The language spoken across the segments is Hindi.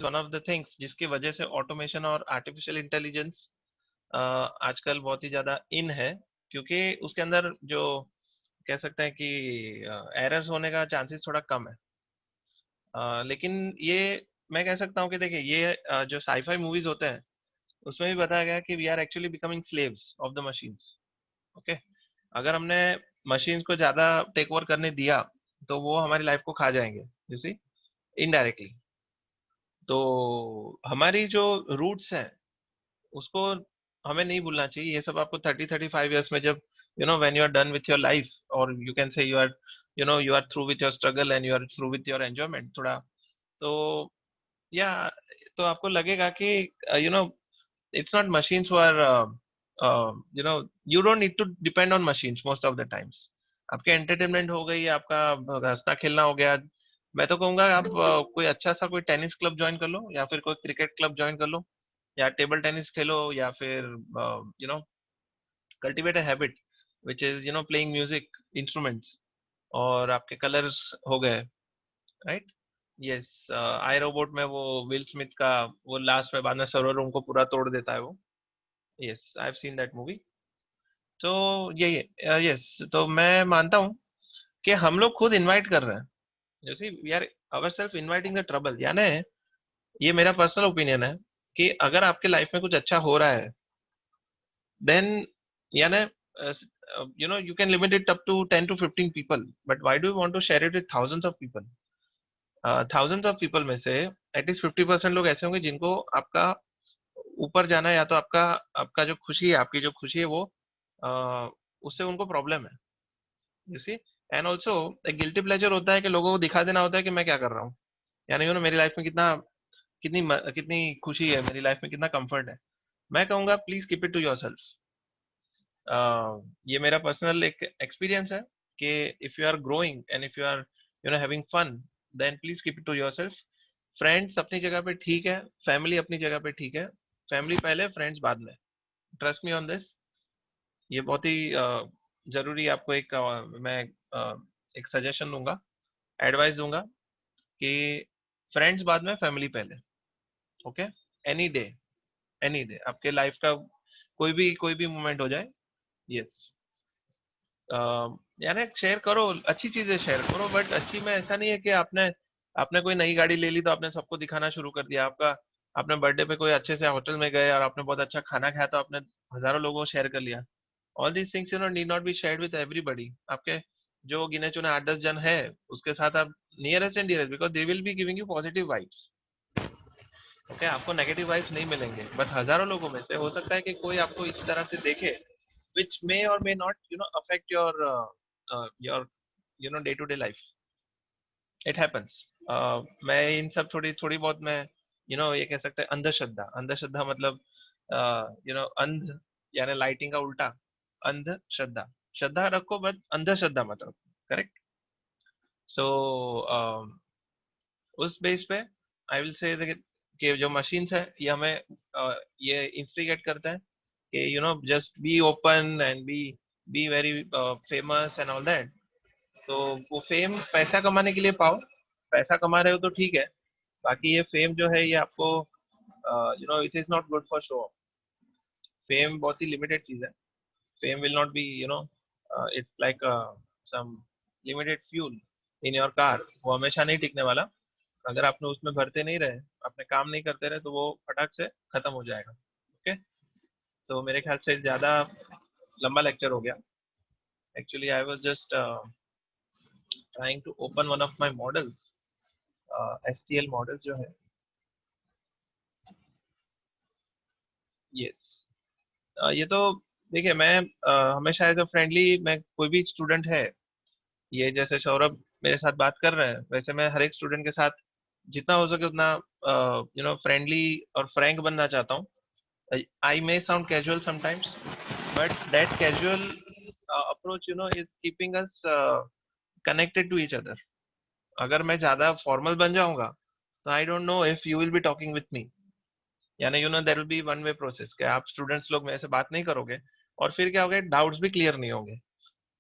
वन ऑफ द थिंग्स जिसकी वजह से ऑटोमेशन और आर्टिफिशियल इंटेलिजेंस आजकल बहुत ही ज़्यादा इन है, क्योंकि उसके अंदर जो कह सकते हैं कि एरर्स होने का चांसेस थोड़ा कम है। लेकिन ये मैं कह सकता हूँ कि देखिए ये जो साईफाई मूवीज होते हैं उसमें भी बताया गया कि we are actually becoming slaves of the machines. Okay, अगर हमने मशीन्स को ज़्यादा टेक ओवर करने दिया तो वो हमारी लाइफ को खा जाएंगे, यू सी, इनडायरेक्टली। तो हमारी जो रूट्स हैं उसको हमें नहीं भूलना चाहिए। ये सब आपको 30-35 ईयर्स में जब when you are done with your life, और you can say you are through with your struggle and you are through with your enjoyment थोड़ा, तो या तो आपको लगेगा कि you know it's not machines who are you know you don't need to depend on machines most of the times. आपके एंटरटेनमेंट हो गई, आपका हंसना खेलना हो गया। मैं तो कहूंगा आप कोई अच्छा सा कोई टेनिस क्लब ज्वाइन कर लो, या फिर कोई क्रिकेट क्लब ज्वाइन कर लो, या टेबल टेनिस खेलो, या फिर you know cultivate a habit which is playing music instruments, और आपके कलर्स हो गए, राइट। यस, आई रोबोट में वो विल स्मिथ का वो लास्ट में बाद में सर्वर रूम को पूरा तोड़ देता है वो। Yes, I have seen that movie. तो ये यस, तो मैं मानता हूँ कि हम लोग खुद इनवाइट कर रहे हैं, जैसे we are ourself inviting the trouble. यानी ये मेरा पर्सनल ओपिनियन है कि अगर आपके लाइफ में कुछ अच्छा हो रहा है, देन यानी you can limit it up to 10 to 15 people, but why do you want to share it with thousands of people? Thousands of people में से एटलीस्ट 50% लोग ऐसे होंगे जिनको आपका ऊपर जाना है, या तो आपका आपका जो खुशी है, आपकी जो खुशी है वो उससे उनको प्रॉब्लम है, यू सी। एंड ऑल्सो एक गिल्टी प्लेजर होता है कि लोगों को दिखा देना होता है कि मैं क्या कर रहा हूँ, यानी मेरी लाइफ में कितनी खुशी है, मेरी लाइफ में कितना कंफर्ट है। मैं कहूंगा please keep it to yourself. ये मेरा पर्सनल एक एक्सपीरियंस है कि if you are growing and if you are having fun, then please keep it to yourself. Friends अपनी जगह पे ठीक है, फैमिली अपनी जगह पे ठीक है, फैमिली पहले, फ्रेंड्स बाद में। Trust me on this. ये बहुत ही जरूरी आपको एक मैं एक सजेशन दूंगा, एडवाइस दूंगा कि फ्रेंड्स बाद में, फैमिली पहले। Okay, any day, any day आपके लाइफ का कोई भी मोमेंट हो जाए, यस, यानी शेयर करो, अच्छी चीजें शेयर करो, बट अच्छी में ऐसा नहीं है कि आपने आपने कोई नई गाड़ी ले ली तो आपने सबको दिखाना शुरू कर दिया। आपका आपने बर्थडे पे कोई अच्छे से होटल में गए और आपने बहुत अच्छा खाना खाया तो आपने हजारों लोगों को शेयर कर लिया। All these things need not be shared with everybody. आपके जो गिने चुने 8-10 जन है उसके साथ आप nearest and dearest, because they will be giving you positive vibes. Okay, आपको नेगेटिव वाइब्स नहीं मिलेंगे, बट हजारों लोगों में से हो सकता है कि कोई आपको इस तरह से देखे which may or may not affect your day to day life. It happens. मैं इन सब थोड़ी थोड़ी बहुत मैं ये कह सकते हैं अंधश्रद्धा। अंधश्रद्धा मतलब अंध यानी लाइटिंग का उल्टा, अंधश्रद्धा। श्रद्धा रखो बट अंधश्रद्धा मत रखो, करेक्ट। सो उस बेस पे आई विल से कि जो मशीन्स है ये हमें ये इंस्टिगेट करते हैं कि just be open and be very famous and all that. तो वो फेम पैसा कमाने के लिए पाओ, पैसा कमा रहे हो तो ठीक है। बाकी ये फेम जो है ये आपको it is not good for show. Fame बहुत ही लिमिटेड चीज है। Fame will not be it's like some limited fuel in your car, वो हमेशा नहीं टिकने वाला। अगर आपने उसमें भरते नहीं रहे, अपने काम नहीं करते रहे, तो वो फटाक से खत्म हो जाएगा। ओके, तो मेरे ख्याल से ज्यादा लंबा लेक्चर हो गया। Actually I was just trying to open one of my models, STL model जो है। यस, ये तो देखिए मैं हमेशा एज अ फ्रेंडली, मैं कोई भी स्टूडेंट है, ये जैसे सौरभ मेरे साथ बात कर रहे हैं वैसे मैं हर एक स्टूडेंट के साथ जितना हो सके उतना फ्रेंडली और फ्रैंक बनना चाहता हूँ। I may sound casual sometimes, but that casual approach, is keeping us connected to each other. अगर मैं ज्यादा फॉर्मल बन जाऊंगा तो I don't know if you will be talking with me, यानी there will be one way process कि आप स्टूडेंट्स लोग मेरे से बात नहीं करोगे, और फिर क्या होगा, डाउट्स भी क्लियर नहीं होंगे।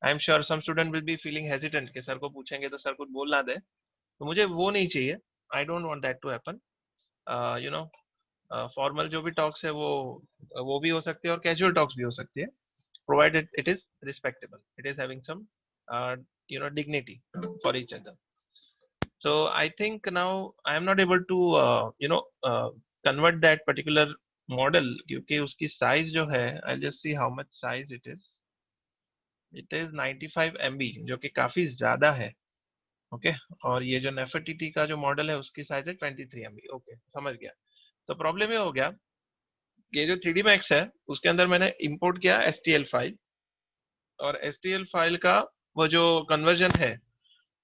I am sure some student will be feeling hesitant कि सर को पूछेंगे तो सर कुछ बोल ना दे, तो मुझे वो नहीं चाहिए। I don't want that to happen. You know formal जो भी टॉक्स है वो भी हो सकती है और कैजुअल टॉक्स भी हो सकती है, provided it is respectable, it is having some dignity for each other. So I think now I am not able to convert that particular model क्योंकि उसकी size जो है, I'll just see how much size it is. It is 95 MB जो कि काफी ज्यादा है. ओके और ये जो नेफर्टिटी का जो मॉडल है उसकी साइज है 23 MB. ओके समझ गया. तो प्रॉब्लम ये हो गया, ये जो 3D Max है उसके अंदर मैंने इंपोर्ट किया STL फाइल, और STL फाइल का वो जो कन्वर्जन है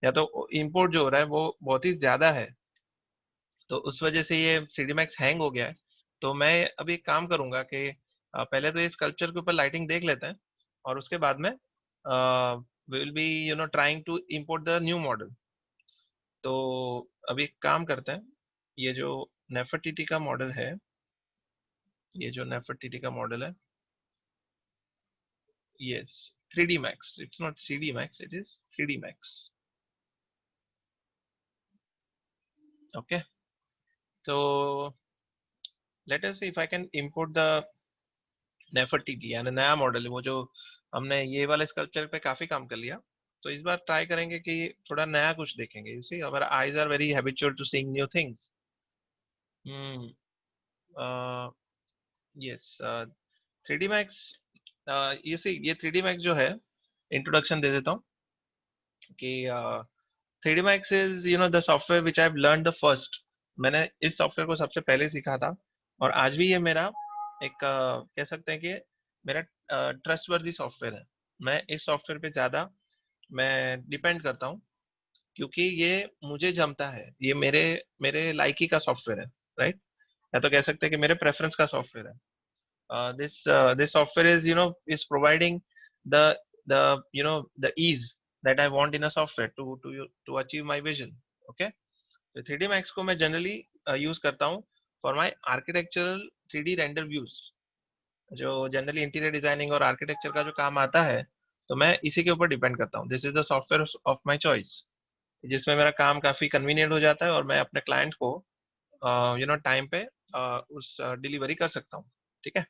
या तो इंपोर्ट जो हो रहा है वो बहुत ही ज्यादा है, तो उस वजह से ये 3D Max हैंग हो गया है. तो मैं अभी एक काम करूंगा कि पहले तो ये स्कल्पचर के ऊपर लाइटिंग देख लेते हैं और उसके बाद में we will be trying to import the new model. तो अभी एक काम करते हैं, ये जो नेफर्टिटी का मॉडल है, ये जो नेफर्टिटी का मॉडल है, yes 3D Max, it's not CD Max, it is 3D Max. Okay तो let us see if I can import the Nefertiti यानी नया मॉडल, वो जो हमने ये वाले स्कल्पचर पे काफी काम कर लिया, तो इस बार ट्राई करेंगे कि थोड़ा नया कुछ देखेंगे. You see our eyes are very habitual to seeing new things. Hmm yes 3D Max. ये 3D Max जो है, इंट्रोडक्शन दे देता हूँ कि 3D Max is the software which I have learn the first. मैंने इस सॉफ्टवेयर को सबसे पहले सीखा था और आज भी ये मेरा एक कह सकते हैं कि मेरा ट्रस्टवर्दी सॉफ्टवेयर है. मैं इस सॉफ्टवेयर पे ज़्यादा मैं डिपेंड करता हूँ क्योंकि ये मुझे जमता है, ये मेरे मेरे लाइकी का सॉफ्टवेयर है, राइट. या तो कह सकते हैं कि मेरे प्रेफरेंस का सॉफ्टवेयर है. This software is is providing the the ease that I want in a software to achieve my vision. Okay, तो 3D Max को मैं generally use करता हूँ for my architectural 3D render views. जो जनरली इंटीरियर डिजाइनिंग और आर्किटेक्चर का जो काम आता है, तो मैं इसी के ऊपर डिपेंड करता हूँ. This is the software of my choice, जिसमें मेरा काम काफी कन्वीनियंट हो जाता है और मैं अपने क्लाइंट को टाइम पे उस डिलीवरी कर सकता हूँ. ठीक है.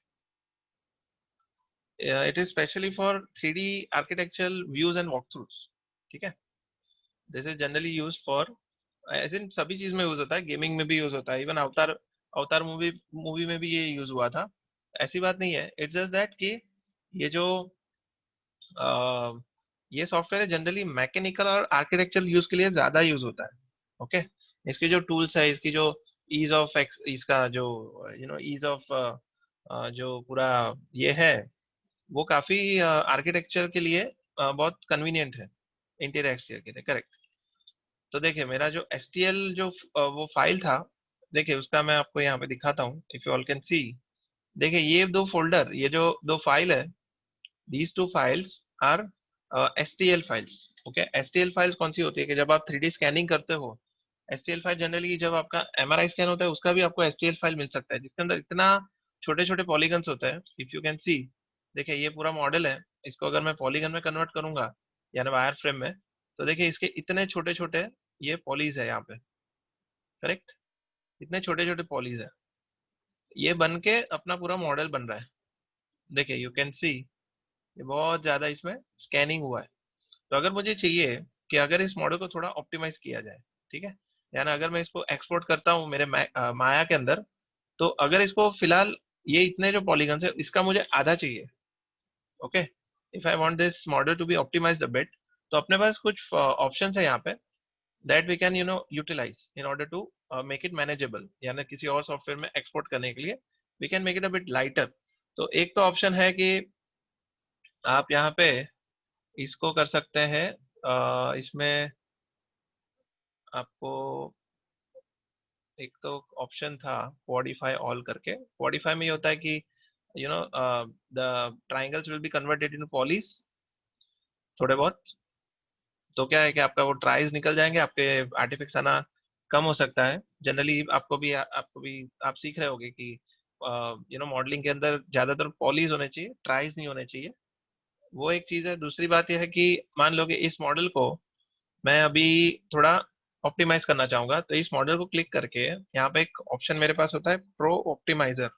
It is specially for 3D architectural views and walkthroughs. ठीक है. This is generally used for ऐसे सभी चीज में यूज होता है, गेमिंग में भी यूज होता है, इवन अवतार अवतार मूवी मूवी में भी ये यूज हुआ था. ऐसी बात नहीं है, इट्स जस्ट दैट कि ये जो ये सॉफ्टवेयर है जनरली मैकेनिकल और आर्किटेक्चरल यूज के लिए ज्यादा यूज होता है. ओके इसके जो टूल्स है, इसकी जो ईज ऑफ एक्स, इसका जो ईज ऑफ जो पूरा ये है, वो काफी आर्किटेक्चर के लिए बहुत कन्वीनियंट है, इंटीरियर एक्सटीरियर के लिए. करेक्ट. तो देखिए मेरा जो STL जो वो फाइल था, देखिए उसका मैं आपको यहाँ पे दिखाता हूँ, if you all can see. देखिए ये दो फोल्डर, ये जो दो फाइल है, these two files are STL files. Okay STL files कौन सी होती है कि जब आप 3D स्कैनिंग करते हो, STL फाइल जनरली जब आपका MRI स्कैन होता है उसका भी आपको STL फाइल मिल सकता है, जिसके अंदर इतना छोटे छोटे पॉलीगन्स होते हैं. इफ यू कैन सी, देखिए ये पूरा मॉडल है, इसको अगर मैं पॉलीगन में कन्वर्ट करूंगा यानी वायर फ्रेम में, तो देखिए इसके इतने छोटे छोटे ये पॉलीज है यहाँ पे. करेक्ट. इतने छोटे छोटे पॉलीज है, ये बन के अपना पूरा मॉडल बन रहा है. देखिए यू कैन सी ये बहुत ज्यादा इसमें स्कैनिंग हुआ है. तो अगर मुझे चाहिए कि अगर इस मॉडल को थोड़ा ऑप्टिमाइज किया जाए, ठीक है, यानी अगर मैं इसको एक्सपोर्ट करता हूँ मेरे माया के अंदर, तो अगर इसको फिलहाल ये इतने जो पॉलीगन्स है इसका मुझे आधा चाहिए. Okay if I want this model to be optimized a bit, तो अपने पास कुछ ऑप्शंस है यहाँ पे that we can utilize in order to make it manageable, यानी किसी और सॉफ्टवेयर में एक्सपोर्ट करने के लिए we can make it a bit lighter. तो एक तो ऑप्शन है कि आप यहाँ पे इसको कर सकते हैं, इसमें आपको एक तो ऑप्शन था कोडिफाई ऑल करके. कोडिफाई में ये होता है कि the triangles will be converted into Pauli's थोड़े बहुत. तो क्या है कि आपका वो ट्राइज निकल जाएंगे, आपके आर्टिफैक्ट्स आना कम हो सकता है. जनरली आपको भी आप सीख रहे होगे कि मॉडलिंग के अंदर ज्यादातर पॉलीज होने चाहिए, ट्राइज नहीं होने चाहिए. वो एक चीज है. दूसरी बात यह है कि मान लो कि इस मॉडल को मैं अभी थोड़ा ऑप्टिमाइज करना चाहूंगा, तो इस मॉडल को क्लिक करके यहाँ पे एक ऑप्शन मेरे पास होता है pro optimizer.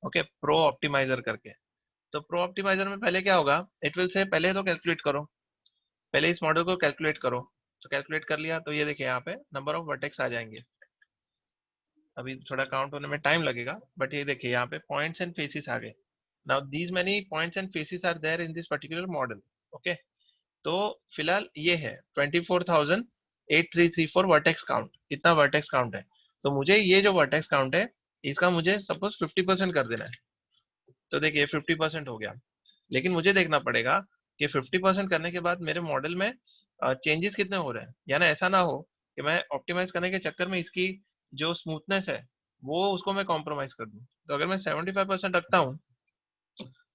Okay, pro optimizer करके। तो प्रो ऑप्टिमाइजर में पहले क्या होगा, इट विल से पहले तो कैलकुलेट करो, पहले इस मॉडल को कैलकुलेट करो। तो कैलकुलेट कर लिया, तो ये देखिए यहाँ पे नंबर ऑफ वर्टेक्स आ जाएंगे। अभी थोड़ा काउंट होने में टाइम लगेगा, बट ये देखिए यहाँ पे पॉइंट्स एंड फेसिस आ गए। Now these many points and faces are there in this particular model. Okay, तो फिलहाल ये है 24,8334 वर्टेक्स काउंट, इतना वर्टेक्स काउंट है। तो मुझे ये जो वर्टेक्स काउंट है, इसका मुझे सपोज 50% कर देना है। तो देखिए 50% हो गया, लेकिन मुझे देखना पड़ेगा कि 50% करने के बाद मेरे मॉडल में चेंजेस कितने हो रहे हैं, यानी ऐसा ना हो कि मैं ऑप्टिमाइज करने के चक्कर में इसकी जो स्मूथनेस है वो उसको मैं कॉम्प्रोमाइज कर दूं। तो अगर मैं 75% रखता हूँ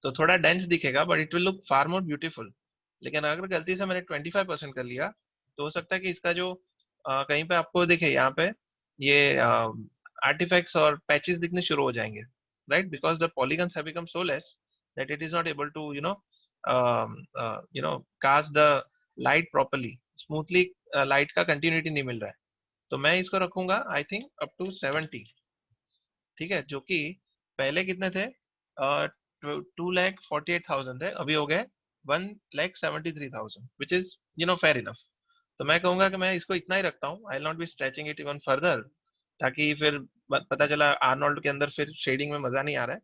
तो थोड़ा डेंस दिखेगा, but it will look far more beautiful. लेकिन अगर गलती से मैंने 25% कर लिया, तो हो सकता है कि इसका जो कहीं पे आपको दिखे यहाँ पे ये आर्टिफैक्ट्स और पैचेस दिखने शुरू हो जाएंगे, right, because the polygons have become so less that it is not able to cast the light properly smoothly. Light का कंटिन्यूटी नहीं मिल रहा है। तो मैं इसको रखूंगा आई थिंक अप टू 70। ठीक है, जो कि पहले कितने थे, 2,48,000 थे, अभी हो गए 1,73,000, विच इज फेयर इनफ। तो मैं कहूंगा कि मैं इसको इतना ही रखता हूँ, I will not B stretching it even further, ताकि फिर पता चला आर्नोल्ड के अंदर फिर शेडिंग में मजा नहीं आ रहा है।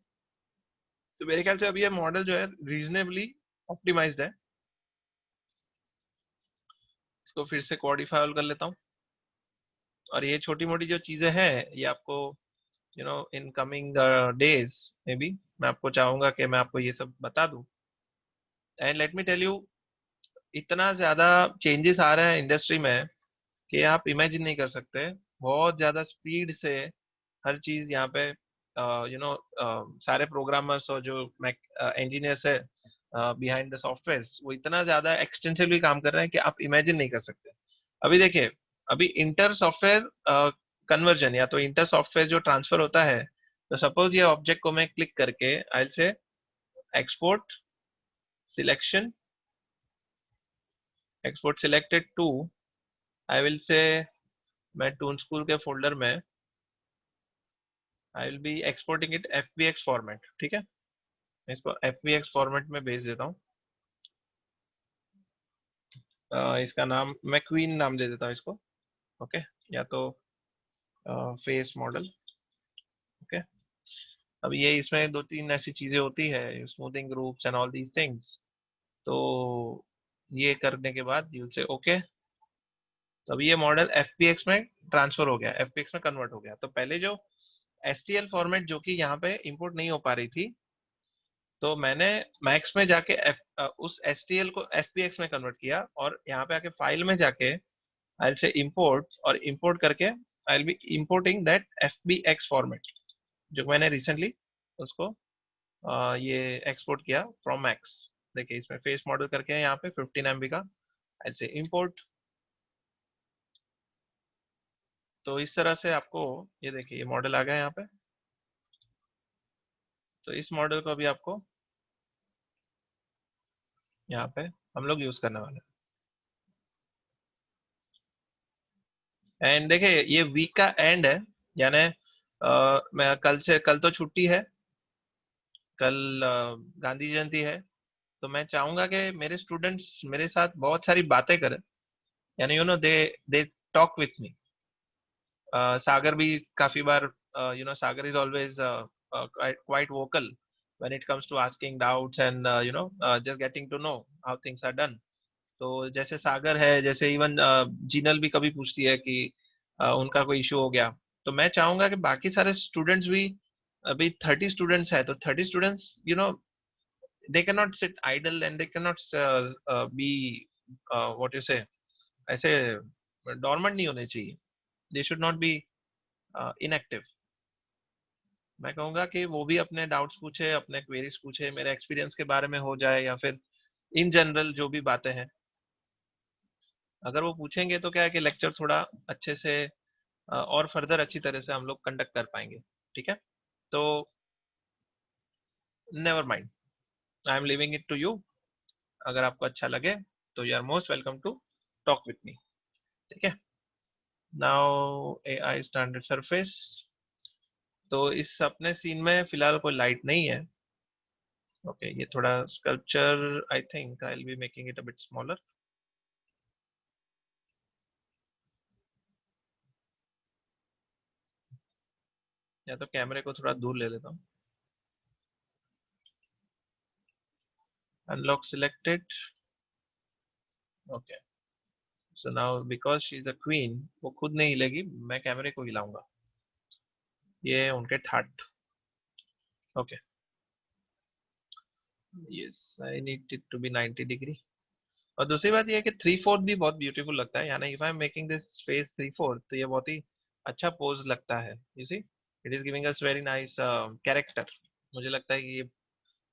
तो मेरे ख्याल से अभी ये मॉडल जो है रीजनेबली ऑप्टिमाइज्ड है। इसको फिर से कोडिफाई कर लेता हूँ। और ये छोटी मोटी जो चीजें हैं ये आपको इन कमिंग डेज में भी मैं आपको चाहूंगा कि मैं आपको ये सब बता दूं। And let me tell you, इतना ज्यादा चेंजेस आ रहे हैं इंडस्ट्री में कि आप इमेजिन नहीं कर सकते। बहुत ज्यादा स्पीड से हर चीज यहाँ पे सारे प्रोग्रामर्स और जो इंजीनियर्स है बिहाइंड द सॉफ्टवेयर, वो इतना ज्यादा एक्सटेंसिवली काम कर रहे हैं कि आप इमेजिन नहीं कर सकते। अभी देखिए, अभी इंटर सॉफ्टवेयर कन्वर्जन या तो इंटर सॉफ्टवेयर जो ट्रांसफर होता है, तो सपोज ये ऑब्जेक्ट को मैं क्लिक करके I say export selection, export selected to, I will say मैं टून स्कूल के फोल्डर में I will be exporting it FBX format. ठीक है, मैं इसको एफबीएक्स फॉर्मेट में भेज देता हूँ। इसका नाम मैं क्वीन नाम दे देता हूँ इसको। ओके, या तो फेस मॉडल। ओके, अब ये इसमें दो तीन ऐसी चीजें होती है, smoothing groups and all these things. तो ये करने के बाद यू से ओके, तो अभी ये मॉडल एफपीएक्स में ट्रांसफर हो गया, एफपीएक्स में कन्वर्ट हो गया। तो पहले जो एसटीएल फॉर्मेट जो कि यहाँ पे इंपोर्ट नहीं हो पा रही थी, तो मैंने मैक्स में जाके उस एसटीएल को एफपीएक्स में कन्वर्ट किया, और यहाँ पे आके फाइल में जाके आई विल से इंपोर्ट, और इंपोर्ट करके I will be importing that FBX format जो मैंने रिसेंटली उसको ये एक्सपोर्ट किया फ्रॉम मैक्स। देखिए इसमें फेस मॉडल करके है यहाँ पे 15 MB का, ऐसे इंपोर्ट। तो इस तरह से आपको ये देखिए ये मॉडल आ गया यहाँ पे। तो इस मॉडल को अभी आपको यहाँ पे हम लोग यूज करने वाले हैं। एंड देखिए ये वीक का एंड है, यानी मैं कल तो छुट्टी है, कल गांधी जयंती है। तो मैं चाहूंगा कि मेरे स्टूडेंट्स मेरे साथ बहुत सारी बातें करें, यानी दे दे टॉक विथ मी। सागर भी काफी बार Sagar is always quite vocal when it comes to asking doubts and just getting to know how things are done. तो जैसे सागर है, जैसे इवन जीनल भी कभी पूछती है कि उनका कोई इशू हो गया। तो मैं चाहूंगा कि बाकी सारे स्टूडेंट्स भी, अभी 30 स्टूडेंट्स है, तो 30 students they cannot sit idle and they cannot be what you say, ऐसे डॉर्मेंट नहीं होने चाहिए। They should not be inactive. मैं कहूंगा कि वो भी अपने डाउट्स पूछे, अपने क्वेरीज पूछे, मेरे एक्सपीरियंस के बारे में हो जाए या फिर इन जनरल जो भी बातें हैं, अगर वो पूछेंगे तो क्या है कि लेक्चर थोड़ा अच्छे से और फर्दर अच्छी तरह से हम लोग कंडक्ट कर पाएंगे। ठीक है, तो never mind, I am leaving it to you. अगर आपको अच्छा लगे तो you are most welcome to talk with me. ठीक है। Now AI standard surface. तो इस अपने सीन में फिलहाल कोई लाइट नहीं है। ओके, ये थोड़ा sculpture, I think I will be making it a bit smaller. या तो कैमरे को थोड़ा दूर ले लेता हूँ। Unlock selected. Okay, so now because she is a queen, वो खुद नहीं हिलेगी, मैं कैमरे को हिलाऊंगा। ये उनके ठाट। Okay, yes, I need it to be 90 degree. और दूसरी बात ये है कि 3/4 भी बहुत ब्यूटीफुल लगता है, यानी if I am making this face 3/4 तो ये बहुत ही अच्छा पोज लगता है। You see, it is giving us very nice character. मुझे लगता है कि ये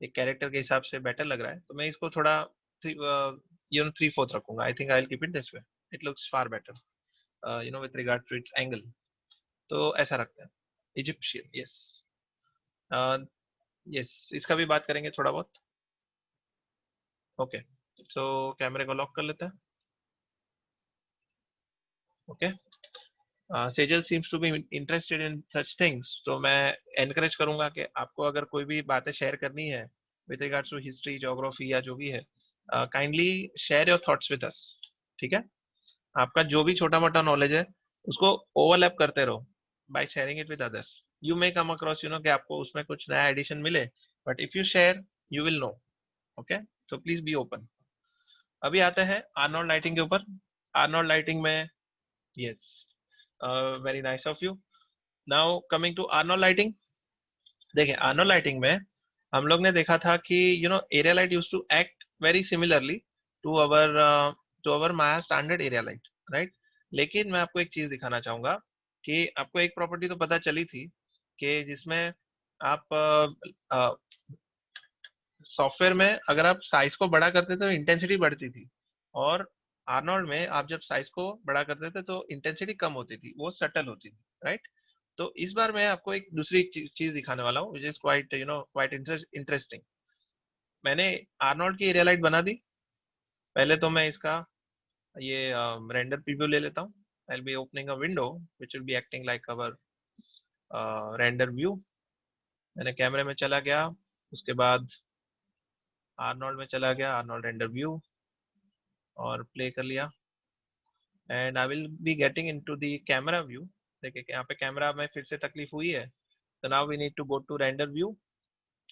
एक कैरेक्टर के हिसाब से बेटर लग रहा है, तो मैं इसको थोड़ा 3/4 रखूंगा। I think I will keep it this way, it looks far better with regard to its angle. तो ऐसा रखते हैं। Egyptian, yes. यस, इसका भी बात करेंगे थोड़ा बहुत। ओके, सो कैमरे को लॉक कर लेते हैं। Okay, Sejal seems to be interested in such things, तो मैं एनकरेज करूंगा कि आपको अगर कोई भी बातें शेयर करनी है with regards to history, geography या जो भी है, kindly share your thoughts with us. ठीक है, आपका जो भी छोटा मोटा नॉलेज है उसको ओवरलैप करते रहो by sharing it with others. You may come across कि आपको उसमें कुछ नया एडिशन मिले, but if you share you will know. Okay, so please be open. अभी आते हैं आर्नोल्ड लाइटिंग के ऊपर। आर्नोल्ड लाइटिंग में, yes, very nice of you. Now coming to Arnold lighting. देखिए, आर्नो लाइटिंग में हम लोग ने देखा था कि area light use to act very similarly to our to our Maya standard area light, right. लेकिन मैं आपको एक चीज दिखाना चाहूंगा कि आपको एक प्रॉपर्टी तो पता चली थी कि जिसमें आप सॉफ्टवेयर में अगर आप साइज को बड़ा करते थे तो इंटेंसिटी बढ़ती थी, और आर्नोल्ड में आप जब साइज को बड़ा करते थे तो इंटेंसिटी कम होती थी, वो सटल होती थी, राइट। तो इस बार मैं आपको एक दूसरी चीज दिखाने वाला हूँ, which is quite quite interesting. मैंने आर्नोल्ड की एरिया लाइट बना दी। पहले तो मैं इसका ये रेंडर प्रीव्यू ले लेता हूँ। आई will B opening a window which will be acting like our render view. मैंने कैमरे में चला गया, उसके बाद आर्नोल्ड में चला गया, आर्नोल्ड रेंडर व्यू, और प्ले कर लिया, and I will be getting into the camera view. देखिए कि यहाँ पे कैमरा में फिर से तकलीफ हुई है, तो now we need to go to render view.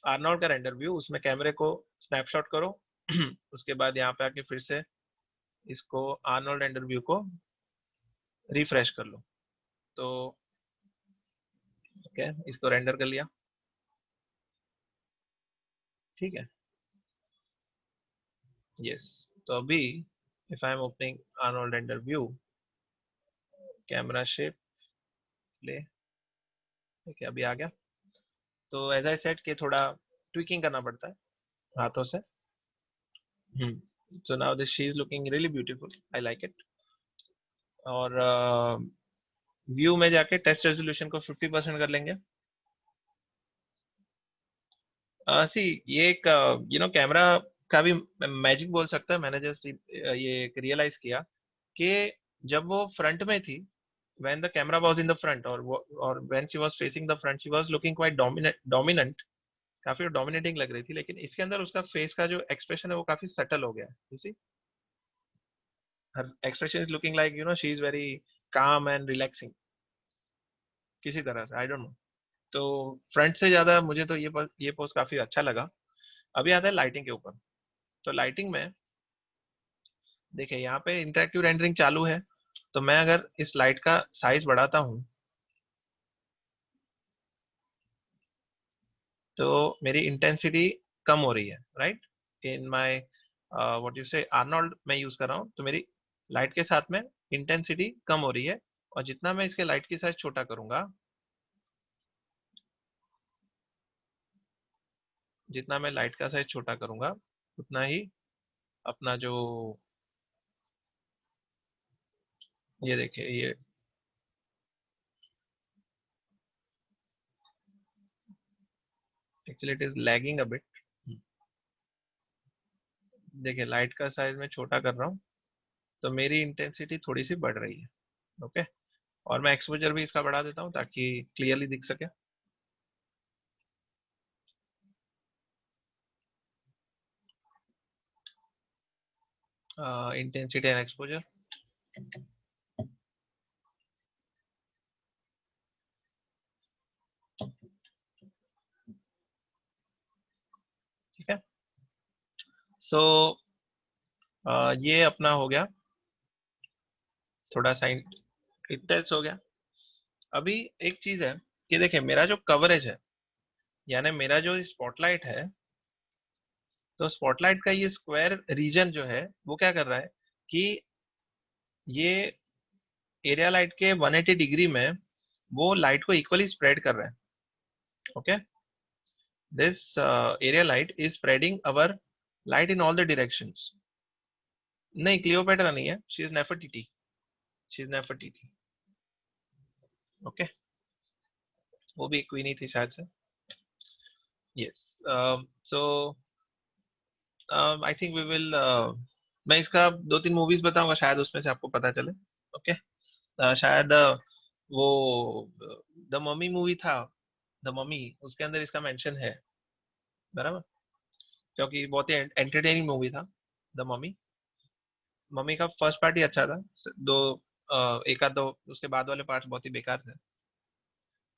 Arnold का रेंडर व्यू, उसमें कैमरे को स्नैपशॉट करो उसके बाद यहाँ पे आके फिर से इसको आर्नोल्ड रेंडर व्यू को रिफ्रेश कर लो। तो ओके, इसको रेंडर कर लिया। ठीक है, यस। तो अभी if I am opening Arnold render view, camera shape, play. ठीक है, अभी आ गया। तो एज आई सेड कि थोड़ा ट्विकिंग करना पड़ता है हाथों से। So now this she is looking really beautiful, I like it. और व्यू में जाके टेस्ट रेजोल्यूशन को 50% कर लेंगे। सी, ये एक कैमरा का भी मैजिक बोल सकता है। मैंने जस्ट ये रियलाइज किया कि जब वो फ्रंट में थी, when the camera was in the front, और when she was facing the front, she was looking quite dominant, काफी डोमिनेटिंग लग रही थी। लेकिन इसके अंदर उसका फेस का जो एक्सप्रेशन है वो काफी सटल हो गया है। यू सी, हर expression is looking like she is very calm and relaxing, किसी तरह से, आई डोंट नो। तो फ्रंट से ज्यादा मुझे तो ये पोज काफी अच्छा लगा। अभी आता है लाइटिंग के ऊपर। तो लाइटिंग में देखिए, यहाँ पे इंटरेक्टिव रेंडरिंग चालू है, तो मैं अगर इस लाइट का साइज बढ़ाता हूँ तो मेरी इंटेंसिटी कम हो रही है, right. In my what you से आर्नोल्ड मैं यूज कर रहा हूँ, तो मेरी लाइट के साथ में इंटेंसिटी कम हो रही है। और जितना मैं इसके लाइट की साइज छोटा करूंगा, जितना मैं लाइट का साइज छोटा करूंगा, उतना ही अपना जो, ये देखिए, ये actually it is lagging a bit. देखिए, लाइट का साइज मैं छोटा कर रहा हूँ तो मेरी इंटेंसिटी थोड़ी सी बढ़ रही है। ओके, और मैं एक्सपोजर भी इसका बढ़ा देता हूँ ताकि क्लियरली दिख सके। Intensity and exposure. ठीक है, सो ये अपना हो गया, थोड़ा सा इंटेंस हो गया। अभी एक चीज है कि देखिए मेरा जो कवरेज है, यानी मेरा जो स्पॉटलाइट है, तो स्पॉटलाइट का ये स्क्वायर रीजन जो है वो क्या कर रहा है कि ये एरिया लाइट के 180 डिग्री में वो लाइट को इक्वली स्प्रेड कर रहा है। Okay, this area light is spreading our light in all the directions. नहीं, क्लियोपेट्रा नहीं है, she is Nefertiti, she is Nefertiti. ओके, वो भी एक क्वीन ही थी शायद से। Yes, so I think we will, मैं इसका दो तीन मूवीज बताऊंगा, शायद उसमें से आपको पता चले। ओके, शायद वो द ममी मूवी था, द ममी, उसके अंदर इसका मेंशन है, बराबर, क्योंकि बहुत ही एंटरटेनिंग मूवी था द ममी। मम्मी का फर्स्ट पार्ट ही अच्छा था, दो एक आध दो उसके बाद वाले पार्ट्स बहुत ही बेकार थे,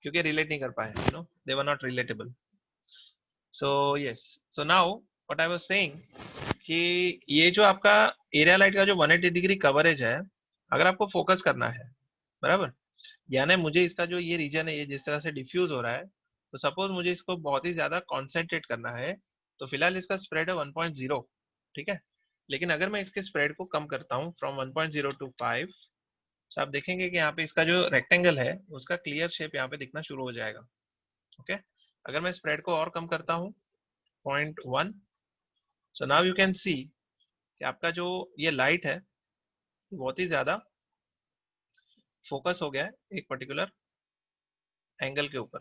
क्योंकि रिलेट नहीं कर पाए, they were not relatable. So yes, so now what I was saying कि ये जो आपका एरिया लाइट का जो 180 डिग्री कवरेज है, अगर आपको फोकस करना है, बराबर, यानी मुझे इसका जो ये रीजन है ये जिस तरह से डिफ्यूज हो रहा है, तो सपोज मुझे इसको बहुत ही ज्यादा कॉन्सेंट्रेट करना है, तो फिलहाल इसका स्प्रेड है 1.0। ठीक है, लेकिन अगर मैं इसके स्प्रेड को कम करता हूँ फ्रॉम 1.0 टू 5, तो आप देखेंगे कि यहाँ पे इसका जो रेक्टेंगल है उसका क्लियर शेप यहाँ पे दिखना शुरू हो जाएगा। ओके, अगर मैं स्प्रेड को और कम करता हूँ 0.1, सो नाउ यू कैन सी कि आपका जो ये लाइट है बहुत ही ज्यादा फोकस हो गया है एक पर्टिकुलर एंगल के ऊपर।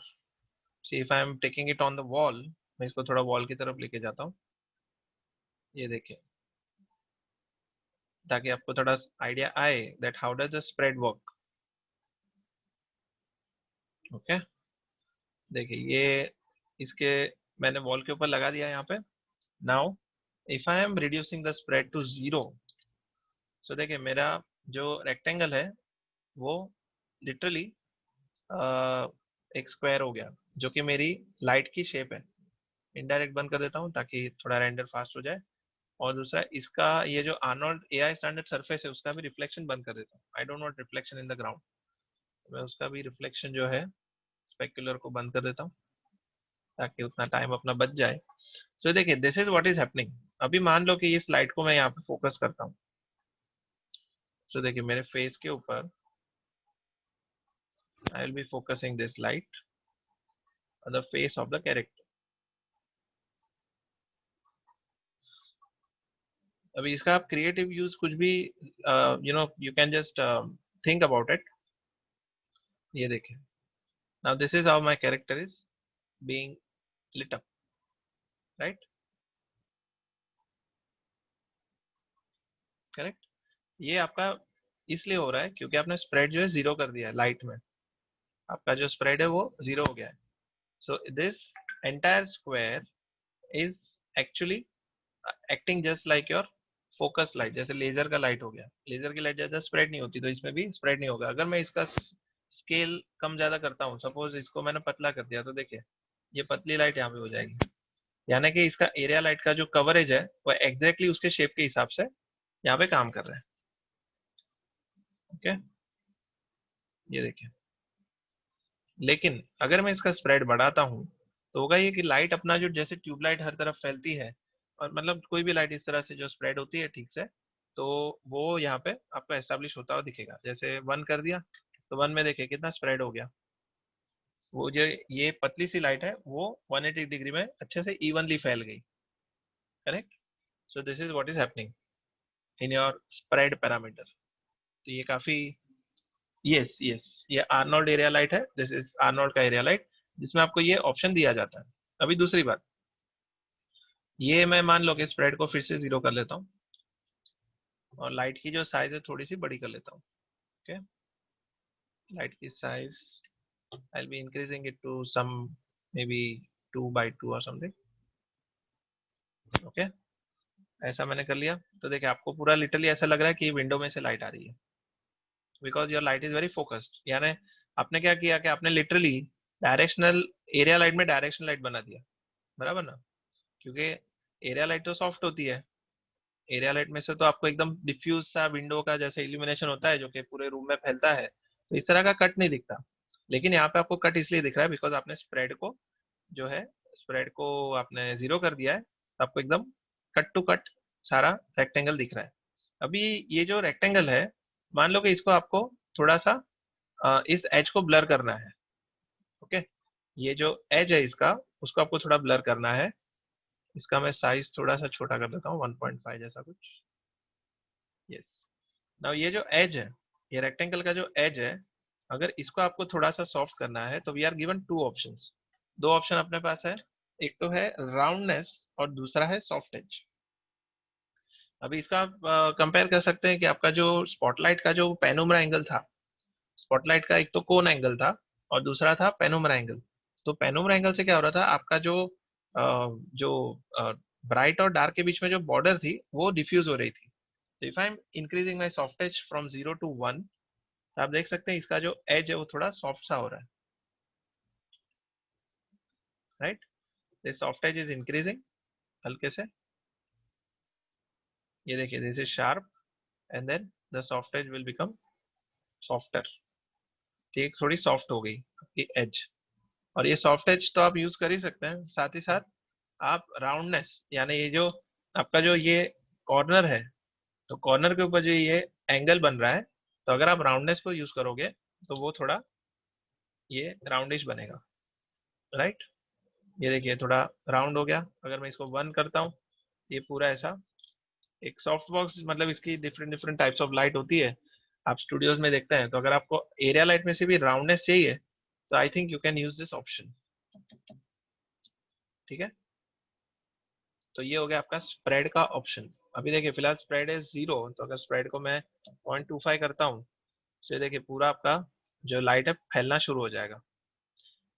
सी if I am taking it on the wall, मैं इसको थोड़ा वॉल की तरफ लेके जाता हूँ, ये देखिए, ताकि आपको थोड़ा आइडिया आए that how does the spread work. Okay, देखिए ये इसके मैंने वॉल के ऊपर लगा दिया यहाँ पे। Now if I am reducing the spread to 0, so देखिए मेरा जो रेक्टेंगल है वो लिटरली एक स्क्वायर हो गया, जो कि मेरी लाइट की शेप है। इनडायरेक्ट बंद कर देता हूँ ताकि थोड़ा रेंडर फास्ट हो जाए। और दूसरा इसका ये जो आर्नोल्ड एआई स्टैंडर्ड सरफेस है उसका भी रिफ्लेक्शन बंद कर देता हूँ। आई don't want reflection in the ground, मैं उसका भी रिफ्लेक्शन जो है स्पेक्युलर को बंद कर देता हूँ ताकि उतना टाइम अपना बच जाए। सो देखिए this is what is happening. अभी मान लो कि इस लाइट को मैं यहाँ पे फोकस करता हूँ, सो देखिए मेरे फेस के ऊपर आई will be focusing this light on the face of the character। अभी इसका आप क्रिएटिव यूज कुछ भी you can just think about it. ये देखिए, now this is how my character is being lit up, right, correct. ये आपका इसलिए हो रहा है क्योंकि आपने स्प्रेड जो है जीरो कर दिया है लाइट में, आपका जो स्प्रेड है वो जीरो हो गया है। So this entire square is actually acting just like your focus light, जैसे लेजर का लाइट हो गया। लेजर की लाइट ज्यादा स्प्रेड नहीं होती, तो इसमें भी स्प्रेड नहीं होगा। अगर मैं इसका स्केल कम ज्यादा करता हूँ, सपोज इसको मैंने पतला कर दिया, तो देखिए ये पतली लाइट यहाँ पे हो जाएगी, यानी कि इसका एरिया लाइट का जो कवरेज है वो एग्जैक्टली उसके शेप के हिसाब से यहाँ पे काम कर रहा है। ओके, ये देखिए, लेकिन अगर मैं इसका स्प्रेड बढ़ाता हूँ तो होगा ये कि लाइट अपना जो, जैसे ट्यूबलाइट हर तरफ फैलती है, और मतलब कोई भी लाइट इस तरह से जो स्प्रेड होती है ठीक से, तो वो यहाँ पे आपको एस्टेब्लिश होता हुआ दिखेगा। जैसे वन कर दिया तो वन में देखिए कितना स्प्रेड हो गया। वो जो ये पतली सी लाइट है वो 180 डिग्री में अच्छे से इवनली फैल गई, correct. So this is what is happening in your spread parameter. तो ये काफी, यस यस, ये आर्नोल्ड एरिया लाइट है, दिस इज आर्नोल्ड का एरिया लाइट, जिसमें आपको ये ऑप्शन दिया जाता है। अभी दूसरी बात, ये मैं मान लो कि स्प्रेड को फिर से जीरो कर लेता हूँ और लाइट की जो साइज है थोड़ी सी बड़ी कर लेता हूँ। ओके, लाइट की size I'll be increasing it to some maybe 2 by 2 or something. Okay, ऐसा मैंने कर लिया। तो देखिए आपको पूरा लिटरली ऐसा लग रहा है कि विंडो में से लाइट आ रही है, because your light is very focused. यानी आपने क्या किया कि आपने लिटरली डायरेक्शनल एरिया लाइट में डायरेक्शनल लाइट बना दिया, बराबर ना? क्योंकि एरिया लाइट तो सॉफ्ट होती है, एरिया लाइट में से तो आपको एकदम डिफ्यूज सा विंडो का जैसे इल्यूमिनेशन होता है जो कि पूरे रूम में फैलता है, तो इस तरह का कट नहीं दिखता। लेकिन यहाँ पे आपको कट इसलिए दिख रहा है बिकॉज आपने स्प्रेड को जो है, स्प्रेड को आपने जीरो कर दिया है, तो आपको एकदम कट टू कट सारा रेक्टेंगल दिख रहा है। अभी ये जो रेक्टेंगल है, मान लो कि इसको आपको थोड़ा सा इस एज को ब्लर करना है। ओके, ये जो एज है इसका, उसको आपको थोड़ा ब्लर करना है। इसका मैं साइज थोड़ा सा छोटा कर देता हूँ, 1.5 जैसा कुछ। यस, नाउ ये जो एज है, ये रेक्टेंगल का जो एज है, अगर इसको आपको थोड़ा सा सॉफ्ट करना है तो we are given two options. दो ऑप्शन अपने पास है, एक तो है राउंडनेस और दूसरा है सॉफ्ट एज। अभी इसका आप कंपेयर कर सकते हैं कि आपका जो स्पॉटलाइट का जो पेनुम्रा एंगल था, स्पॉटलाइट का एक तो कोन एंगल था और दूसरा था पेनुम्रा एंगल। तो पेनुम्रा एंगल से क्या हो रहा था, आपका जो ब्राइट और डार्क के बीच में जो बॉर्डर थी वो डिफ्यूज हो रही थी। तो if I am increasing my soft edge from 0 to 1, तो आप देख सकते हैं इसका जो एज है वो थोड़ा सॉफ्ट सा हो रहा है, right? This soft edge is increasing हल्के से। ये देखिए, this is sharp and then the soft edge will become softer. ठीक, थोड़ी सॉफ्ट हो गई आपकी एज। और ये सॉफ्ट एज तो आप यूज कर ही सकते हैं, साथ ही साथ आप राउंडनेस, यानी ये जो आपका जो ये कॉर्नर है, तो कॉर्नर के ऊपर जो ये एंगल बन रहा है, तो अगर आप राउंडनेस को यूज करोगे तो वो थोड़ा ये राउंडिश बनेगा, राइट? ये देखिए थोड़ा राउंड हो गया। अगर मैं इसको 1 करता हूँ, ये पूरा ऐसा एक सॉफ्ट बॉक्स, मतलब इसकी different different types of light होती है, आप स्टूडियोज में देखते हैं। तो अगर आपको एरिया लाइट में से भी राउंडनेस चाहिए, तो I think you can use this option. ठीक है, तो ये हो गया आपका स्प्रेड का ऑप्शन। अभी देखिए फिलहाल स्प्रेड है 0, तो अगर स्प्रेड को मैं 0.25 करता हूँ, तो ये देखिए पूरा आपका जो लाइट है फैलना शुरू हो जाएगा।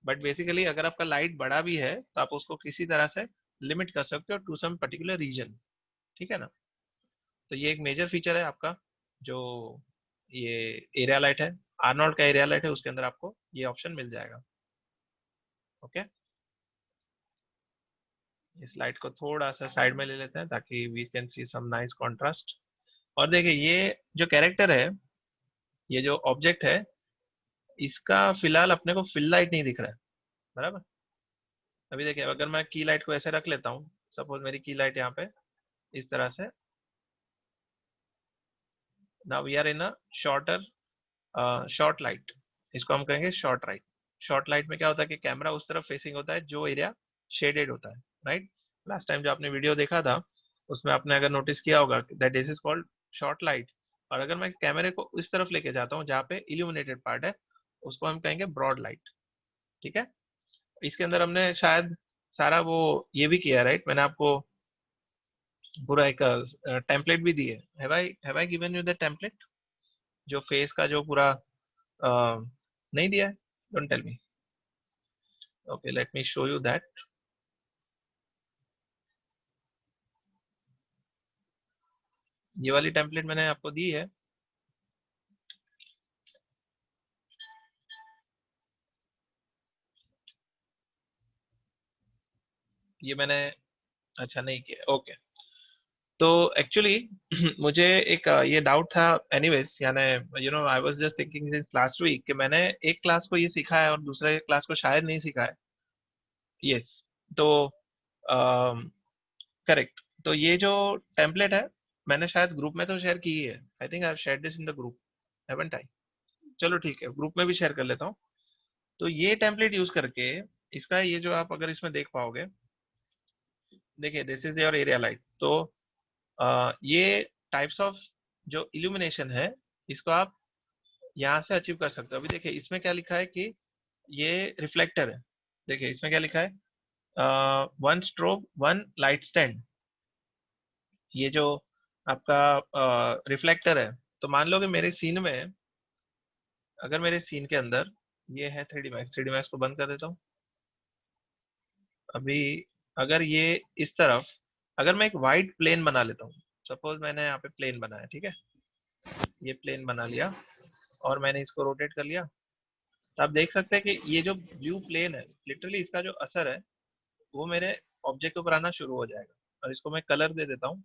बट बेसिकली अगर आपका लाइट बड़ा भी है तो आप उसको किसी तरह से लिमिट कर सकते हो टू सम पर्टिकुलर रीजन। ठीक है ना? तो ये एक मेजर फीचर है आपका, जो ये एरिया लाइट है, आर्नोल्ड का एरिया लाइट है, उसके अंदर आपको ये ऑप्शन मिल जाएगा। ओके, इस लाइट को थोड़ा सा साइड में ले लेते हैं ताकि we can see some nice contrast. और देखिए ये जो कैरेक्टर है, ये जो ऑब्जेक्ट है, इसका फिलहाल अपने को फिल लाइट नहीं दिख रहा है, बराबर? अभी देखिए अगर मैं की लाइट को ऐसे रख लेता हूँ, सपोज मेरी की लाइट यहाँ पे इस तरह से, now we are in a shorter short light, इसको हम कहेंगे शॉर्ट लाइट। शॉर्ट लाइट में क्या होता है कि कैमरा उस तरफ फेसिंग होता है जो एरिया शेडेड होता है, राइट? लास्ट टाइम जो आपने वीडियो देखा था, उसमें आपने अगर नोटिस किया होगा that this is called short light. और अगर मैं कैमरे को इस तरफ लेके जाता हूँ जहाँ पे इल्यूमिनेटेड पार्ट है, उसको हम कहेंगे ब्रॉड लाइट। ठीक है, इसके अंदर हमने शायद सारा वो ये भी किया, राइट? मैंने आपको पूरा एक टेम्पलेट भी दी है। Have I given you the template, जो फेस का जो पूरा नहीं दिया है? Don't tell me. Okay, let me show you that. ये वाली टेम्पलेट मैंने आपको दी है। ये मैंने अच्छा नहीं किया, ओके। तो एक्चुअली मुझे एक ये डाउट था, एनीवेज, यानी I was just thinking since last week कि मैंने एक क्लास को ये सिखा है और दूसरे क्लास को शायद नहीं सिखा है। यस, तो करेक्ट। तो ये जो टेम्पलेट है, मैंने शायद ग्रुप में तो शेयर की ही है। आई think I have shared this in the group, haven't I? चलो ठीक है, ग्रुप में भी शेयर कर लेता हूँ। तो ये टेम्पलेट यूज करके, इसका ये जो आप अगर इसमें देख पाओगे, देखिए this is your area light. तो ये टाइप्स ऑफ जो इल्यूमिनेशन है, इसको आप यहाँ से अचीव कर सकते हो। अभी देखिए इसमें क्या लिखा है कि ये रिफ्लेक्टर है। देखिए इसमें क्या लिखा है, 1 स्ट्रोब 1 लाइट स्टैंड। ये जो आपका रिफ्लेक्टर है, तो मान लो कि मेरे सीन में अगर मेरे सीन के अंदर ये है 3D मैक्स को बंद कर देता हूँ अभी। अगर ये इस तरफ, अगर मैं एक वाइट प्लेन बना लेता हूँ, सपोज मैंने यहाँ पे प्लेन बनाया, ठीक है, ये प्लेन बना लिया और मैंने इसको रोटेट कर लिया, तो आप देख सकते हैं कि ये जो ब्लू प्लेन है, लिटरली इसका जो असर है वो मेरे ऑब्जेक्ट के ऊपर आना शुरू हो जाएगा। और इसको मैं कलर दे देता हूँ।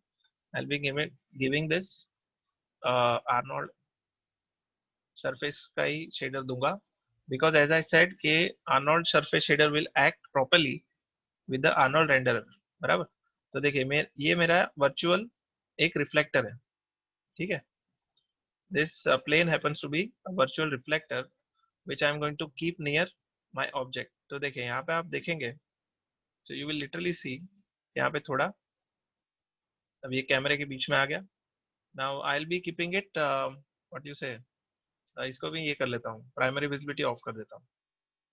I be giving this Arnold surface का ही शेडर दूंगा, बिकॉज एज आई सेड कि Arnold surface shader will act properly with the Arnold renderer, बराबर। तो देखिए ये मेरा वर्चुअल एक रिफ्लेक्टर है, ठीक है। This plane happens to be a virtual reflector which I am going to keep near my object। तो देखिए यहाँ पे आप देखेंगे, so you will literally see यहाँ पे थोड़ा, अब ये कैमरे के बीच में आ गया। now I'll be keeping it what you say, इसको भी ये कर लेता हूँ, प्राइमरी विजिबिलिटी ऑफ कर देता हूँ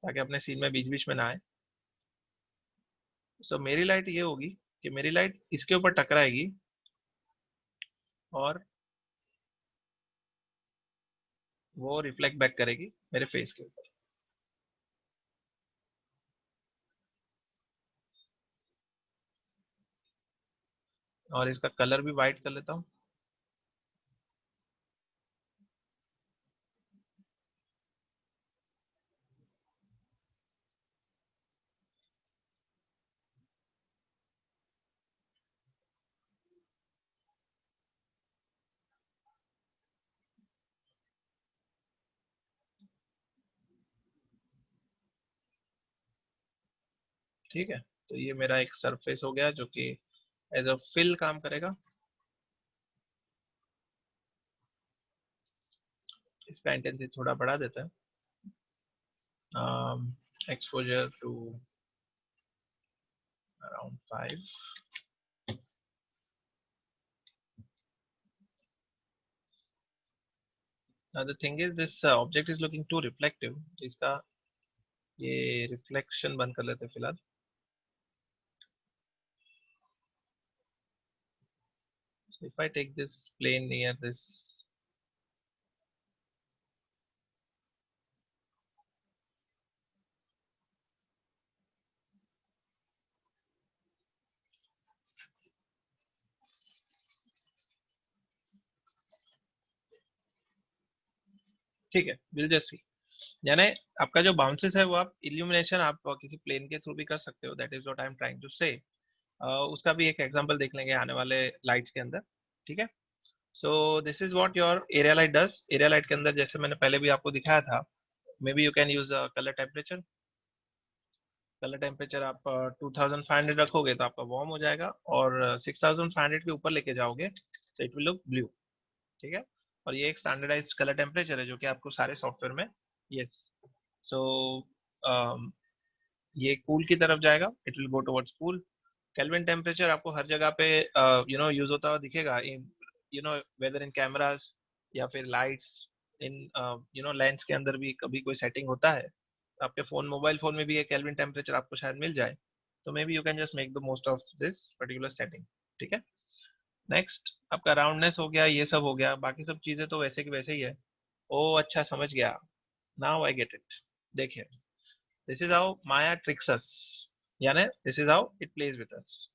ताकि अपने सीन में बीच बीच में ना आए। so मेरी लाइट ये होगी कि मेरी लाइट इसके ऊपर टकराएगी और वो रिफ्लेक्ट बैक करेगी मेरे फेस के ऊपर। और इसका कलर भी वाइट कर लेता हूँ। ठीक है, तो ये मेरा एक सरफेस हो गया जो कि एज अ फिल काम करेगा। इसका इंटेंसिटी थोड़ा बढ़ा देता है, exposure to around 5। Now the thing is this object is looking too reflective, तो इसका ये रिफ्लेक्शन बंद कर लेते हैं फिलहाल। So if I take this plane near this, ठीक है, विल जस्ट सी। यानी आपका जो बाउंसेस है वो आप इल्यूमिनेशन आप किसी प्लेन के थ्रू भी कर सकते हो, that is what I am trying to say. उसका भी एक एग्जांपल देख लेंगे आने वाले लाइट्स के अंदर, ठीक है। So this is what your area light does. Area light के अंदर जैसे मैंने पहले भी आपको दिखाया था, may be you can use colour temperature. Colour temperature आप 2500 रखोगे तो आपका वार्म हो जाएगा, और 6500 के ऊपर लेके जाओगे तो इट विल लुक ब्लू, ठीक है। और ये एक स्टैंडर्डाइज्ड कलर टेम्परेचर है जो कि आपको सारे सॉफ्टवेयर में, यस। सो ये कूल की तरफ जाएगा, it will go towards cool. Kelvin temperature आपको हर जगह पे यूज होता हुआ दिखेगा, इन वेदर इन कैमरास या फिर लाइट्स, इन लेंस के अंदर भी कभी कोई सेटिंग होता है। आपके फोन, मोबाइल फोन में भी ये केल्विन टेम्परेचर आपको शायद मिल जाए, तो may be you can just make the most of this particular setting, ठीक है। नेक्स्ट आपका राउंडनेस हो गया, ये सब हो गया, बाकी सब चीजें तो वैसे की वैसे ही है। ओ अच्छा, समझ गया, नाउ आई गेट इट। देखिए, this is how Maya tricks us, यानी this is how it plays with us.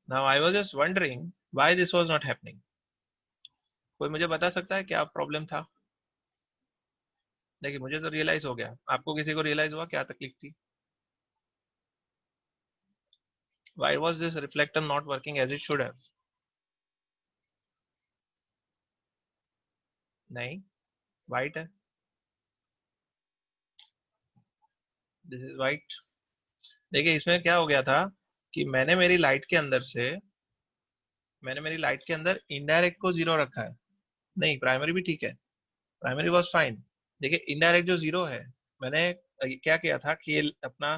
Now I was just wondering why this was not happening. कोई मुझे बता सकता है क्या प्रॉब्लम था? देखिए, मुझे तो रियलाइज हो गया, आपको किसी को रियलाइज हुआ क्या तकलीफ थी? Why was this reflector not working as it should have? नहीं, वाइट है, दिस इज वाइट। देखिए इसमें क्या हो गया था कि मैंने मेरी लाइट के अंदर इनडायरेक्ट को जीरो रखा है। नहीं, प्राइमरी भी ठीक है, प्राइमरी वॉज फाइन। देखिए इनडायरेक्ट जो जीरो है, मैंने क्या किया था कि ये अपना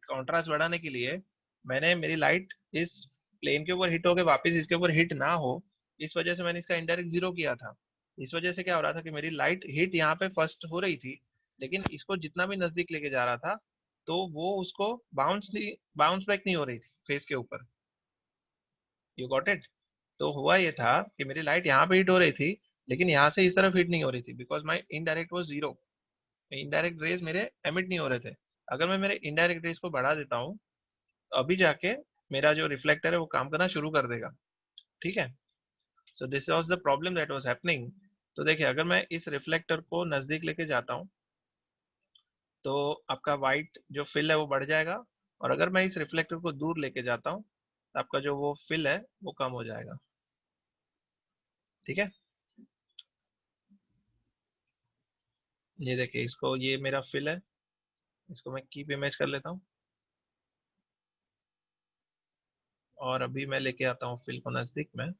कॉन्ट्रास्ट बढ़ाने के लिए मैंने मेरी लाइट इस प्लेन के ऊपर हिट होकर वापस इसके ऊपर हिट ना हो, इस वजह से मैंने इसका इनडायरेक्ट जीरो किया था। इस वजह से क्या हो रहा था कि मेरी लाइट हिट यहाँ पे फर्स्ट हो रही थी, लेकिन इसको जितना भी नजदीक लेके जा रहा था तो वो उसको बाउंस बैक नहीं हो रही थी फेस के ऊपर। You got it? तो हुआ ये था कि मेरी लाइट यहाँ पे हिट हो रही थी, लेकिन यहाँ से इस तरफ हिट नहीं हो रही थी because my indirect was zero. Indirect rays मेरे एमिट नहीं हो रहे थे। अगर मैं मेरे इनडायरेक्ट रेज को बढ़ा देता हूँ अभी जाके मेरा जो रिफ्लेक्टर है वो काम करना शुरू कर देगा। ठीक है। So this was the problem that was happening. तो देखिए अगर मैं इस रिफ्लेक्टर को नजदीक लेके जाता हूँ तो आपका वाइट जो फिल है वो बढ़ जाएगा। और अगर मैं इस रिफ्लेक्टर को दूर लेके जाता हूँ तो आपका जो वो फिल है वो कम हो जाएगा। ठीक है। ये देखिए इसको, ये मेरा फिल है, इसको मैं कीप इमेज कर लेता हूँ और अभी मैं लेके आता हूँ फिल को नजदीक में।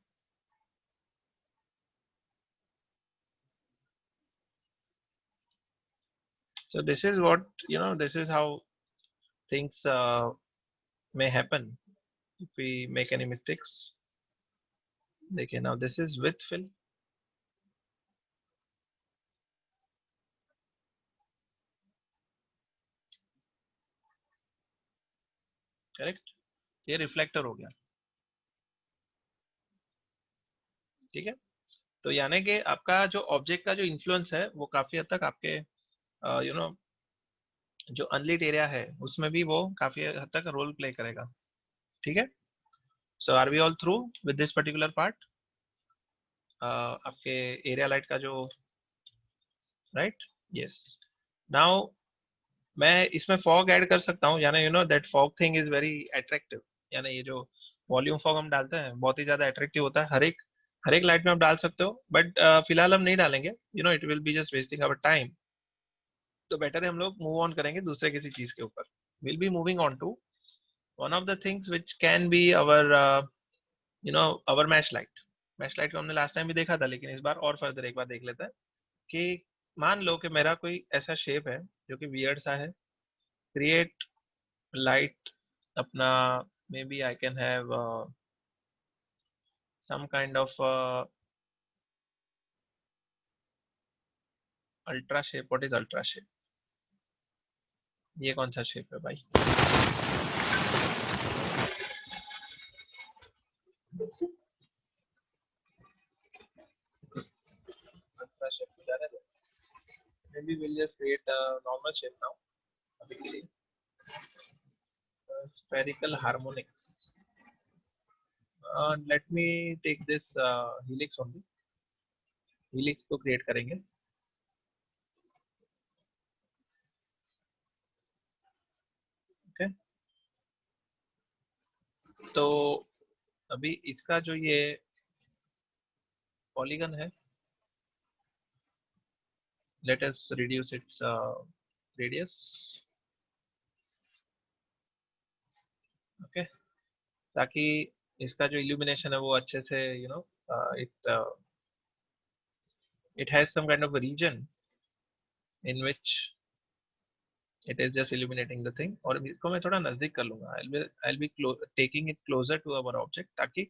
So this is what, this is how things may happen if we make any mistakes. देखिए now this is with fill, correct. ये रिफ्लेक्टर हो गया। ठीक है। तो यानी कि आपका जो ऑब्जेक्ट का जो इन्फ्लुएंस है वो काफी हद तक आपके यू नो जो अनलिट एरिया है उसमें भी वो काफी हद तक रोल प्ले करेगा। ठीक है। So are we all through with this particular part, आपके एरिया लाइट का जो, राइट। यस। नाउ मैं इसमें फॉग ऐड कर सकता हूँ, यानी that fog thing is very attractive. यानी ये जो वॉल्यूम फॉग हम डालते हैं बहुत ही ज्यादा अट्रैक्टिव होता है। हर एक लाइट में आप डाल सकते हो बट फिलहाल हम नहीं डालेंगे, it will be just wasting our time. तो बेटर है हम लोग मूव ऑन करेंगे दूसरे किसी चीज के ऊपर। Will be moving on to one of the things which can be our our mesh light को हमने लास्ट टाइम भी देखा था लेकिन इस बार और फर्दर एक बार देख लेते हैं कि मान लो कि मेरा कोई ऐसा शेप है जो कि वियर्ड सा है। क्रिएट लाइट अपना, maybe I can have some kind of ultra shape. What is ultra shape? ये कौन सा शेप है भाई? अल्ट्रा शेप को जाने दो। Maybe will just create normal shape now अभी के लिए। Spherical harmonics, let me take this helix only. helix को क्रिएट करेंगे। ओके। तो अभी इसका जो ये पॉलीगन है, let us reduce its radius. Okay. ताकि इसका जो इल्यूमिनेशन है वो अच्छे से it it has some kind of a region in which it is just illuminating the thing। और इसको मैं थोड़ा नजदीक कर लूंगा। I'll be taking it closer to our object ताकि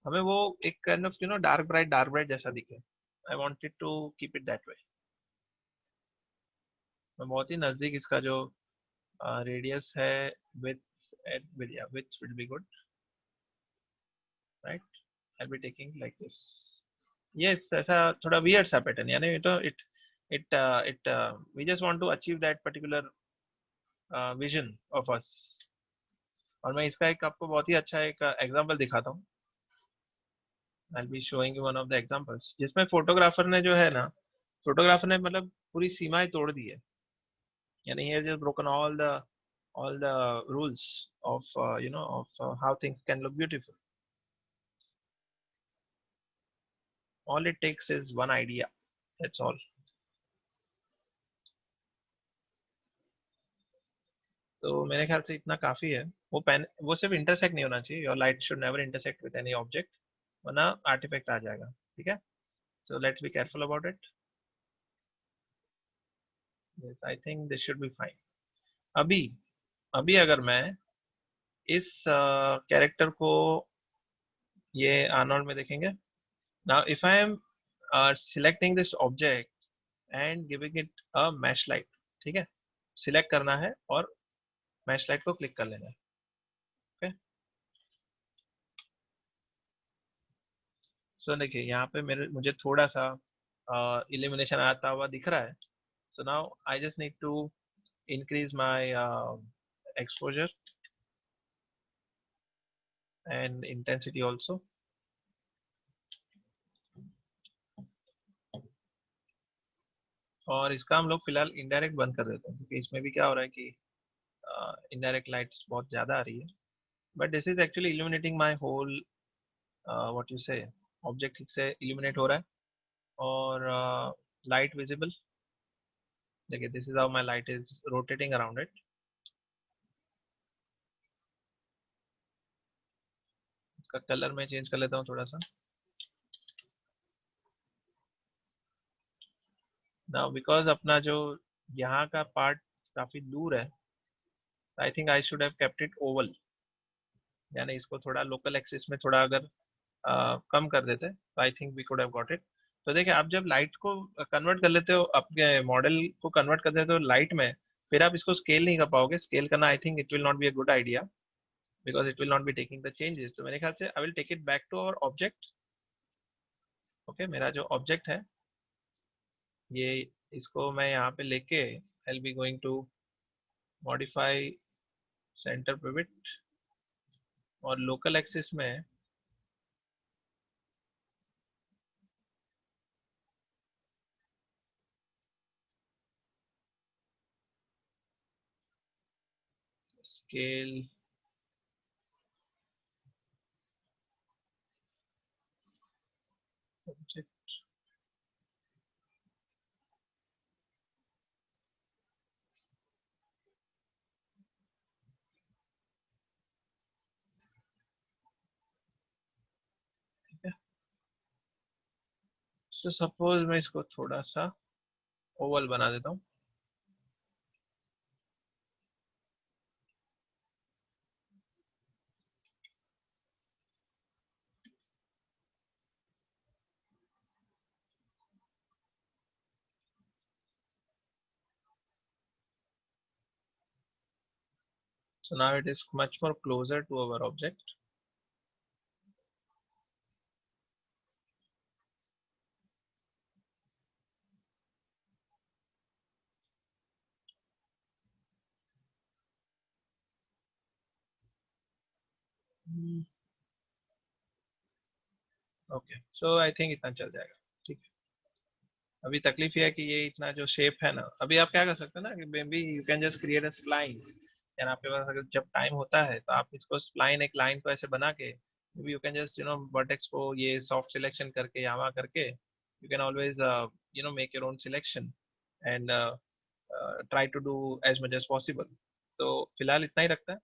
हमें वो एक kind of डार्क ब्राइट जैसा दिखे। I wanted to keep it that way। मैं बहुत ही नजदीक इसका जो रेडियस है, with which will be good, right? I'll be taking like this। yes, ऐसा थोड़ा weird सा पैटर्न, यानी we just want to achieve that particular vision of us। और मैं इसका एक आपको बहुत ही अच्छा एक एग्जांपल दिखाता हूँ। I be showing you one of the examples जिसमें फोटोग्राफर ने जो है ना, फोटोग्राफर ने मतलब पूरी सीमाएं तोड़ दी है। यानी he has just broken all the rules of of how things can look beautiful. All it takes is one idea, that's all. तो मेरे ख्याल से इतना काफी है। वो पेन वो सिर्फ इंटरसेक्ट नहीं होना चाहिए। Your light should never intersect with any object, वरना आर्टिफैक्ट आ जाएगा। ठीक है। So let's be careful about it. Yes, I think this should be fine. अभी अभी अगर मैं इस कैरेक्टर को ये आर्नोल्ड में देखेंगे। Now if I am selecting this object and giving it a mesh light. ठीक है। सिलेक्ट करना है और मैश लाइट को क्लिक कर लेना है। ओके। सो देखिए यहाँ पे मेरे मुझे थोड़ा सा इल्यूमिनेशन आता हुआ दिख रहा है. So now I just need to increase my exposure and intensity also. और इसका हम लोग फिलहाल इनडायरेक्ट बंद कर देते हैं क्योंकि इसमें भी क्या हो रहा है कि इनडायरेक्ट लाइट्स बहुत ज़्यादा आ रही है. But this is actually illuminating my whole what you say object ठीक से इल्यूमिनेट हो रहा है. और लाइट विजिबल, देखिए this is how my light is rotating around it. इसका कलर मैं चेंज कर लेता हूँ थोड़ा सा. नाउ बिकॉज अपना जो यहाँ का पार्ट काफ़ी दूर है, आई think I should have kept it Oval. यानी इसको थोड़ा लोकल एक्सिस में थोड़ा अगर कम कर देते तो I think we could have got it. तो देखिए आप जब लाइट को कन्वर्ट कर लेते हो, अपने मॉडल को कन्वर्ट कर देते हो लाइट में, फिर आप इसको स्केल नहीं कर पाओगे. स्केल करना I think it will not be a good idea because it will not be taking the changes. तो मेरे ख्याल से I will take it back to our object. Okay, मेरा जो ऑब्जेक्ट है ये, इसको मैं यहाँ पे लेके I will be going to modify centre pivot और लोकल एक्सिस में स्केल ऑब्जेक्ट. सो सपोज मैं इसको थोड़ा सा ओवल बना देता हूँ. So now it is much more closer to our object. Okay, so I think इतना चल जाएगा. ठीक है. अभी तकलीफ ये है कि ये इतना जो शेप है ना, अभी आप क्या कर सकते हैं ना कि may be you can just create a spline. यानी आपके पास अगर जब टाइम होता है तो आप इसको स्प्लाइन, एक लाइन को ऐसे बना के, maybe you can just vertex को ये सॉफ्ट सिलेक्शन करके यहाँ वहाँ करके you can always make your own selection and try to do as much as possible. तो फिलहाल इतना ही रखता है,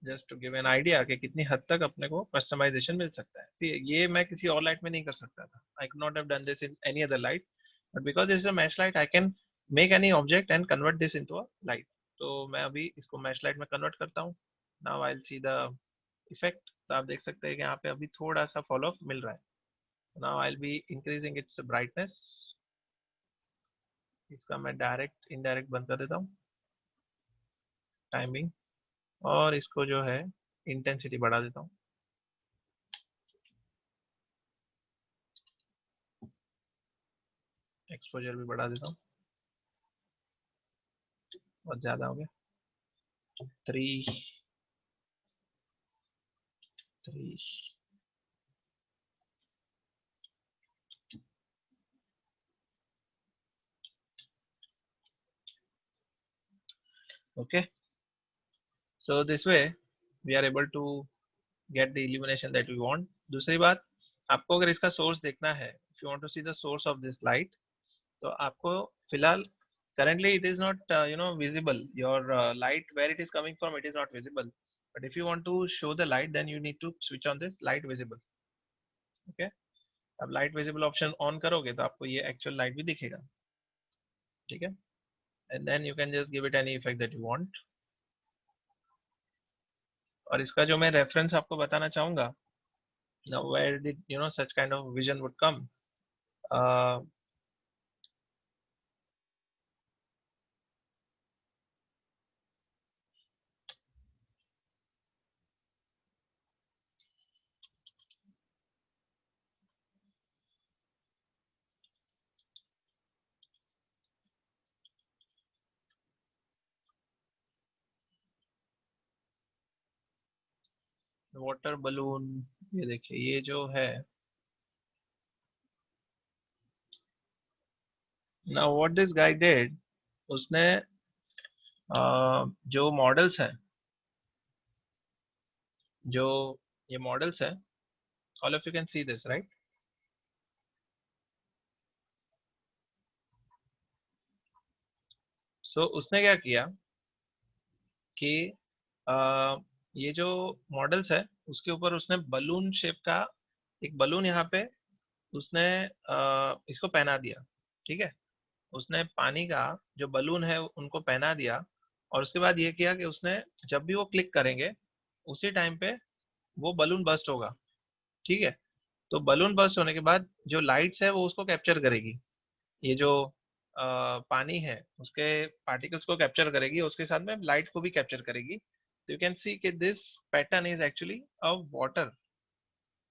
just to give an idea कि कितनी हद तक अपने को कस्टमाइजेशन मिल सकता है. See, ये मैं किसी और लाइट में नहीं कर सकता था. I could not have done this in any other light, but because this is a mesh light I can make any object and convert this into a light. तो मैं अभी इसको मैश लाइट में कन्वर्ट करता हूँ. Now I will see the effect. तो आप देख सकते हैं कि यहाँ पे अभी थोड़ा सा फॉलो अप मिल रहा है. Now I will be increasing its brightness. इसका मैं डायरेक्ट इनडायरेक्ट बंद कर देता हूँ, टाइमिंग. और इसको जो है इंटेंसिटी बढ़ा देता हूँ, एक्सपोजर भी बढ़ा देता हूँ. बहुत ज़्यादा हो गया. 3 3. Okay, so this way we are able to get the illumination that we want. दूसरी बात, आपको अगर इसका सोर्स देखना है, if you want to see the source of this light, तो आपको फिलहाल currently it is not visible. Your light, where it is coming from, it is not visible. But if you want to show the light, then you need to switch on this light visible. Okay, अब लाइट विजिबल ऑप्शन ऑन करोगे तो आपको ये एक्चुअल लाइट भी दिखेगा. ठीक है. And then you can just give it any effect that you want. और इसका जो मैं रेफरेंस आपको बताना चाहूंगा, now where did such kind of vision would come. uh, water balloon, ये देखिए ये जो है, now what this guy did, उसने जो मॉडल्स हैं, जो ये मॉडल्स हैं, all of you can see this right. So उसने क्या किया कि ये जो मॉडल्स है उसके ऊपर उसने बलून शेप का एक बलून यहाँ पे उसने इसको पहना दिया। ठीक है, उसने पानी का जो बलून है उनको पहना दिया, और उसके बाद ये किया कि उसने जब भी वो क्लिक करेंगे उसी टाइम पे वो बलून बर्स्ट होगा। ठीक है, तो बलून बर्स्ट होने के बाद जो लाइट्स है वो उसको कैप्चर करेगी, ये जो पानी है उसके पार्टिकल्स को कैप्चर करेगी, उसके साथ में लाइट को भी कैप्चर करेगी। तो यू कैन सी कि this pattern is actually a water,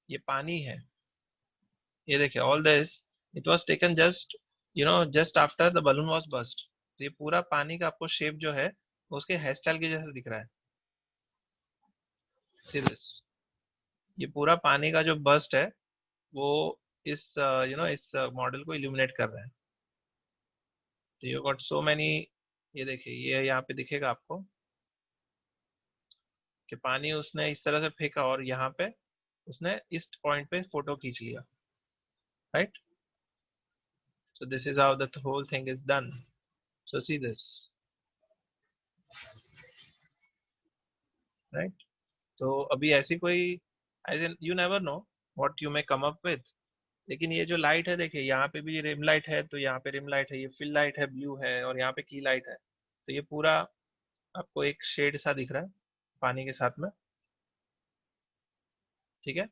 ये पानी है। ये देखिए all this it was taken just just after the balloon was burst. तो ये पूरा पानी का आपको शेप जो है वो उसके हेयर स्टाइल के जैसा दिख रहा है। सी दिस, ये पूरा पानी का जो बस्ट है वो इस इस मॉडल को इल्यूमिनेट कर रहा है। तो यू गॉट सो मैनी, ये देखिए ये यहाँ पे दिखेगा आपको कि पानी उसने इस तरह से फेंका और यहाँ पे उसने इस पॉइंट पे फोटो खींच लिया, right. So this is how the whole thing is done. So see this, right. तो अभी ऐसी कोई, as you never know what you may come up with. लेकिन ये जो लाइट है देखिए, यहाँ पे भी रिम लाइट है, तो यहाँ पे रिम लाइट है, ये फिल लाइट है ब्लू है, और यहाँ पे की लाइट है। तो ये पूरा आपको एक शेड सा दिख रहा है पानी के साथ में। ठीक है,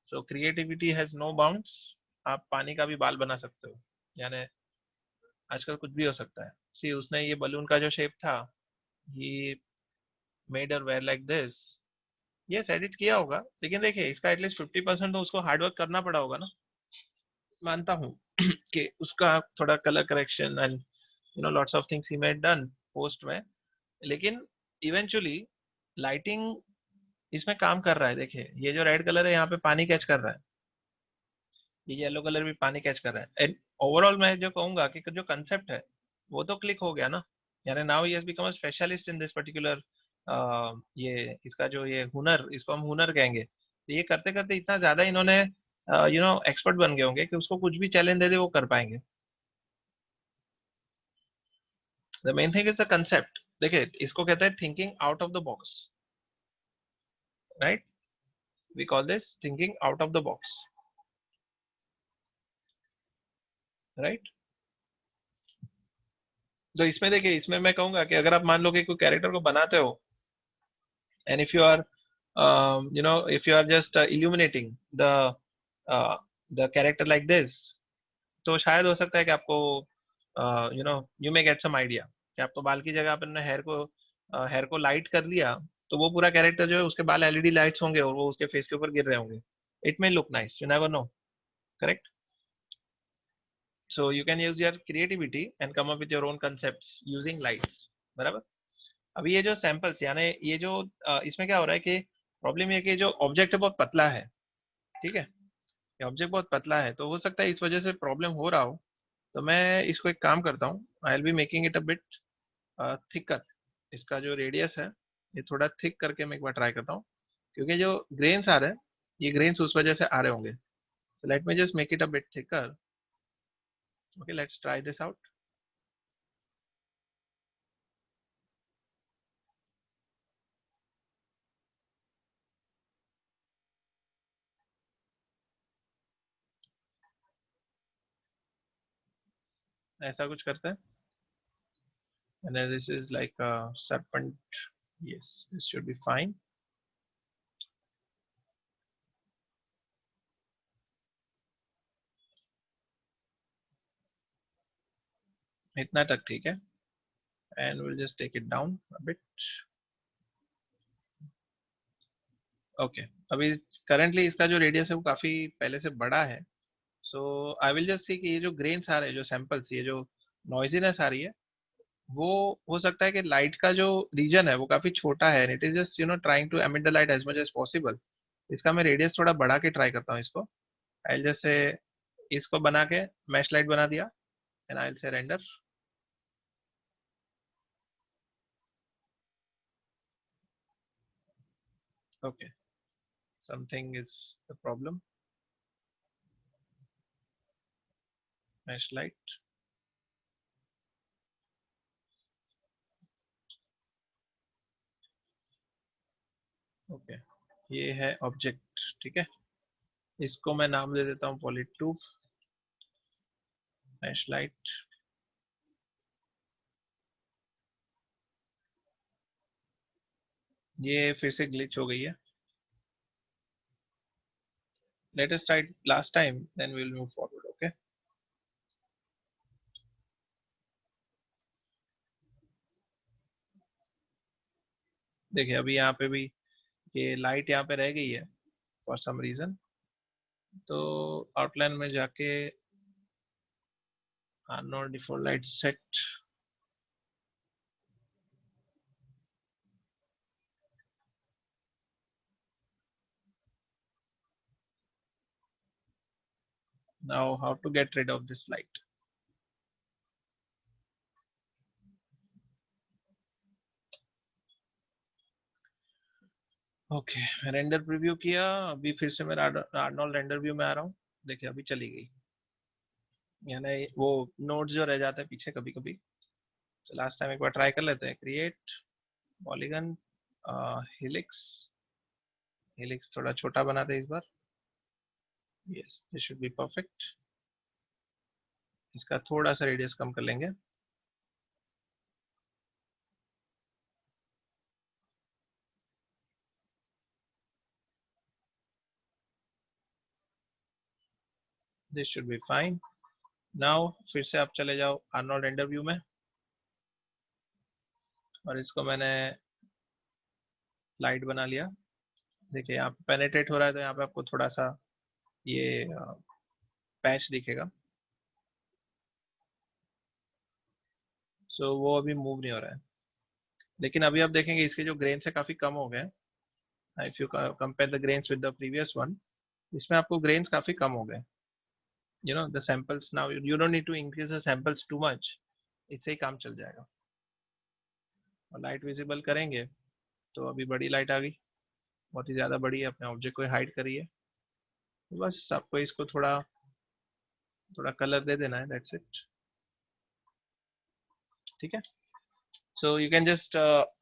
so creativity has no bounds. आप पानी का भी बाल बना सकते हो, यानी आजकल कुछ भी हो सकता है। सी उसने ये बलून का जो शेप था, ये made or where like this. Yes edit किया होगा, लेकिन देखिए इसका एटलीस्ट 50% तो उसको हार्डवर्क करना पड़ा होगा ना। मानता हूँ कि उसका थोड़ा colour correction and lots of things he made done post में, लेकिन इवेंचुअली लाइटिंग इसमें काम कर रहा है। देखिए ये जो रेड कलर है यहाँ पे पानी कैच कर रहा है, ये येलो कलर भी पानी कैच कर रहा है। एंड ओवरऑल मैं जो कहूंगा कि जो कंसेप्ट है वो तो क्लिक हो गया ना, यानी now he has become a specialist in this particular, ये इसका जो ये हुनर, इसको हम हुनर कहेंगे। तो ये करते करते इतना ज्यादा इन्होंने एक्सपर्ट बन गए होंगे कि उसको कुछ भी चैलेंज दे दे वो कर पाएंगे। The main thing is the concept. देखिए इसको कहते हैं thinking out of the box, right. We call this thinking out of the box, right. तो इसमें देखिए, इसमें मैं कहूंगा कि अगर आप मान लो कि कोई कैरेक्टर को बनाते हो, and if you are if you are just illuminating uh, the character like this, तो शायद हो सकता है कि आपको you may get some idea कि आपको बाल की जगह अपन ने हेयर को लाइट कर लिया, तो वो पूरा कैरेक्टर जो है उसके बाल एलईडी लाइट्स होंगे और वो उसके फेस के ऊपर गिर रहे होंगे। It may look nice, you never no, correct. So you can use your creativity and come up with your own concepts using lights, बराबर। अभी ये जो सैंपल्स, यानी ये जो इसमें क्या हो रहा है कि प्रॉब्लम ये कि जो ऑब्जेक्ट है बहुत पतला है। ठीक है, ये ऑब्जेक्ट बहुत पतला है, तो हो सकता है इस वजह से प्रॉब्लम हो रहा हो। तो मैं इसको एक काम करता हूँ, आई will be making it a bit thicker. इसका जो रेडियस है ये थोड़ा थिक करके मैं एक बार ट्राई करता हूँ, क्योंकि जो ग्रेन्स आ रहे हैं ये ग्रेन्स उस वजह से आ रहे होंगे। So let me just make it a bit thicker. Okay, let's try this out. ऐसा कुछ करते हैं, and then this is like a serpent. Yes, this should be fine. इतना तक ठीक है, and we'll just take it down a bit. Okay, अभी currently इसका जो रेडियस है वो काफी पहले से बड़ा है। So I will just see कि ये जो ग्रेन्स आ रहे हैं, जो सैंपल्स, ये जो नॉइजीनेस आ रही है, वो हो सकता है कि लाइट का जो रीजन है वो काफी छोटा है, it is just trying to emit the light as much as possible. इसका मैं रेडियस थोड़ा बढ़ा के ट्राई करता हूँ इसको। आई जैसे इसको बना के मैश लाइट बना दिया, and I say render. Okay, something is the problem. Mesh light. Okay, ये है ऑब्जेक्ट, ठीक है। इसको मैं नाम दे देता हूँ पॉली2 मैश लाइट। ये फिर से ग्लिच हो गई है। Let us try last time, then we will move forward. Okay, देखिए अभी यहाँ पे भी ये लाइट यहाँ पे रह गई है फॉर सम रीजन। तो आउटलाइन में जाके not default light set. Now how to get rid of this light. Okay, render preview किया। अभी फिर से मैं आर्नोल्ड रेंडर व्यू में आ रहा हूँ। देखिए अभी चली गई, यानी वो नोड्स जो रह जाते हैं पीछे कभी कभी। तो लास्ट टाइम एक बार ट्राई कर लेते हैं। Create polygon, helix. हेलिक्स थोड़ा छोटा बनाते हैं इस बार। Yes, this should be perfect. इसका थोड़ा सा रेडियस कम कर लेंगे। This should be fine. Now फिर से आप चले जाओ आर्नोल्ड रेंडर व्यू में, और इसको मैंने लाइट बना लिया। देखिए यहाँ पे पेनेट्रेट हो रहा है, तो यहाँ पे आपको थोड़ा सा ये पैच दिखेगा। सो वो अभी मूव नहीं हो रहा है, लेकिन अभी आप देखेंगे इसके जो ग्रेन है काफी कम हो गए हैं। If you compare the grains with the previous one, इसमें आपको ग्रेन्स काफी कम हो गए। The samples now you don't need to increase the samples too much, इससे ही काम चल जाएगा। और लाइट विजिबल करेंगे तो अभी बड़ी लाइट आ गई, बहुत ही ज्यादा बड़ी है, अपने ऑब्जेक्ट को हाइड करिए। तो बस आपको इसको थोड़ा थोड़ा कलर दे देना है, दैट्स इट। ठीक है। So you can just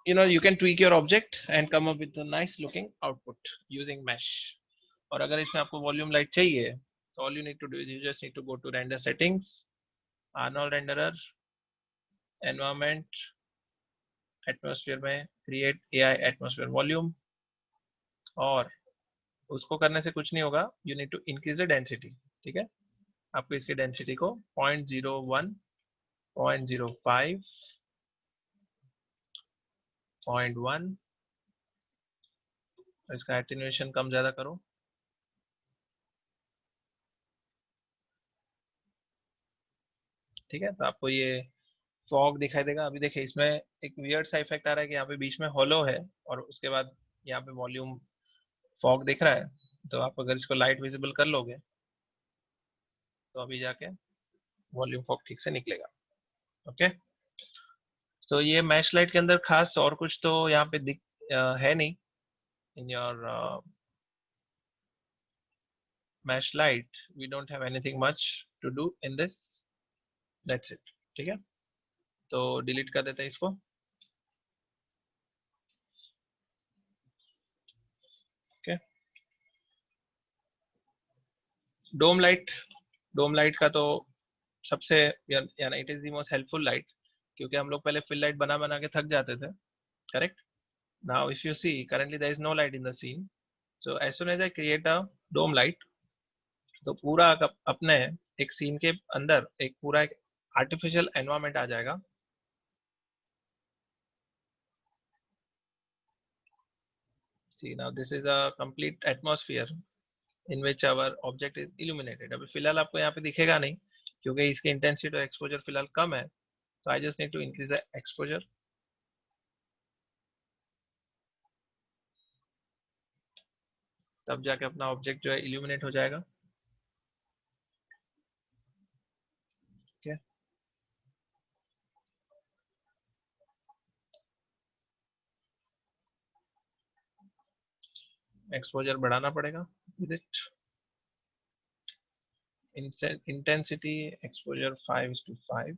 you can tweak your object and come up with a nice looking output using mesh. और अगर इसमें आपको वॉल्यूम लाइट चाहिए, तो all you need to do is you just need to go to render settings, Arnold renderer, environment, atmosphere में create AI atmosphere volume। और उसको करने से कुछ नहीं होगा, you need to increase the density। ठीक है, आपको इसकी डेंसिटी को 0.01, 0.05, 0.1, इसका एटेन्यूएशन कम ज्यादा करो। ठीक है, तो आपको ये फॉग दिखाई देगा। अभी देखिए इसमें एक वियर्ड सा इफेक्ट आ रहा है कि यहाँ पे बीच में हॉलो है, और उसके बाद यहाँ पे वॉल्यूम फॉग दिख रहा है। तो आप अगर इसको लाइट विजिबल कर लोगे, तो अभी जाके वॉल्यूम फॉग ठीक से निकलेगा। ओके, तो ये मैश लाइट के अंदर खास और कुछ तो यहाँ पे दिख है नहीं। In your mesh light we don't have anything much to do in this, that's it. ठीक है, तो डिलीट कर देते हैं इसको। Okay, dome light. Dome light का तो सबसे यानी it is the most helpful light, क्योंकि हम लोग पहले फिल लाइट बना बना के थक जाते थे। Correct. Now if you see currently there is no light in the scene, so as soon as I create a dome light, तो पूरा अपने एक सीन के अंदर एक पूरा एक आर्टिफिशियल एनवायरनमेंट आ जाएगा। See now this is a complete atmosphere in which our object is illuminated। अभी फिलहाल आपको यहाँ पे दिखेगा नहीं, क्योंकि इसकी इंटेंसिटी और एक्सपोजर फिलहाल कम है। So I just need to increase the exposure. तब जाके अपना ऑब्जेक्ट जो है इल्यूमिनेट हो जाएगा. ठीक है. एक्सपोजर बढ़ाना पड़ेगा. Is it intensity exposure 5:5.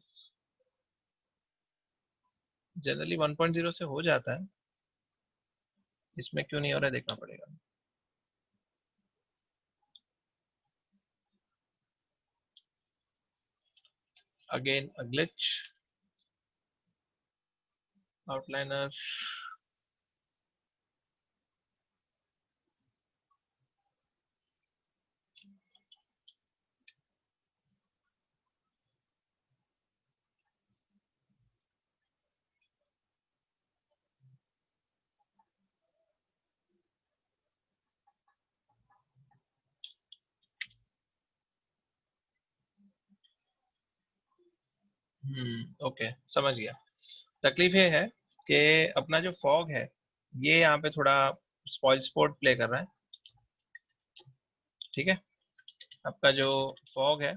Generally 1.0 से हो जाता है, इसमें क्यों नहीं हो रहा है देखना पड़ेगा. Again a glitch. Outliner. Okay, समझ गया. तकलीफ ये है कि अपना जो फॉग है ये यहाँ पे थोड़ा स्पॉइल स्पोर्ट प्ले कर रहा है. ठीक है. आपका जो फॉग है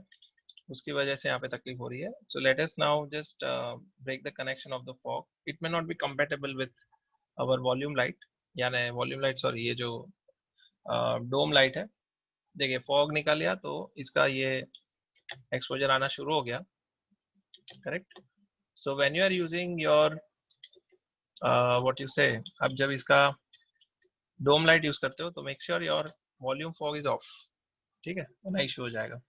उसकी वजह से यहाँ पे तकलीफ हो रही है. So let us now just break the connection of the fog. It may not be compatible with our volume light, यानी वॉल्यूम लाइट सॉरी, ये जो डोम लाइट है. देखिए फॉग निकाल लिया तो इसका ये एक्सपोजर आना शुरू हो गया. Correct. So when you are using your what you say, अब जब इसका डोम लाइट यूज करते हो तो make sure your volume fog is of. ठीक है, वरना इशू हो जाएगा.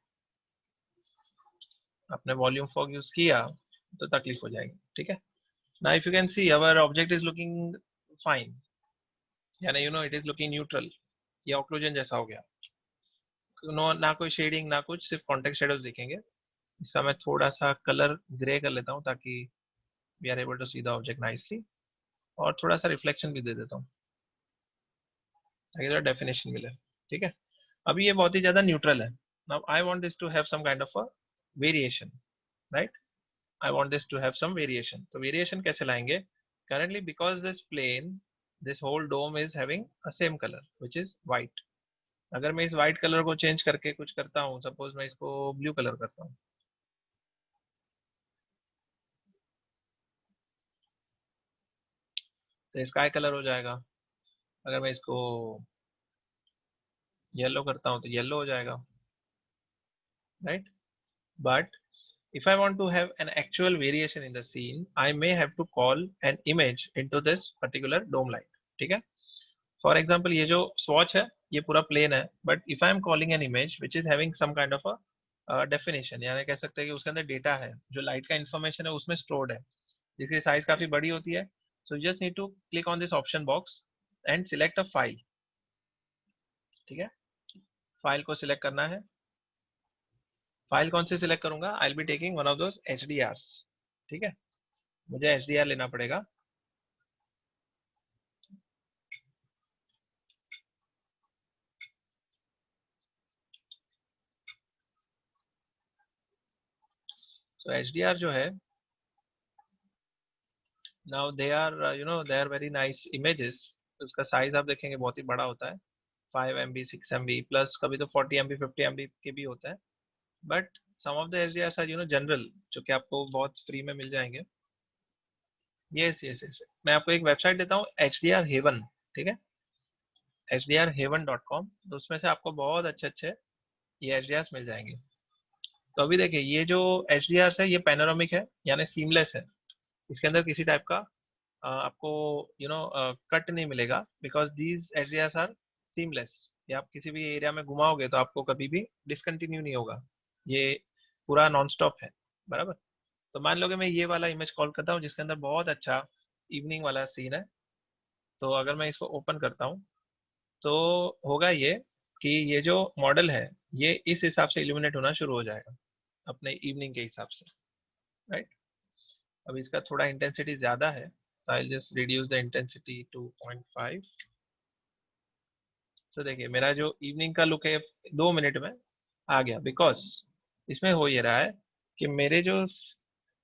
आपने वॉल्यूम फॉग यूज किया तो तकलीफ हो जाएगी. ठीक है. Now if you can see our object is looking fine, यानी you know it is looking neutral. ये ऑक्लूजन जैसा हो गया. नो, ना कोई शेडिंग ना कुछ, सिर्फ कॉन्टेक्स्ट शेडोज दिखेंगे. इसका मैं थोड़ा सा कलर ग्रे कर लेता हूँ ताकि we are able to see the object nicely. और थोड़ा सा रिफ्लेक्शन भी दे देता हूँ ताकि थोड़ा डेफिनेशन मिले. ठीक है. अभी ये बहुत ही ज्यादा न्यूट्रल है. Now I want this to have some kind of a variation, right. I want this to have some variation. तो variation कैसे लाएंगे? Currently because this plane, this whole dome is having a same color which is white. अगर मैं इस white color को change करके कुछ करता हूँ, suppose मैं इसको blue color करता हूँ, तो sky color हो जाएगा. अगर मैं इसको yellow करता हूँ तो yellow हो जाएगा, right? But if I want to have an actual variation in the scene, I may have to call an image into this particular dome light. ठीक है. फॉर एग्जाम्पल ये जो स्वॉच है ये पूरा प्लेन है, but if I am calling an image which is having some kind of a definition, यानी कह सकते हैं कि उसके अंदर डेटा है, जो लाइट का इन्फॉर्मेशन है उसमें स्टोर्ड है, जिसकी साइज काफी बड़ी होती है. So you just need to click on this option box and select a file. ठीक है. फाइल को सिलेक्ट करना है. फाइल कौन सी सिलेक्ट करूंगा? आई will be taking one of those HDRs. ठीक है. मुझे HDR लेना पड़ेगा. सो HDR जो है, now they are you know they are very nice images. उसका साइज आप देखेंगे बहुत ही बड़ा होता है, 5 MB 6 MB प्लस, कभी तो 40 MB 50 MB के भी होता है. But some of the H R you know general, जो कि आपको बहुत फ्री में मिल जाएंगे. यस यस यस, मैं आपको एक वेबसाइट देता हूँ, HDR हेवन. ठीक है. HDRheaven.com. तो उसमें से आपको बहुत अच्छे अच्छे ये HDRs मिल जाएंगे. तो अभी देखिए ये जो HDRs है ये पैनोरामिक है, यानी सीमलेस है. इसके अंदर किसी टाइप का आपको यू नो कट नहीं मिलेगा, because these areas are seamless. ये आप किसी भी एरिया में घुमाओगे तो आपको कभी भी डिसकंटिन्यू नहीं होगा. ये पूरा नॉन स्टॉप है. बराबर. तो मान लो कि मैं ये वाला इमेज कॉल करता हूँ जिसके अंदर बहुत अच्छा इवनिंग वाला सीन है. तो अगर मैं इसको ओपन करता हूँ तो होगा ये कि ये जो मॉडल है ये इस हिसाब से इल्यूमिनेट होना शुरू हो जाएगा अपने इवनिंग के हिसाब से, राइट. अब इसका थोड़ा इंटेंसिटी ज्यादा है, तो I just reduce the intensity to 0.5. तो देखिए मेरा जो इवनिंग का लुक है 2 मिनट में आ गया, बिकॉज इसमें हो ये रहा है कि मेरे जो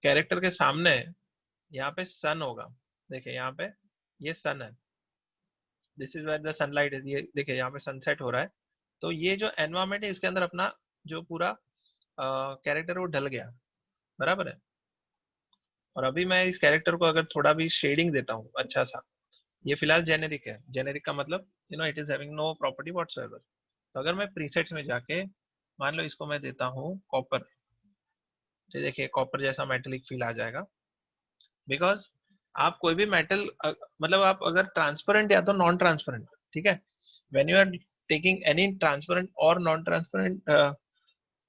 कैरेक्टर के सामने यहाँ पे सन होगा। देखिए यहाँ पे ये सन है, this is where the sunlight is. ये देखिए यहाँ पे सनसेट हो रहा है। तो ये जो एनवायरमेंट है इसके अंदर अपना जो पूरा कैरेक्टर वो ढल गया, बराबर है। और अभी मैं इस कैरेक्टर को अगर थोड़ा भी शेडिंग देता हूँ अच्छा सा, ये फिलहाल जेनेरिक है। जेनेरिक का मतलब it is having no property whatsoever. तो अगर मैं प्रीसेट्स में जाके मान लो इसको मैं देता हूँ कॉपर, तो देखिए कॉपर जैसा मेटेलिक फील आ जाएगा। बिकॉज आप कोई भी मेटल मतलब आप अगर ट्रांसपेरेंट या तो नॉन ट्रांसपेरेंट, ठीक है, when you are taking any transparent और नॉन ट्रांसपेरेंट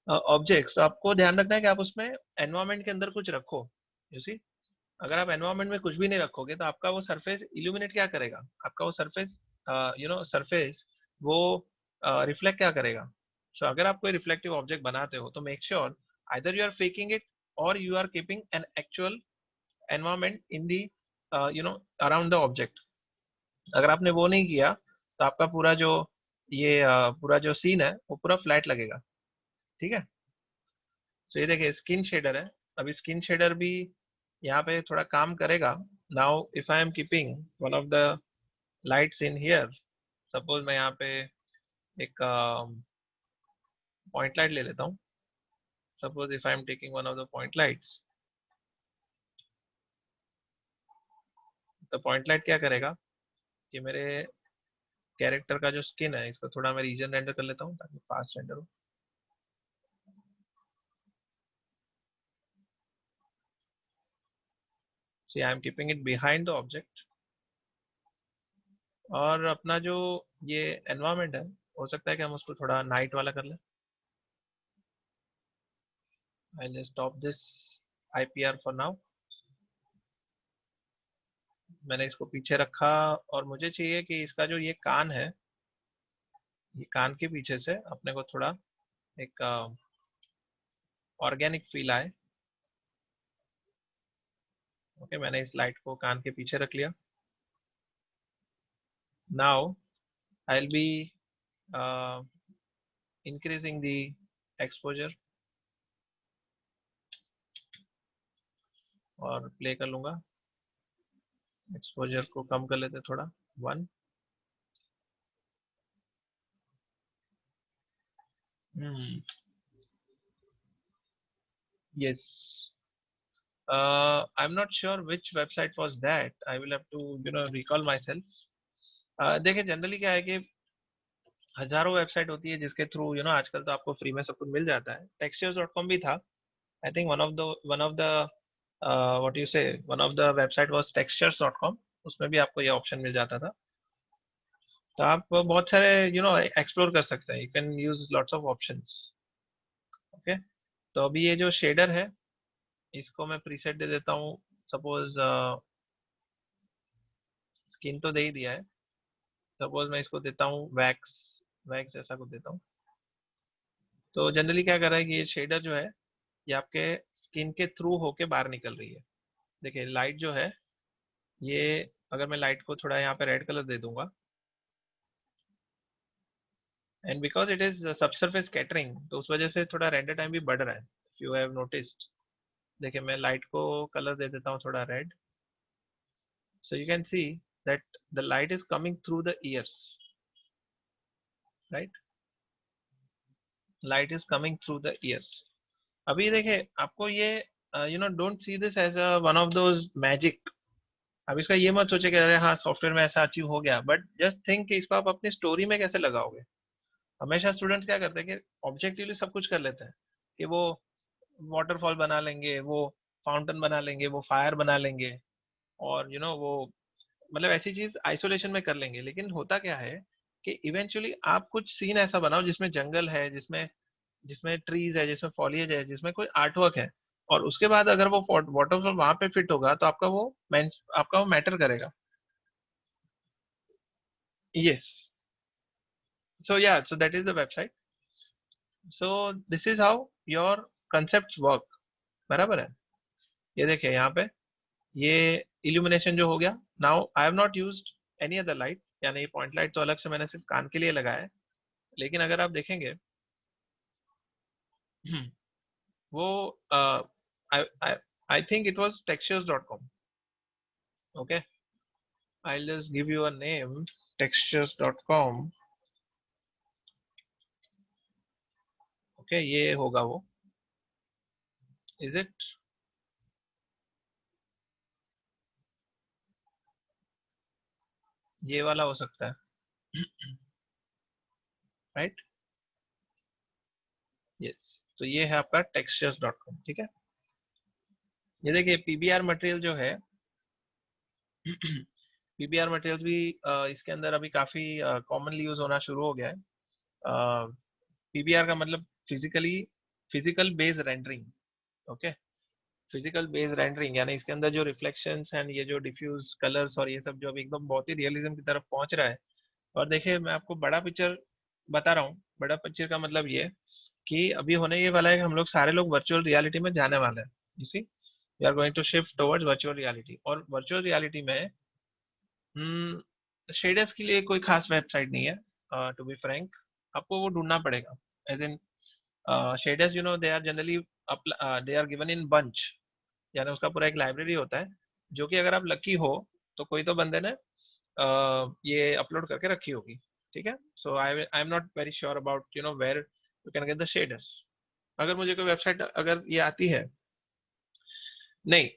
ऑब्जेक्ट्स, तो आपको ध्यान रखना है कि आप उसमें एनवायरमेंट के अंदर कुछ रखो। यू सी, अगर आप एनवायरमेंट में कुछ भी नहीं रखोगे तो आपका वो सरफेस इल्यूमिनेट क्या करेगा, आपका वो सरफेस सरफेस वो रिफ्लेक्ट क्या करेगा। सो अगर आप कोई रिफ्लेक्टिव ऑब्जेक्ट बनाते हो तो make sure either you are faking it और you are keeping an actual environment in the around the object. अगर आपने वो नहीं किया तो आपका पूरा जो ये पूरा जो सीन है वो पूरा फ्लैट लगेगा, ठीक है। तो ये देखिए स्किन शेडर है। अभी स्किन शेडर भी यहाँ पे थोड़ा काम करेगा। Now if I am keeping one of the lights in here, suppose मैं यहाँ पे एक पॉइंट लाइट ले लेता हूँ। Suppose if I am taking one of the point lights, तो पॉइंट लाइट क्या करेगा कि मेरे कैरेक्टर का जो स्किन है इसको थोड़ा मैं रीजन रेंडर कर लेता हूँ ताकि फास्ट रेंडर हो। See I am keeping it behind the object. और अपना जो ये एनवायरनमेंट है, हो सकता है कि हम उसको थोड़ा नाइट वाला कर लें। I stop this IPR for now. मैंने इसको पीछे रखा और मुझे चाहिए कि इसका जो ये कान है, ये कान के पीछे से अपने को थोड़ा एक ऑर्गेनिक फील आए। ओके, मैंने इस लाइट को कान के पीछे रख लिया। Now I will be increasing the exposure और प्ले कर लूंगा। एक्सपोजर को कम कर लेते थोड़ा, 1। Yes, I'm not sure which website was that. I will have to recall myself. देखिए जनरली क्या है कि हजारों वेबसाइट होती है जिसके थ्रू आजकल तो आपको फ्री में सब कुछ मिल जाता है। textures.com भी था। I think one of the what you say one of the website was textures.com। उसमें भी आपको ये ऑप्शन मिल जाता था। तो आप बहुत सारे एक्सप्लोर कर सकते हैं। You can use lots of options. Okay, तो अभी ये जो शेडर है इसको मैं प्रीसेट दे देता हूँ। सपोज स्किन तो दे ही दिया है। सपोज मैं इसको देता हूँ वैक्स, वैक्स जैसा कुछ देता हूँ। तो जनरली क्या कर रहा है कि ये शेडर जो है ये आपके स्किन के थ्रू होके बाहर निकल रही है। देखिए लाइट जो है ये, अगर मैं लाइट को थोड़ा यहाँ पे रेड कलर दे दूंगा, and because it is subsurface catering तो उस वजह से थोड़ा रेंडर टाइम भी बढ़ रहा है, इफ यू हैव नोटिस्ड। देखिए मैं लाइट को कलर दे देता हूँ थोड़ा red. So you can see that the light is coming through the ears, right. Light is coming through the ears. अभी देखिए आपको ये don't see this as a one of those magic. अब इसका ये मत सोचे कि अरे हाँ सॉफ्टवेयर में ऐसा अचीव हो गया, बट जस्ट थिंक कि इसको आप अपनी स्टोरी में कैसे लगाओगे। हमेशा स्टूडेंट्स क्या करते हैं कि ऑब्जेक्टिवली सब कुछ कर लेते हैं, कि वो वाटरफॉल बना लेंगे, वो फाउंटेन बना लेंगे, वो फायर बना लेंगे, और वो मतलब ऐसी चीज आइसोलेशन में कर लेंगे। लेकिन होता क्या है कि इवेंचुअली आप कुछ सीन ऐसा बनाओ जिसमें जंगल है, जिसमें जिसमें ट्रीज है, जिसमें फॉलिएज है, जिसमें कोई आर्टवर्क है, और उसके बाद अगर वो वाटरफॉल वहां पे फिट होगा तो आपका वो मैटर करेगा। यस, सो या so that is the website. So this is how your concept work, बराबर है। ये देखिए यहाँ पे ये इल्यूमिनेशन जो हो गया। Now I have not used any other light, यानी पॉइंट लाइट तो अलग से मैंने सिर्फ कान के लिए लगाया है। लेकिन अगर आप देखेंगे वो I think it was textures.com. Okay, I'll just give you a name, textures.com. Okay, ये होगा वो. Is it? ये वाला हो सकता है. राइट. यस, तो ये है आपका textures.com. ठीक है. ये देखिए पीबीआर मटेरियल जो है, पीबीआर मटेरियल भी इसके अंदर अभी काफी कॉमनली यूज होना शुरू हो गया है. पीबीआर का मतलब physical base rendering. Okay, physical base rendering यानी इसके अंदर जो रिफ्लेक्शंस एंड ये जो डिफ्यूज कलर्स और ये सब जो अभी एकदम बहुत ही रियलिज्म की तरफ पहुंच रहा है. और देखिए मैं आपको बड़ा पिक्चर बता रहा हूँ. बड़ा पिक्चर का मतलब ये कि अभी होने ये वाला है कि हम लोग सारे लोग वर्चुअल रियलिटी में जाने वाले हैं. You see, we are going to shift towards virtual reality. और वर्चुअल रियलिटी में शेडर्स के लिए कोई खास वेबसाइट नहीं है, टू बी फ्रैंक. आपको वो ढूंढना पड़ेगा. As in shaders, you know, they are generally they are given in bunch. यानी उसका पूरा एक लाइब्रेरी होता है, जो कि अगर आप लकी हो तो कोई तो बंदे ने ये अपलोड करके रखी होगी. ठीक है. So I am not very sure about, you know, where you can get the shaders. अगर मुझे कोई वेबसाइट अगर ये आती है. नहीं,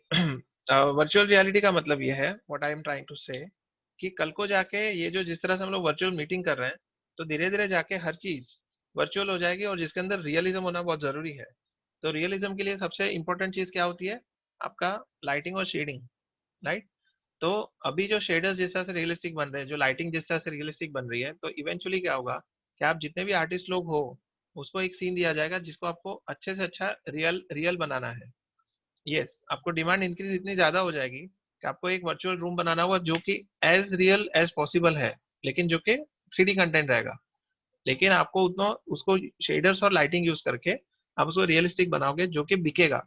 वर्चुअल रियलिटी का मतलब ये है, what I am trying to say, कि कल को जाके ये जो जिस तरह से हम लोग वर्चुअल मीटिंग कर रहे हैं, तो धीरे धीरे जाके हर चीज वर्चुअल हो जाएगी और जिसके अंदर रियलिज्म होना बहुत जरूरी है. तो रियलिज्म के लिए सबसे इंपॉर्टेंट चीज क्या होती है? आपका लाइटिंग और शेडिंग. राइट. तो अभी जो शेडर्स जिस तरह से रियलिस्टिक बन रहे हैं, जो लाइटिंग जिस तरह से रियलिस्टिक बन रही है, तो इवेंचुअली क्या होगा कि आप जितने भी आर्टिस्ट लोग हो, उसको एक सीन दिया जाएगा जिसको आपको अच्छे से अच्छा रियल रियल बनाना है. यस, आपको डिमांड इंक्रीज इतनी ज्यादा हो जाएगी कि आपको एक वर्चुअल रूम बनाना होगा जो कि एज रियल एज पॉसिबल है, लेकिन जो कि 3D कंटेंट रहेगा. लेकिन आपको उतना उसको शेडर्स और लाइटिंग यूज करके आप उसको रियलिस्टिक बनाओगे जो कि बिकेगा.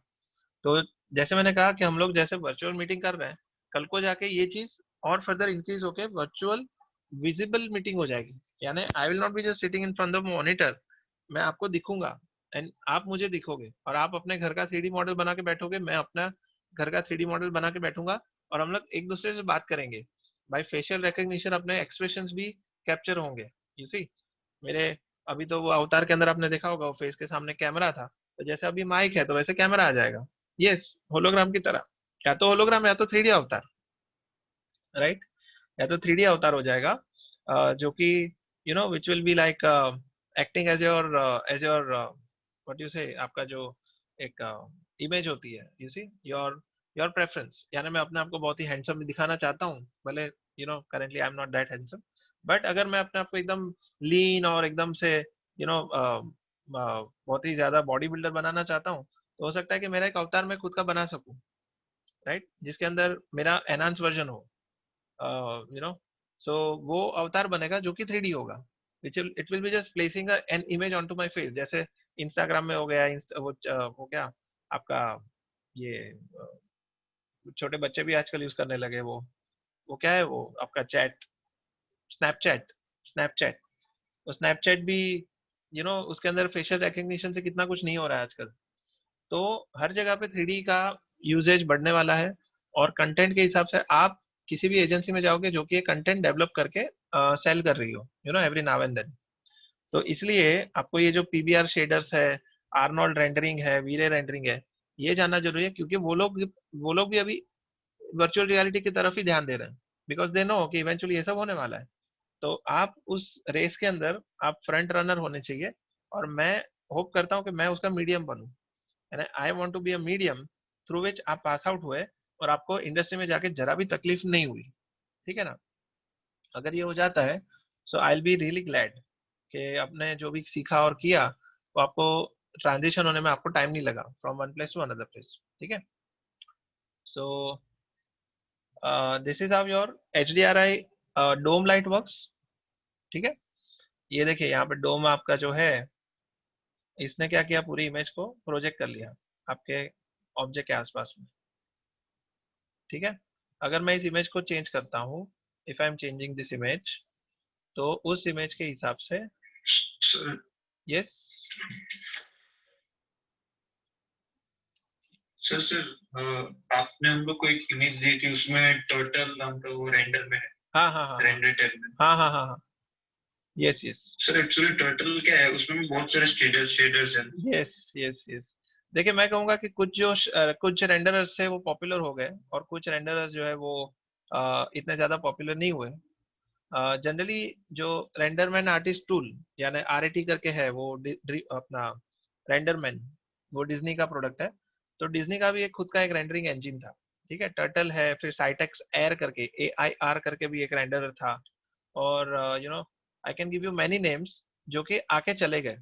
तो जैसे मैंने कहा कि हम लोग जैसे वर्चुअल मीटिंग कर रहे हैं, कल को जाके ये चीज और फर्दर इंक्रीज होके वर्चुअल विजिबल मीटिंग हो जाएगी. यानी I will not be just sitting in front of monitor. मैं आपको दिखूंगा एंड आप मुझे दिखोगे, और आप अपने घर का 3D मॉडल बना के बैठोगे, मैं अपना घर का 3D मॉडल बना के बैठूंगा, और हम लोग एक दूसरे से बात करेंगे. भाई फेशियल रिकग्निशन, अपने एक्सप्रेशंस भी कैप्चर होंगे. यू सी, मेरे अभी तो वो अवतार के अंदर आपने देखा होगा, वो फेस के सामने कैमरा था, तो जैसे अभी माइक है तो वैसे कैमरा आ जाएगा. यस, होलोग्राम की तरह. या तो होलोग्राम या तो 3D अवतार. राइट. या तो 3D अवतार हो जाएगा, जो कि you know which will be like acting as your what you say, आपका जो एक इमेज होती है. You see, your your preference. यानी मैं अपने आप को बहुत ही हैंडसम दिखाना चाहता हूँ, भले you know currently I am not that handsome, but अगर मैं अपने आप को एकदम लीन और एकदम से यू नो बहुत ही ज्यादा बॉडी बिल्डर बनाना चाहता हूँ, तो हो सकता है कि मेरा एक अवतार मैं खुद का बना सकूं. राइट, जिसके अंदर मेरा एनहांस वर्जन हो, यू नो. सो वो अवतार बनेगा जो कि 3D होगा. It will be just placing an image on to my face. जैसे इंस्टाग्राम में हो गया, वो क्या आपका ये छोटे बच्चे भी आजकल यूज करने लगे, वो क्या है वो आपका चैट, स्नैपचैट. स्नैपचैट, तो स्नैपचैट भी यू नो उसके अंदर फेशियल रिकग्निशन से कितना कुछ नहीं हो रहा है आजकल. तो हर जगह पे 3D का यूजेज बढ़ने वाला है. और कंटेंट के हिसाब से आप किसी भी एजेंसी में जाओगे जो कि ये कंटेंट डेवलप करके सेल कर रही हो, you know, every now and then. तो इसलिए आपको ये जो पीबीआर शेडर्स है, आर्नोल्ड रेंडरिंग है, वीरे रेंडरिंग है, ये जानना जरूरी है, क्योंकि वो लोग भी अभी वर्चुअल रियलिटी की तरफ ही ध्यान दे रहे हैं, बिकॉज दे नो कि इवेंचुअली ये सब होने वाला है. तो आप उस रेस के अंदर आप फ्रंट रनर होने चाहिए, और मैं होप करता हूँ कि मैं उसका मीडियम बनूं. And I want to be a medium through which आप पास आउट हुए और आपको इंडस्ट्री में जाके जरा भी तकलीफ नहीं हुई. ठीक है ना. अगर ये हो जाता है, so I will be really glad कि आपने जो भी सीखा और किया, वो आपको ट्रांजिशन होने में आपको टाइम नहीं लगा from one place to another place. ठीक है. So this is how your HDRI dome light works. ठीक है. ये देखिए यहाँ पे डोम आपका जो है, इसने क्या किया, पूरी इमेज को प्रोजेक्ट कर लिया आपके ऑब्जेक्ट के आसपास में. ठीक है. अगर मैं इस इमेज को चेंज करता हूँ, if I am changing this image, तो उस इमेज के हिसाब से, यस, सर आपने हमको कोई इमेज दी थी, उसमें टर्टल नाम का वो रेंडर में है, हाँ हाँ हाँ हाँ रेंडर टैब में। हाँ हाँ हाँ हाँ, yes yes sir actually turtle क्या है, उसमें भी बहुत सारे शेडर्स हैं। Yes yes yes. देखिए मैं कहूँगा कि कुछ रेंडरर्स है वो पॉपुलर हो गए और कुछ रेंडरर्स जो है वो इतने ज़्यादा पॉपुलर नहीं हुए। जनरली जो रेंडरमैन आर्टिस्ट टूल यानी आरएटी करके है वो अपना रेंडरमैन, वो डिज्नी का प्रोडक्ट है। तो डिज्नी का भी एक खुद का एक रेंडरिंग इंजन था, ठीक है। टर्टल है, फिर साइटेक्स एयर करके AIR करके भी एक रेंडरर था। और I can give you many names जो कि आके चले गए,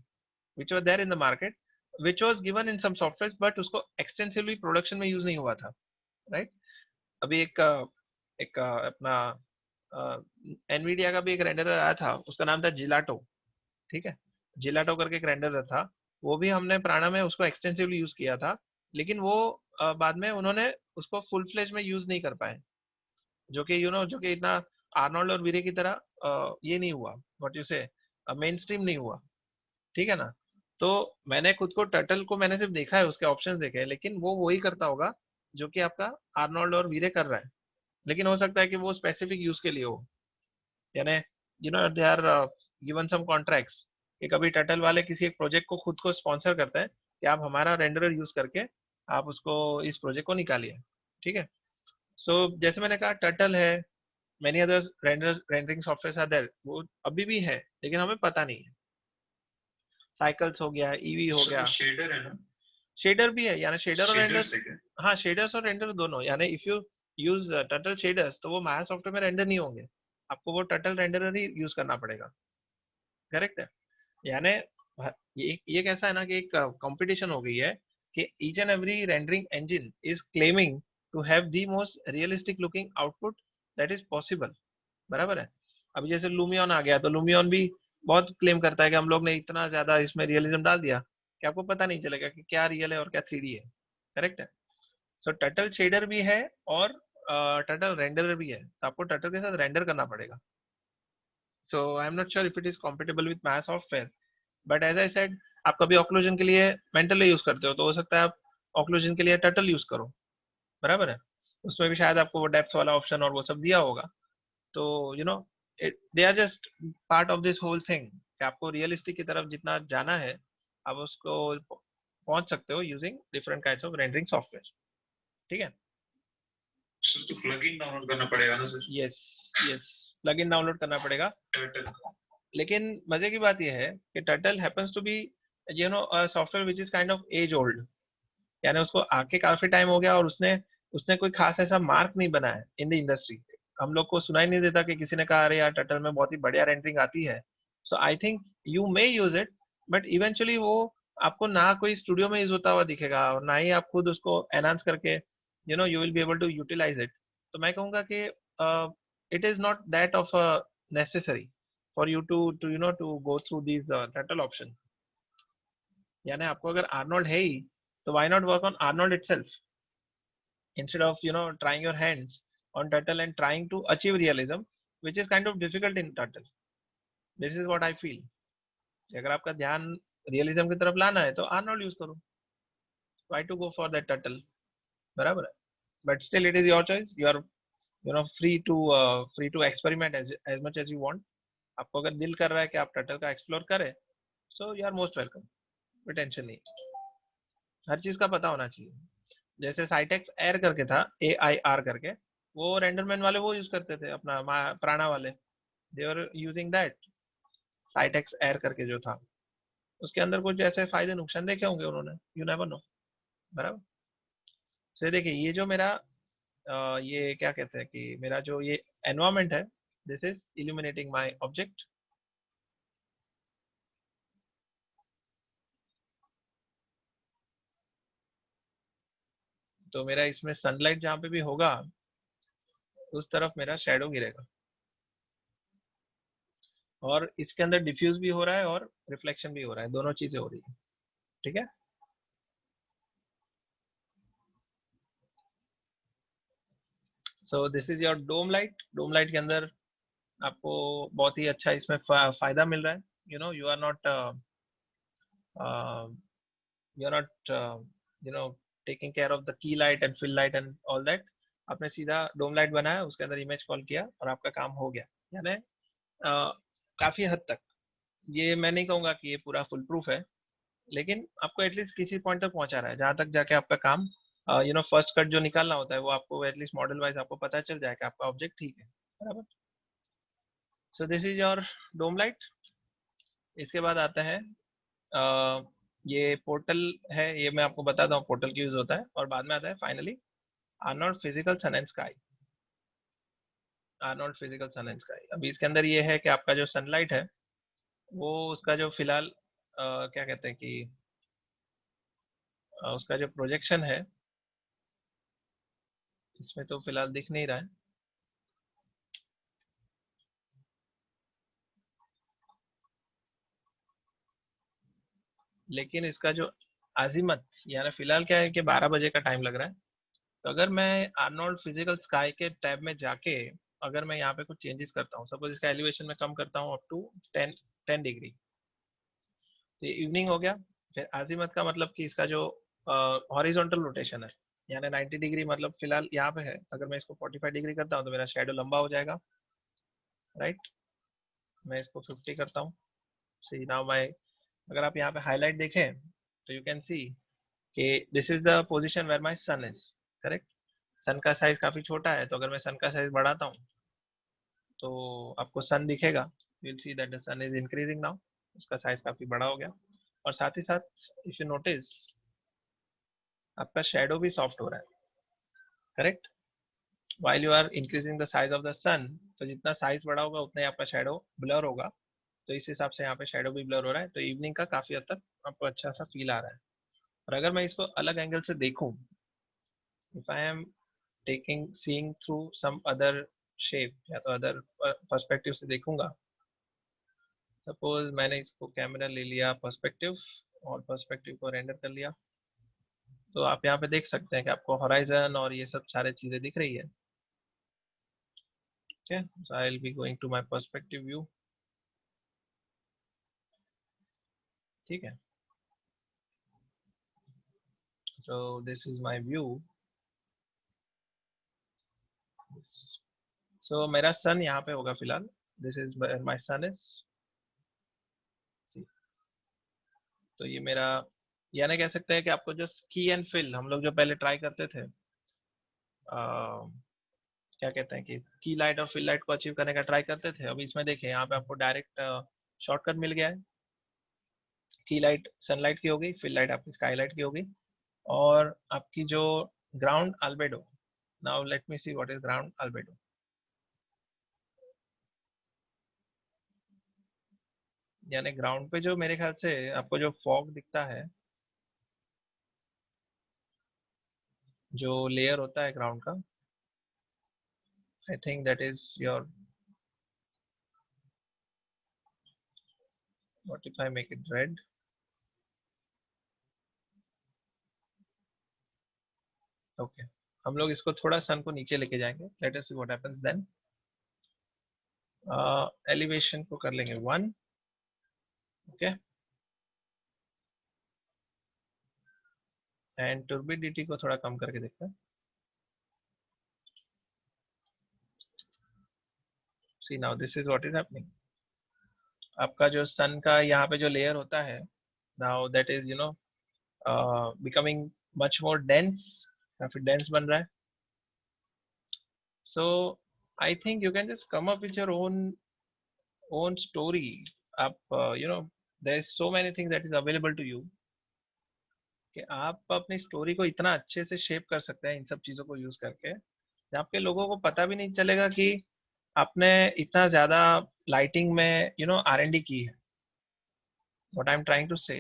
which were there in the market, which was given in some software but उसको एक्सटेंसिवली प्रोडक्शन में यूज नहीं हुआ था, राइट। अभी एक अपना एनवीडिया का भी एक रेंडरर आया था, उसका नाम था जिलाटो, ठीक है। जिलाटो करके एक रेंडरर था, वो भी हमने प्राणा में उसको एक्सटेंसिवली यूज किया था। लेकिन वो बाद में उन्होंने उसको फुल फ्लेज में यूज नहीं कर पाए, जो कि जो कि इतना आर्नोल्ड और वीरे की तरह ये नहीं हुआ, व्हाट यू से, मेन स्ट्रीम नहीं हुआ, ठीक है ना। तो मैंने खुद को टर्टल को मैंने सिर्फ देखा है, उसके ऑप्शंस देखे हैं, लेकिन वो वही करता होगा जो कि आपका आर्नोल्ड और वीरे कर रहा है। लेकिन हो सकता है कि वो स्पेसिफिक यूज के लिए हो, यानी they are given some contracts कि कभी टर्टल वाले किसी एक प्रोजेक्ट को खुद को स्पॉन्सर करते हैं कि आप हमारा रेंडरर यूज करके आप उसको इस प्रोजेक्ट को निकालिए, ठीक है। सो जैसे मैंने कहा टर्टल है, many other rendering software are there, वो अभी भी है लेकिन हमें पता नहीं है। साइकिल्स हो गया, ईवी हो सर वो गया, शेडर है ना? शेडर भी है, यानी शेडर और रेंडर। शेडर्स है क्या? हाँ, शेडर्स और रेंडर दोनों, यानी if you use turtle shaders तो वो माया सॉफ्टवेयर में रेंडर नहीं होंगे, आपको वो टर्टल रेंडर ही यूज करना पड़ेगा, करेक्ट है। यानी ये कैसा है ना कि एक कंपटीशन हो गई है कि each and every rendering engine is claiming to have the most realistic looking output that is possible, बराबर है। अभी जैसे लूमियन आ गया तो लूमियन भी बहुत क्लेम करता है कि हम लोग ने इतना ज्यादा इसमें रियलिज्म डाल दिया कि आपको पता नहीं चलेगा कि क्या रियल है और क्या 3D है, करेक्ट है। सो टर्टल शेडर भी है और टर्टल रेंडर भी है, तो आपको टर्टल के साथ रेंडर करना पड़ेगा। So I am not sure if it is compatible with Maya software, but as I said, आप कभी ऑक्लूजन के लिए मेंटल यूज करते हो तो हो सकता है आप ऑक्लूजन के लिए टर्टल यूज करो, बराबर है। उसमें भी शायद आपको वो डेप्थ वाला ऑप्शन और वो सब दिया होगा। तो they are just part of this whole thing कि आपको रियलिस्टिक की तरफ जितना जाना है आप उसको पहुंच सकते हो using different kinds of rendering software, ठीक है। सर तो प्लगइन डाउनलोड करना पड़ेगा ना sir? Yes yes, plugin download करना पड़ेगा। टर्टल। लेकिन मजे की बात यह है कि Turtle happens to be software which is kind of as old, यानी उसको आके काफी टाइम हो गया और उसने उसने कोई खास ऐसा मार्क नहीं बना है इन द इंडस्ट्री। हम लोग को सुनाई नहीं देता कि किसी ने कहा अरे यार टर्टल में बहुत ही बढ़िया रेंडरिंग आती है। So I think you may use it, but eventually वो आपको ना कोई स्टूडियो में यूज होता हुआ दिखेगा और ना ही आप खुद उसको एनहांस करके you will be able to utilize it. तो मैं कहूँगा कि it is not that of necessary for you to go through these Turtle option. यानी आपको अगर आर्नोल्ड है ही तो why not work on Arnold itself instead of trying your hands on turtle and trying to achieve realism, which is kind of difficult in turtle. This is what I feel. अगर आपका ध्यान रियलिज्म की तरफ लाना है तो आर्नोल्ड यूज करो, why to go for that turtle, बराबर है। but still it is your choice, you are free to experiment as much as you want। आपको अगर दिल कर रहा है कि आप टर्टल का एक्सप्लोर करें, so you are most welcome, कोई टेंशन नहीं। हर चीज का पता होना चाहिए। जैसे साइटेक्स एयर करके था, AIR करके, वो रेंडरमैन वाले वो यूज करते थे अपना प्राणा वाले, they are using that Sitex air करके जो था। उसके अंदर कुछ ऐसे फायदे नुकसान देखे होंगे उन्होंने, यू नेवर नो, बराबर। सो देखिए ये जो मेरा ये क्या कहते हैं कि मेरा जो ये एनवायरमेंट है, this is illuminating my object. तो मेरा इसमें सनलाइट जहाँ पे भी होगा उस तरफ मेरा शेडो गिरेगा, और इसके अंदर डिफ्यूज भी हो रहा है और रिफ्लेक्शन भी हो रहा है, दोनों चीजें हो रही है, ठीक है। So this is your dome light के अंदर आपको बहुत ही अच्छा इसमें फायदा मिल रहा है। You are not you are not taking care of the key light and fill light and all that, आपने सीधा डोम लाइट बनाया, उसके अंदर इमेज कॉल किया और आपका काम हो गया। यानी काफी हद तक, ये मैं नहीं कहूंगा कि ये पूरा फुल प्रूफ है, लेकिन आपको एटलीस्ट किसी पॉइंट तक पहुंचा रहा है जहां तक जाके आपका काम फर्स्ट कट जो निकालना होता है वो आपको एटलीस्ट मॉडल वाइज आपको पता चल जाए कि आपका ऑब्जेक्ट ठीक है, बराबर। So this is your dome light. इसके बाद आता है ये पोर्टल है, ये मैं आपको बताता हूँ पोर्टल की यूज होता है, और बाद में आता है finally Arnold physical sun and sky. Arnold physical sun and sky, अभी इसके अंदर ये है कि आपका जो सनलाइट है वो उसका जो फिलहाल क्या कहते हैं कि उसका जो प्रोजेक्शन है इसमें तो फिलहाल दिख नहीं रहा है, लेकिन इसका जो आजिमत, यानी फिलहाल क्या है कि 12 बजे का टाइम लग रहा है। तो अगर मैं आर्नोल्ड फिजिकल स्काई के टैब में जाके अगर मैं यहाँ पे कुछ चेंजेस करता हूँ, सपोज इसका एलिवेशन में कम करता हूँ अप टू 10 डिग्री, तो ये इवनिंग हो गया। फिर आजिमत का मतलब कि इसका जो हॉरिजॉन्टल रोटेशन है, यानी 90 डिग्री, मतलब फिलहाल यहाँ पे है, अगर मैं इसको 45 डिग्री करता हूँ तो मेरा शेडो लंबा हो जाएगा, राइट। मैं इसको 50 करता हूँ। सी नाउ माई, अगर आप यहाँ पे हाईलाइट देखें तो यू कैन सी कि this is the position where my sun is, correct. Sun का साइज काफी छोटा है, तो अगर मैं सन का साइज बढ़ाता हूँ तो आपको सन दिखेगा, you will see that the sun is increasing now, उसका साइज काफी बड़ा हो गया। और साथ ही साथ इफ यू नोटिस आपका शेडो भी सॉफ्ट हो रहा है, correct. While you are increasing the size of the sun, तो जितना साइज बड़ा होगा उतना ही आपका शेडो ब्लर होगा, तो इस हिसाब से यहाँ पे शेडो भी ब्लर हो रहा है। तो इवनिंग का काफी हद तक आपको अच्छा सा फील आ रहा है। और अगर मैं इसको अलग एंगल से देखूं, if I am taking seeing through some other shape या तो अदर पर्सपेक्टिव से देखूंगा, सपोज मैंने इसको कैमरा ले लिया पर्सपेक्टिव और पर्सपेक्टिव को रेंडर कर लिया, तो आप यहाँ पे देख सकते हैं कि आपको हॉराइजन और ये सब सारे चीजें दिख रही है। ठीक है, so I will be going to my perspective view. ठीक है, so this is my view. So मेरा सन यहाँ पे होगा फिलहाल, this is my sun is, तो ये मेरा, यानी कह सकते हैं कि आपको जो की एंड फिल हम लोग जो पहले ट्राई करते थे, क्या कहते हैं कि की लाइट और फिल लाइट को अचीव करने का ट्राई करते थे, अभी इसमें देखिए यहाँ पे आपको डायरेक्ट शॉर्टकट मिल गया है। की लाइट सनलाइट की होगी, फिल लाइट आपकी स्काई लाइट की होगी, और आपकी जो ground albedo, now let me see what is ground albedo. यानी ग्राउंड पे जो मेरे ख्याल से आपको जो फॉग दिखता है, जो लेयर होता है ग्राउंड का, I think that is your, what if I make it red. Okay, हम लोग इसको थोड़ा सन को नीचे लेके जाएंगे, let us see what happens then. Elevation को कर लेंगे 1। ओके, एंड टर्बिडिटी को थोड़ा कम करके देखते हैं। See now this is what is happening. आपका जो सन का यहाँ पे जो लेयर होता है, now that is becoming much more dense, काफी डेंस बन रहा है। So I think you can just come up with your own story. आप there is so many things that is available to you, कि आप अपनी स्टोरी को इतना अच्छे से शेप कर सकते हैं इन सब चीजों को यूज करके, आपके लोगों को पता भी नहीं चलेगा कि आपने इतना ज्यादा लाइटिंग में R&D की है। What I am trying to say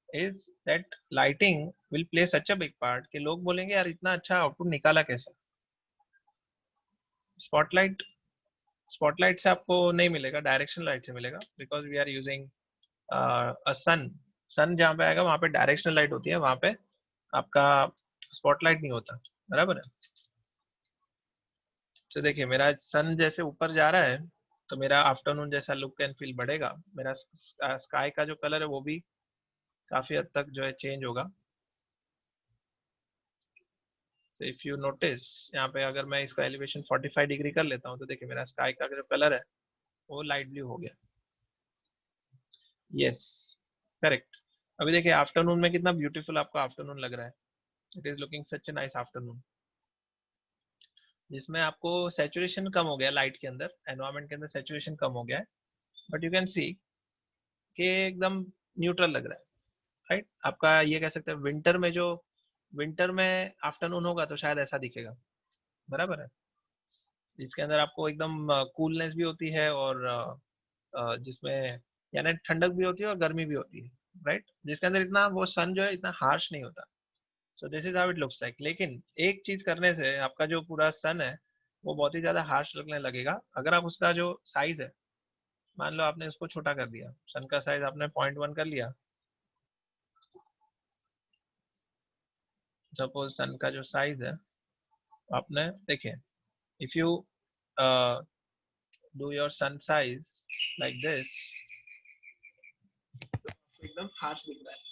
is that lighting will play such a big part कि लोग बोलेंगे यार इतना अच्छा आउटपुट निकाला कैसे। स्पॉटलाइट, स्पॉटलाइट से आपको नहीं मिलेगा, डायरेक्शन लाइट से मिलेगा, because we are using a sun. Sun जहाँ पे आएगा वहाँ पे डायरेक्शनल लाइट होती है, वहाँ पे आपका स्पॉटलाइट नहीं होता, बराबर है। तो देखिए मेरा सन जैसे ऊपर जा रहा है तो मेरा आफ्टरनून जैसा लुक एंड फील बढ़ेगा, मेरा स्काई का जो कलर है वो भी काफी हद तक जो है चेंज होगा। So if you notice, यहाँ पे अगर मैं इसका एलिवेशन 45 डिग्री कर लेता हूँ तो देखिए मेरा स्काई का जो कलर है वो लाइट ब्लू हो गया। Yes, correct. अभी देखिए आफ्टरनून में कितना ब्यूटीफुल आपको आफ्टरनून लग रहा है। It is looking such a nice afternoon, जिसमें आपको सैचुरेशन कम हो गया लाइट के अंदर, एनवायरनमेंट के अंदर सैचुरेशन कम हो गया है, बट यू कैन सी कि एकदम न्यूट्रल लग रहा है। राइट, आपका ये कह सकते हैं विंटर में आफ्टरनून होगा तो शायद ऐसा दिखेगा, बराबर है, जिसके अंदर आपको एकदम कूलनेस भी होती है और जिसमें यानी ठंडक भी होती है और गर्मी भी होती है। राइट, जिसके अंदर इतना वो सन जो है इतना हार्श नहीं होता। सो this is how it looks like. लेकिन एक चीज करने से आपका जो पूरा सन है वो बहुत ही ज्यादा हार्श लगने लगेगा। अगर आप उसका जो साइज है, मान लो आपने उसको छोटा कर दिया, सन का साइज आपने 0.1 कर लिया, सपोज सन का जो साइज है आपने देखिए, if you do your son size like this, एकदम हार्श दिख रहा है।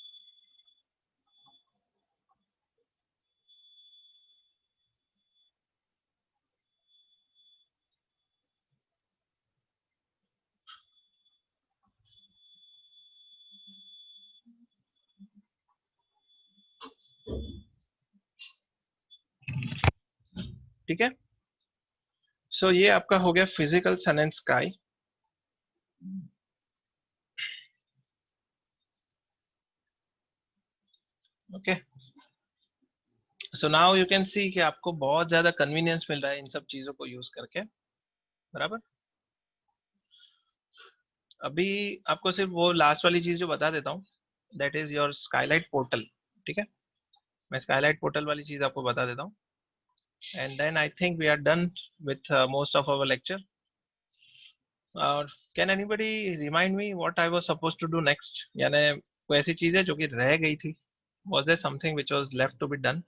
ठीक है, सो ये आपका हो गया physical sun and sky. Okay, so now you can see कि आपको बहुत ज्यादा कन्वीनियंस मिल रहा है इन सब चीजों को यूज करके, बराबर। अभी आपको सिर्फ वो लास्ट वाली चीज जो बता देता हूँ, that is your Skylight portal. ठीक है, मैं स्काईलाइट पोर्टल वाली चीज आपको बता देता हूँ, and then I think we are done with most of our lecture. और can anybody remind me what I was supposed to do next, यानी कोई ऐसी चीज है जो कि रह गई थी, was there something which was left to be done?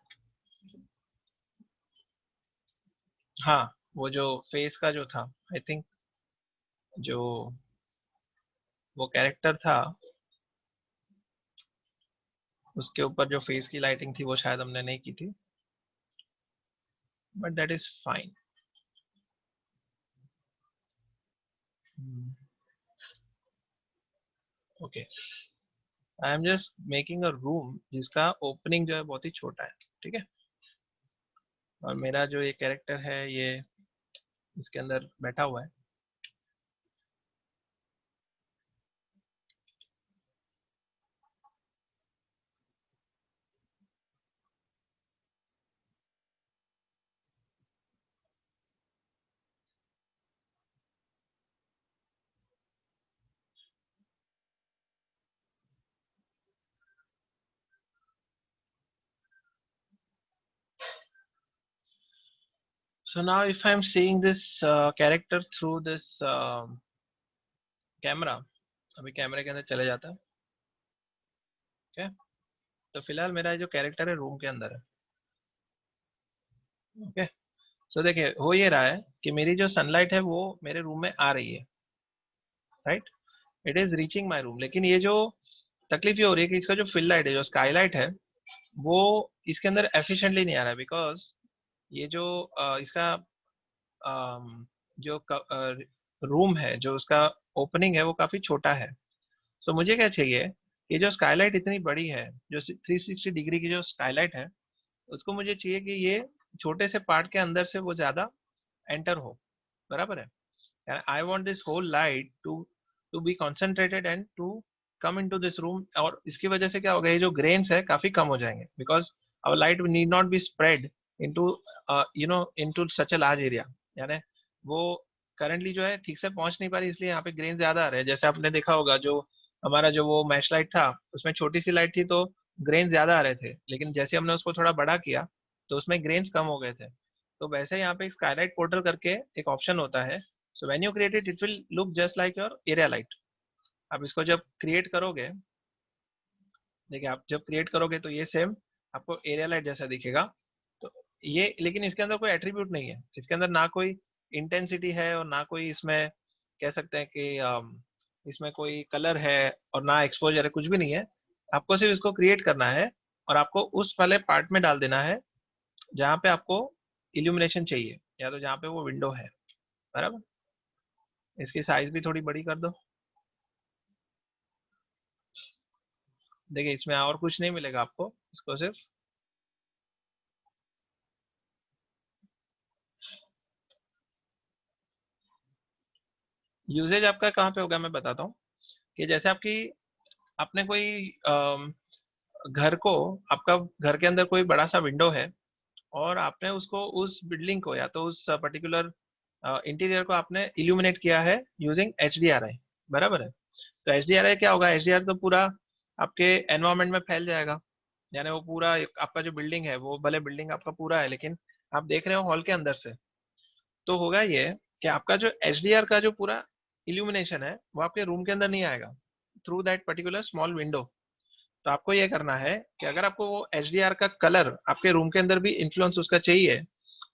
हाँ, वो जो फेस का जो था, आई थिंक जो वो कैरेक्टर था उसके ऊपर जो फेस की लाइटिंग थी वो शायद हमने नहीं की थी, but that is fine. Okay, I am just making a room जिसका ओपनिंग जो है बहुत ही छोटा है। ठीक है, और मेरा जो ये कैरेक्टर है ये इसके अंदर बैठा हुआ है। So now if I am seeing this character through this camera, अभी कैमरे के अंदर चले जाता है। ओके, तो फिलहाल मेरा जो कैरेक्टर है रूम के अंदर है। ओके, सो देखिए हो ये रहा है कि मेरी जो सनलाइट है वो मेरे रूम में आ रही है। Right, it is reaching my room, लेकिन ये जो तकलीफ ये हो रही है कि इसका जो फिल लाइट है, जो स्काईलाइट है, वो इसके अंदर एफिशिएंटली नहीं आ रहा है, बिकॉज ये जो इसका जो रूम है, जो उसका ओपनिंग है वो काफी छोटा है। सो मुझे क्या चाहिए कि जो स्काईलाइट इतनी बड़ी है, जो 360 डिग्री की जो स्काईलाइट है, उसको मुझे चाहिए कि ये छोटे से पार्ट के अंदर से वो ज्यादा एंटर हो, बराबर है। I want this whole light to be concentrated and to come into this room, और इसकी वजह से क्या होगा, ये जो ग्रेन्स है काफी कम हो जाएंगे, because our light need not be spread into into such a large area. यानी वो करंटली जो है ठीक से पहुंच नहीं पा रही, इसलिए यहाँ पे ग्रेन ज्यादा आ रहे हैं। जैसे आपने देखा होगा जो हमारा जो वो मैश लाइट था उसमें छोटी सी लाइट थी तो ग्रेन ज्यादा आ रहे थे, लेकिन जैसे हमने उसको थोड़ा बड़ा किया तो उसमें ग्रेन्स कम हो गए थे। तो वैसे यहाँ पे एक स्काईलाइट पोर्टल करके एक ऑप्शन होता है। सो when you create it, it will look just like your area light. आप इसको जब क्रिएट करोगे, देखिए आप जब क्रिएट करोगे तो ये सेम आपको एरिया लाइट जैसा दिखेगा। तो ये, लेकिन इसके अंदर कोई एट्रीब्यूट नहीं है, इसके अंदर ना कोई इंटेंसिटी है और ना कोई इसमें कह सकते हैं कि इसमें कोई कलर है और ना एक्सपोजर है, कुछ भी नहीं है। आपको सिर्फ इसको क्रिएट करना है और आपको उस वाले पार्ट में डाल देना है जहाँ पे आपको इल्यूमिनेशन चाहिए, या तो जहाँ पे वो विंडो है, बराबर। इसकी साइज भी थोड़ी बड़ी कर दो। देखिए इसमें और कुछ नहीं मिलेगा आपको, इसको सिर्फ यूजेज आपका कहाँ पे होगा मैं बताता हूँ। कि जैसे आपने कोई घर को, आपका घर के अंदर कोई बड़ा सा विंडो है, और आपने उसको, उस बिल्डिंग को या तो उस पर्टिकुलर इंटीरियर को आपने इल्यूमिनेट किया है यूजिंग HDRI, बराबर है। तो HDRI क्या होगा, HDR तो पूरा आपके एनवायरनमेंट में फैल जाएगा। यानी वो पूरा आपका जो बिल्डिंग है, वो भले बिल्डिंग आपका पूरा है लेकिन आप देख रहे हो हॉल के अंदर से, तो होगा ये कि आपका जो HDR का जो पूरा इल्यूमिनेशन है वो आपके रूम के अंदर नहीं आएगा through that particular small window. तो आपको ये करना है कि अगर आपको वो HDR का कलर आपके रूम के अंदर भी इन्फ्लुएंस उसका चाहिए,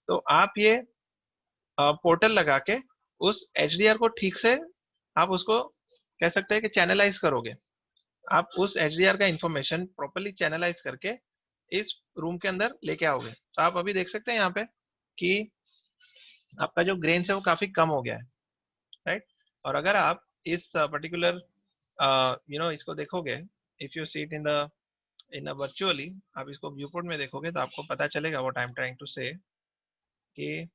तो आप ये पोर्टल लगा के उस HDR को ठीक से आप उसको कह सकते हैं कि चैनलाइज करोगे। आप उस HDR का इंफॉर्मेशन प्रॉपरली चैनलाइज करके इस रूम के अंदर लेके आओगे। तो आप अभी देख सकते हैं यहाँ पे कि आपका जो ग्रेन्स है वो काफी कम हो गया है, राइट। और अगर आप इस पर्टिकुलर इसको देखोगे, if you see it in a virtually, आप इसको व्यू पोर्ट में देखोगे तो आपको पता चलेगा what I am trying to say. कि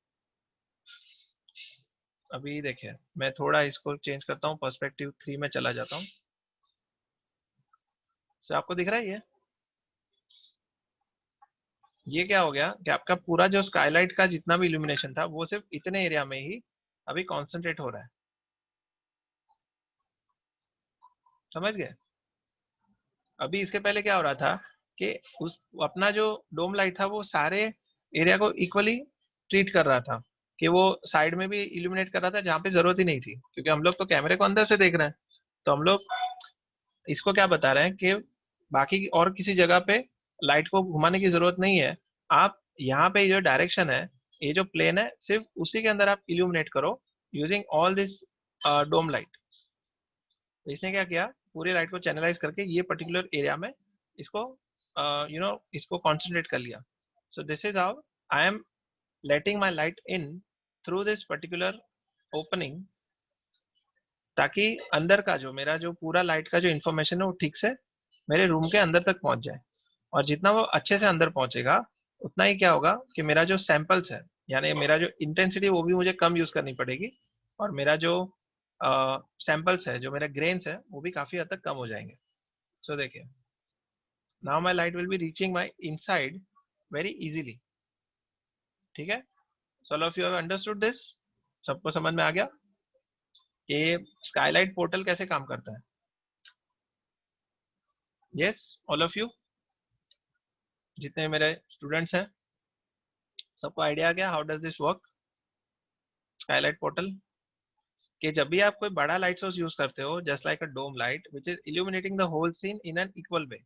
अभी देखिए मैं थोड़ा इसको चेंज करता हूँ, पर्सपेक्टिव 3 में चला जाता हूँ। सो आपको दिख रहा है ये क्या हो गया कि आपका पूरा जो स्काईलाइट का जितना भी इल्यूमिनेशन था वो सिर्फ इतने एरिया में ही अभी कॉन्सेंट्रेट हो रहा है, समझ गए। अभी इसके पहले क्या हो रहा था कि उस अपना जो डोम लाइट था वो सारे एरिया को इक्वली ट्रीट कर रहा था, कि वो साइड में भी इल्यूमिनेट कर रहा था जहाँ पे जरूरत ही नहीं थी, क्योंकि हम लोग तो कैमरे को अंदर से देख रहे हैं। तो हम लोग इसको क्या बता रहे हैं कि बाकी और किसी जगह पे लाइट को घुमाने की जरूरत नहीं है। आप यहाँ पे जो डायरेक्शन है, ये जो प्लेन है, सिर्फ उसी के अंदर आप इल्यूमिनेट करो using all this dome light. तो इसने क्या किया, पूरी लाइट को चैनलाइज करके ये पर्टिकुलर एरिया में इसको इसको कॉन्सेंट्रेट कर लिया। सो this is how I am letting my light in through this particular opening, ताकि अंदर का जो मेरा जो पूरा लाइट का जो इन्फॉर्मेशन है वो ठीक से मेरे रूम के अंदर तक पहुंच जाए। और जितना वो अच्छे से अंदर पहुंचेगा, उतना ही क्या होगा कि मेरा जो सैंपल्स है, यानी मेरा जो इंटेंसिटी वो भी मुझे कम यूज करनी पड़ेगी, और मेरा जो सैंपल्स है, जो मेरा ग्रेन्स है, वो भी काफी हद तक कम हो जाएंगे। सो देखिए, now my light will be reaching my inside very easily. ठीक है, so all of you have understood this. सबको समझ में आ गया कि स्काईलाइट पोर्टल कैसे काम करता है? यस, ऑल ऑफ यू, जितने मेरे स्टूडेंट्स हैं, सबको आइडिया आ गया how does this work Skylight portal? कि जब भी आप कोई बड़ा लाइट सोर्स यूज करते हो, just like a dome light which is illuminating the whole scene in an equal way,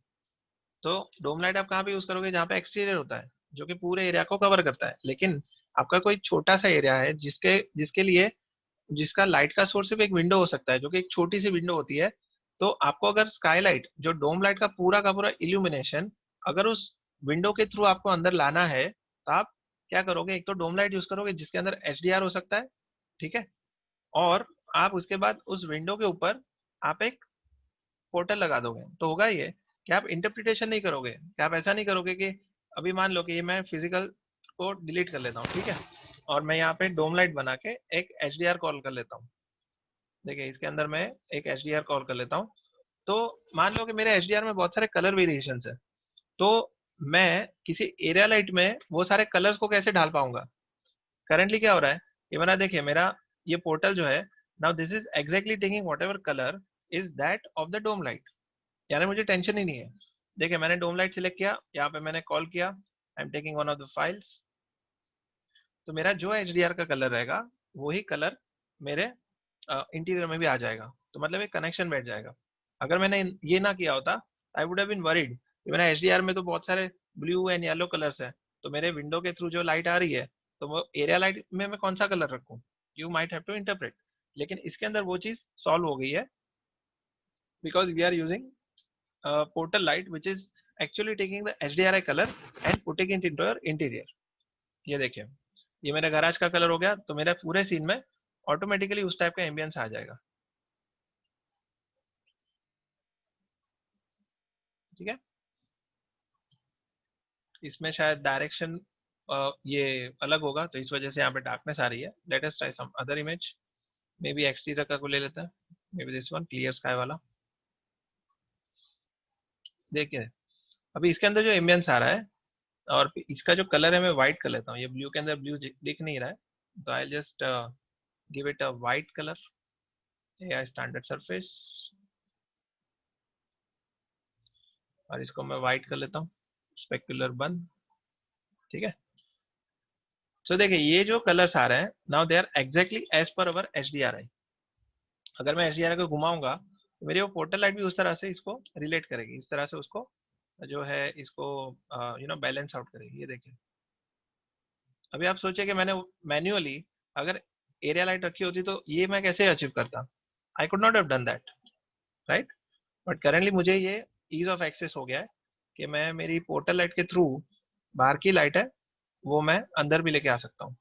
तो डोम लाइट आप कहाँ पे यूज करोगे? जहाँ पे एक्सटीरियर होता है, जो कि पूरे एरिया को कवर करता है। लेकिन आपका कोई छोटा सा एरिया है जिसके जिसके लिए जिसका लाइट का सोर्स सिर्फ एक विंडो हो सकता है, जो कि एक छोटी सी विंडो होती है। तो आपको अगर स्काईलाइट, जो डोम लाइट का पूरा इल्यूमिनेशन, अगर उस विंडो के थ्रू आपको अंदर लाना है, तो आप क्या करोगे? एक तो डोम लाइट यूज करोगे जिसके अंदर HDR हो सकता है, ठीक है। और आप उसके बाद उस विंडो के ऊपर आप एक पोर्टल लगा दोगे। तो होगा ये कि आप इंटरप्रिटेशन नहीं करोगे, कि आप ऐसा नहीं करोगे कि अभी मान लो कि ये मैं फिजिकल को डिलीट कर लेता हूँ, ठीक है, और मैं यहाँ पे डोम लाइट बना के एक HDR कॉल कर लेता हूँ। देखिए इसके अंदर मैं एक HDR कॉल कर लेता हूँ। तो मान लो कि मेरे HDR में बहुत सारे कलर वेरिएशन है, तो मैं किसी एरिया लाइट में वो सारे कलर्स को कैसे ढाल पाऊंगा? करंटली क्या हो रहा है, ये मेरा देखिए, मेरा ये पोर्टल जो है, now this is exactly taking whatever colour is that of the dome light. यानी मुझे टेंशन ही नहीं है। देखिए मैंने डोम लाइट सिलेक्ट किया, यहाँ पे मैंने कॉल किया, आई am taking one of the files. तो मेरा जो HDR का कलर रहेगा वही कलर मेरे इंटीरियर में भी आ जाएगा। तो मतलब एक कनेक्शन बैठ जाएगा। अगर मैंने ये ना किया होता, I would have been worried कि मेरा HDR में तो बहुत सारे ब्लू एंड येलो कलर्स है, तो मेरे विंडो के थ्रू जो लाइट आ रही है, तो वो एरिया लाइट में मैं कौन सा कलर रखूँ? You might have to interpret. लेकिन इसके अंदर वो चीज सॉल्व हो गई है, because we are using portal light which is actually taking the HDRI color and putting it into your interior. ये देखिए, ये मेरा गैराज का कलर हो गया, तो मेरा पूरे सीन में ऑटोमेटिकली उस टाइप का एम्बियंस आ जाएगा। ठीक है, इसमें शायद डायरेक्शन ये अलग होगा, तो इस वजह से यहाँ पे डार्कनेस आ रही है। Let us try some other image, maybe exterior का को ले लेते हैं, maybe this one, clear sky वाला। देखिए, अभी इसके अंदर जो एम्बियंस आ रहा है, और इसका जो कलर है मैं व्हाइट कर लेता हूँ, ये ब्लू के अंदर ब्लू दिख नहीं रहा है, तो I just give it a white colour, या स्टैंडर्ड सरफेस, और इसको मैं व्हाइट कर लेता हूँ, स्पेक्युलर बंद। ठीक है, सो देखिए ये जो कलर्स आ रहे हैं now they are exactly as per our H D R I. अगर मैं एच डी आर आई को घुमाऊंगा तो मेरी वो पोर्टल लाइट भी उस तरह से इसको रिलेट करेगी, इस तरह से उसको जो है इसको बैलेंस आउट करेगी। ये देखिए, अभी आप सोचिए कि मैंने मैन्युअली अगर एरिया लाइट रखी होती तो ये मैं कैसे अचीव करता, आई could not have done that, right. But currently मुझे ये ईज ऑफ एक्सेस हो गया है कि मैं मेरी पोर्टल लाइट के थ्रू बाहर की लाइट है वो मैं अंदर भी लेके आ सकता हूँ।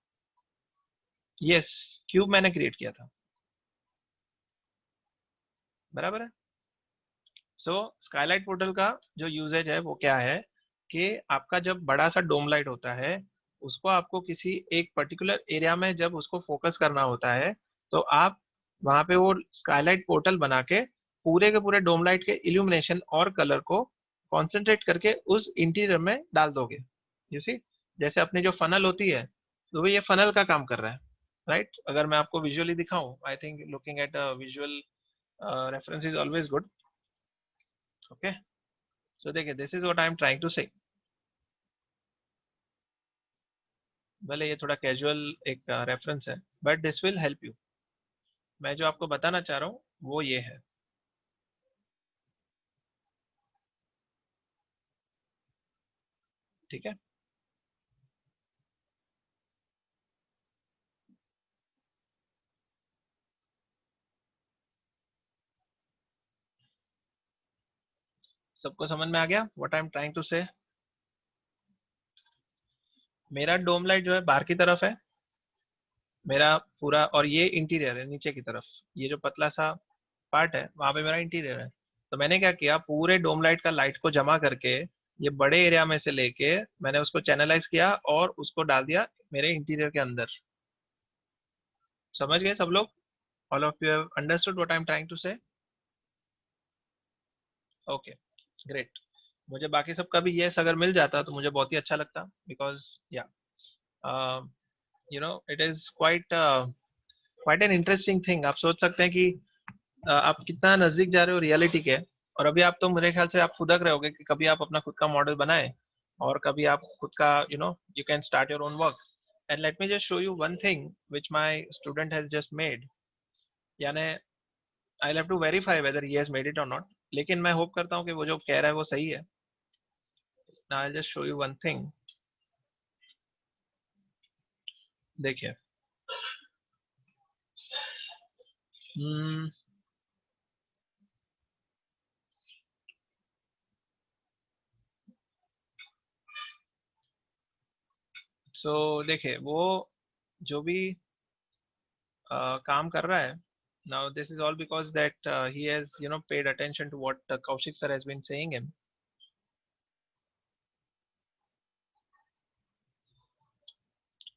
यस, क्यूब मैंने क्रिएट किया था, बराबर है। सो स्काईलाइट पोर्टल का जो यूजेज है वो क्या है कि आपका जब बड़ा सा डोम लाइट होता है उसको आपको किसी एक पर्टिकुलर एरिया में जब उसको फोकस करना होता है, तो आप वहां पे वो स्काईलाइट पोर्टल बना के पूरे डोम लाइट के इल्यूमिनेशन और कलर को कॉन्सेंट्रेट करके उस इंटीरियर में डाल दोगे। यू सी, जैसे अपनी जो फनल होती है, तो वो ये फनल का काम कर रहा है, राइट। अगर मैं आपको विजुअली दिखाऊं, I think looking at a visual reference is always good. Okay, so देखिए this is what I am trying to say. भले ये थोड़ा कैजुअल एक रेफरेंस है, but this will help you. मैं जो आपको बताना चाह रहा हूँ वो ये है। ठीक है, सबको समझ में आ गया what I am trying to say. मेरा डोम लाइट जो है बाहर की तरफ है, मेरा पूरा, और ये इंटीरियर है नीचे की तरफ, ये जो पतला सा पार्ट है वहां पे मेरा इंटीरियर है। तो मैंने क्या किया, पूरे डोम लाइट का लाइट को जमा करके ये बड़े एरिया में से लेके मैंने उसको चैनलाइज किया और उसको डाल दिया मेरे इंटीरियर के अंदर। समझ गए सब लोग? All of you have understood what I am trying to say? Okay, great. मुझे बाकी सबका भी यस अगर मिल जाता तो मुझे बहुत ही अच्छा लगता, बिकॉज या it is quite quite an interesting thing. आप सोच सकते हैं कि आप कितना नजदीक जा रहे हो रियलिटी के। और अभी आप तो मेरे ख्याल से आप खुदक रहे होगे कि कभी आप अपना खुद का मॉडल बनाए और कभी आप खुद का you can start your own work. And let me just show you one thing which my student has just made, यानी I have to verify whether he has made it और नॉट, लेकिन मैं होप करता हूँ कि वो जो कह रहा है वो सही है। I just show you one thing, देखिए। हम्म, सो देखिए वो जो भी काम कर रहा है, now this is all because that he has paid attention to what Kaushik sir has been saying him.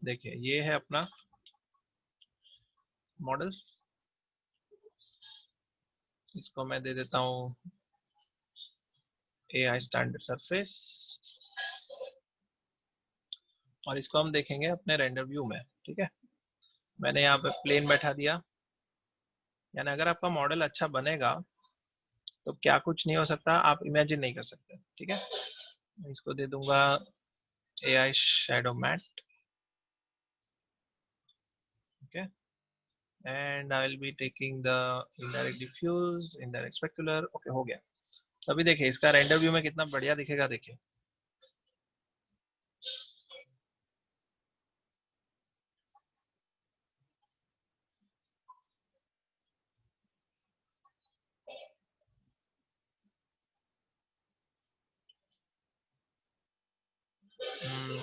देखिए ये है अपना मॉडल, इसको मैं दे देता हूँ AI स्टैंडर्ड सरफेस, और इसको हम देखेंगे अपने रेंडर व्यू में। ठीक है, मैंने यहाँ पे प्लेन बैठा दिया, यानी अगर आपका मॉडल अच्छा बनेगा तो क्या कुछ नहीं हो सकता आप इमेजिन नहीं कर सकते। ठीक है, मैं इसको दे दूंगा AI shadow matte. Okay, and I will be taking the indirect diffuse, indirect specular. Okay, हो गया। तो अभी देखिए इसका रेंडर व्यू में कितना बढ़िया दिखेगा, देखिए।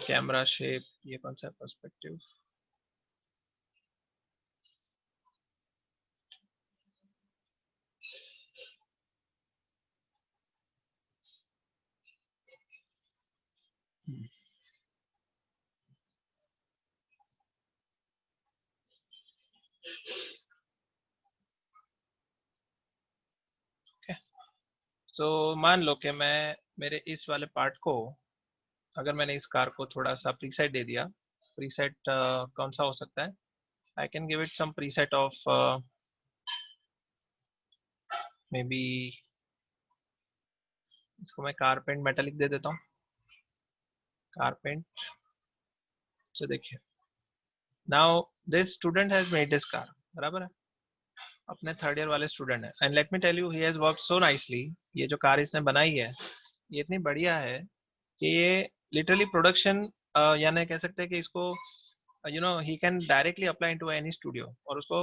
कैमरा शेप, ये कौन सा पर्सपेक्टिव? सो मान लो कि मैं मेरे इस वाले पार्ट को, अगर मैंने इस कार को थोड़ा सा प्रीसेट दे दिया, प्रीसेट कौन सा हो सकता है? I can give it some preset of maybe, इसको मैं कारपेंट मेटालिक दे देता हूँ, कारपेंट। सो देखिए, now this student has made this car, बराबर है, अपने थर्ड ईयर वाले स्टूडेंट है, and let me tell you he has work so nicely. ये जो कार इसने बनाई है, ये इतनी बढ़िया है कि ये लिटरली प्रोडक्शन, यानी कह सकते हैं कि इसको he can directly apply into any studio और उसको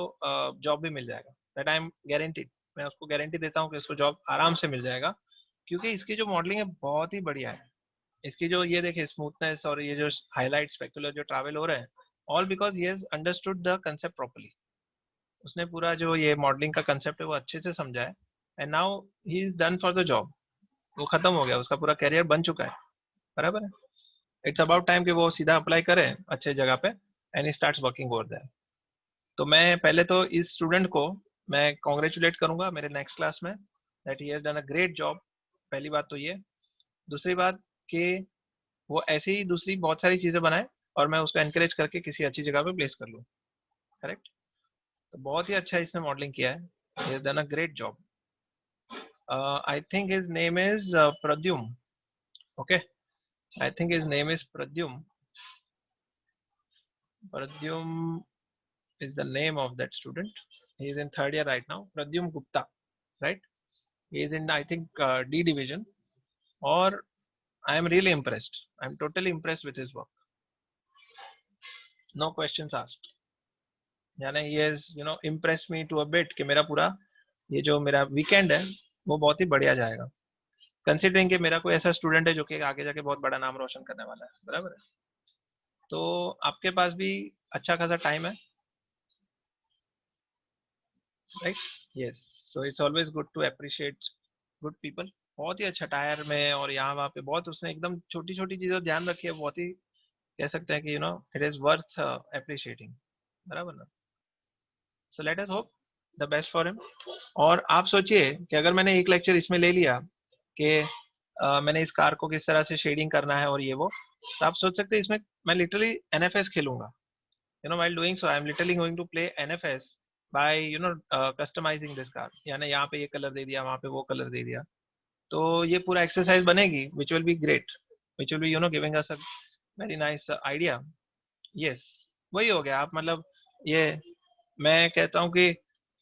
जॉब भी मिल जाएगा। दैट आई एम गारंटीड, मैं उसको गारंटी देता हूँ कि उसको जॉब आराम से मिल जाएगा, क्योंकि इसकी जो मॉडलिंग है बहुत ही बढ़िया है। इसकी जो ये देखिए स्मूथनेस और ये जो हाईलाइट स्पेकुलर जो ट्रैवल हो रहे हैं, all because he has understood the concept properly. उसने पूरा जो ये मॉडलिंग का कंसेप्ट है वो अच्छे से समझा है, and now he is done for the job. वो खत्म हो गया, उसका पूरा करियर बन चुका है, बराबर है। इट्स अबाउट टाइम कि वो सीधा अप्लाई करे अच्छे जगह पे, and he starts working over there. तो मैं पहले तो इस स्टूडेंट को मैं कॉन्ग्रेचुलेट करूंगा मेरे नेक्स्ट क्लास में, that he has done a great job. पहली बात तो ये। दूसरी बात कि वो ऐसी ही दूसरी बहुत सारी चीजें बनाए और मैं उसको एनकरेज करके किसी अच्छी जगह पे प्लेस कर लूँ। करेक्ट। तो बहुत ही अच्छा इसने मॉडलिंग किया है, he has done a great job. I think his name is Pradyum. Okay, I think his name is Pradyum. Pradyum is the name of that student. He is in third year right now. Pradyum Gupta, right? He is in, I think, D division. Or I am really impressed. I am totally impressed with his work. No questions asked. यानी he has impressed me to a bit कि मेरा पूरा ये जो मेरा वीकेंड है वो बहुत ही बढ़िया जाएगा, कंसिडरिंग कि मेरा कोई ऐसा स्टूडेंट है जो कि आगे जाके बहुत बड़ा नाम रोशन करने वाला है, बराबर है। तो आपके पास भी अच्छा खासा टाइम है, right? Yes, so it's always good to appreciate good people. बहुत ही अच्छा टायर में और यहाँ वहाँ पे बहुत उसने एकदम छोटी छोटी चीजों ध्यान रखी है, बहुत ही कह सकते हैं कि इट इज वर्थ अप्रिशिएटिंग, बराबर ना। सो let us hope the best for him. और आप सोचिए कि अगर मैंने एक लेक्चर इसमें ले लिया कि मैंने इस कार को किस तरह से शेडिंग करना है और ये वो, तो आप सोच सकते हैं इसमें मैं लिटरली एनएफएस खेलूंगा। while doing so I am literally going to play NFS by customizing this car। यानी यहाँ पे ये कलर दे दिया, वहाँ पे वो कलर दे दिया, तो ये पूरा एक्सरसाइज बनेगी which will be great, which will be giving us a very nice idea। yes, वही हो गया। आप मतलब ये मैं कहता हूँ कि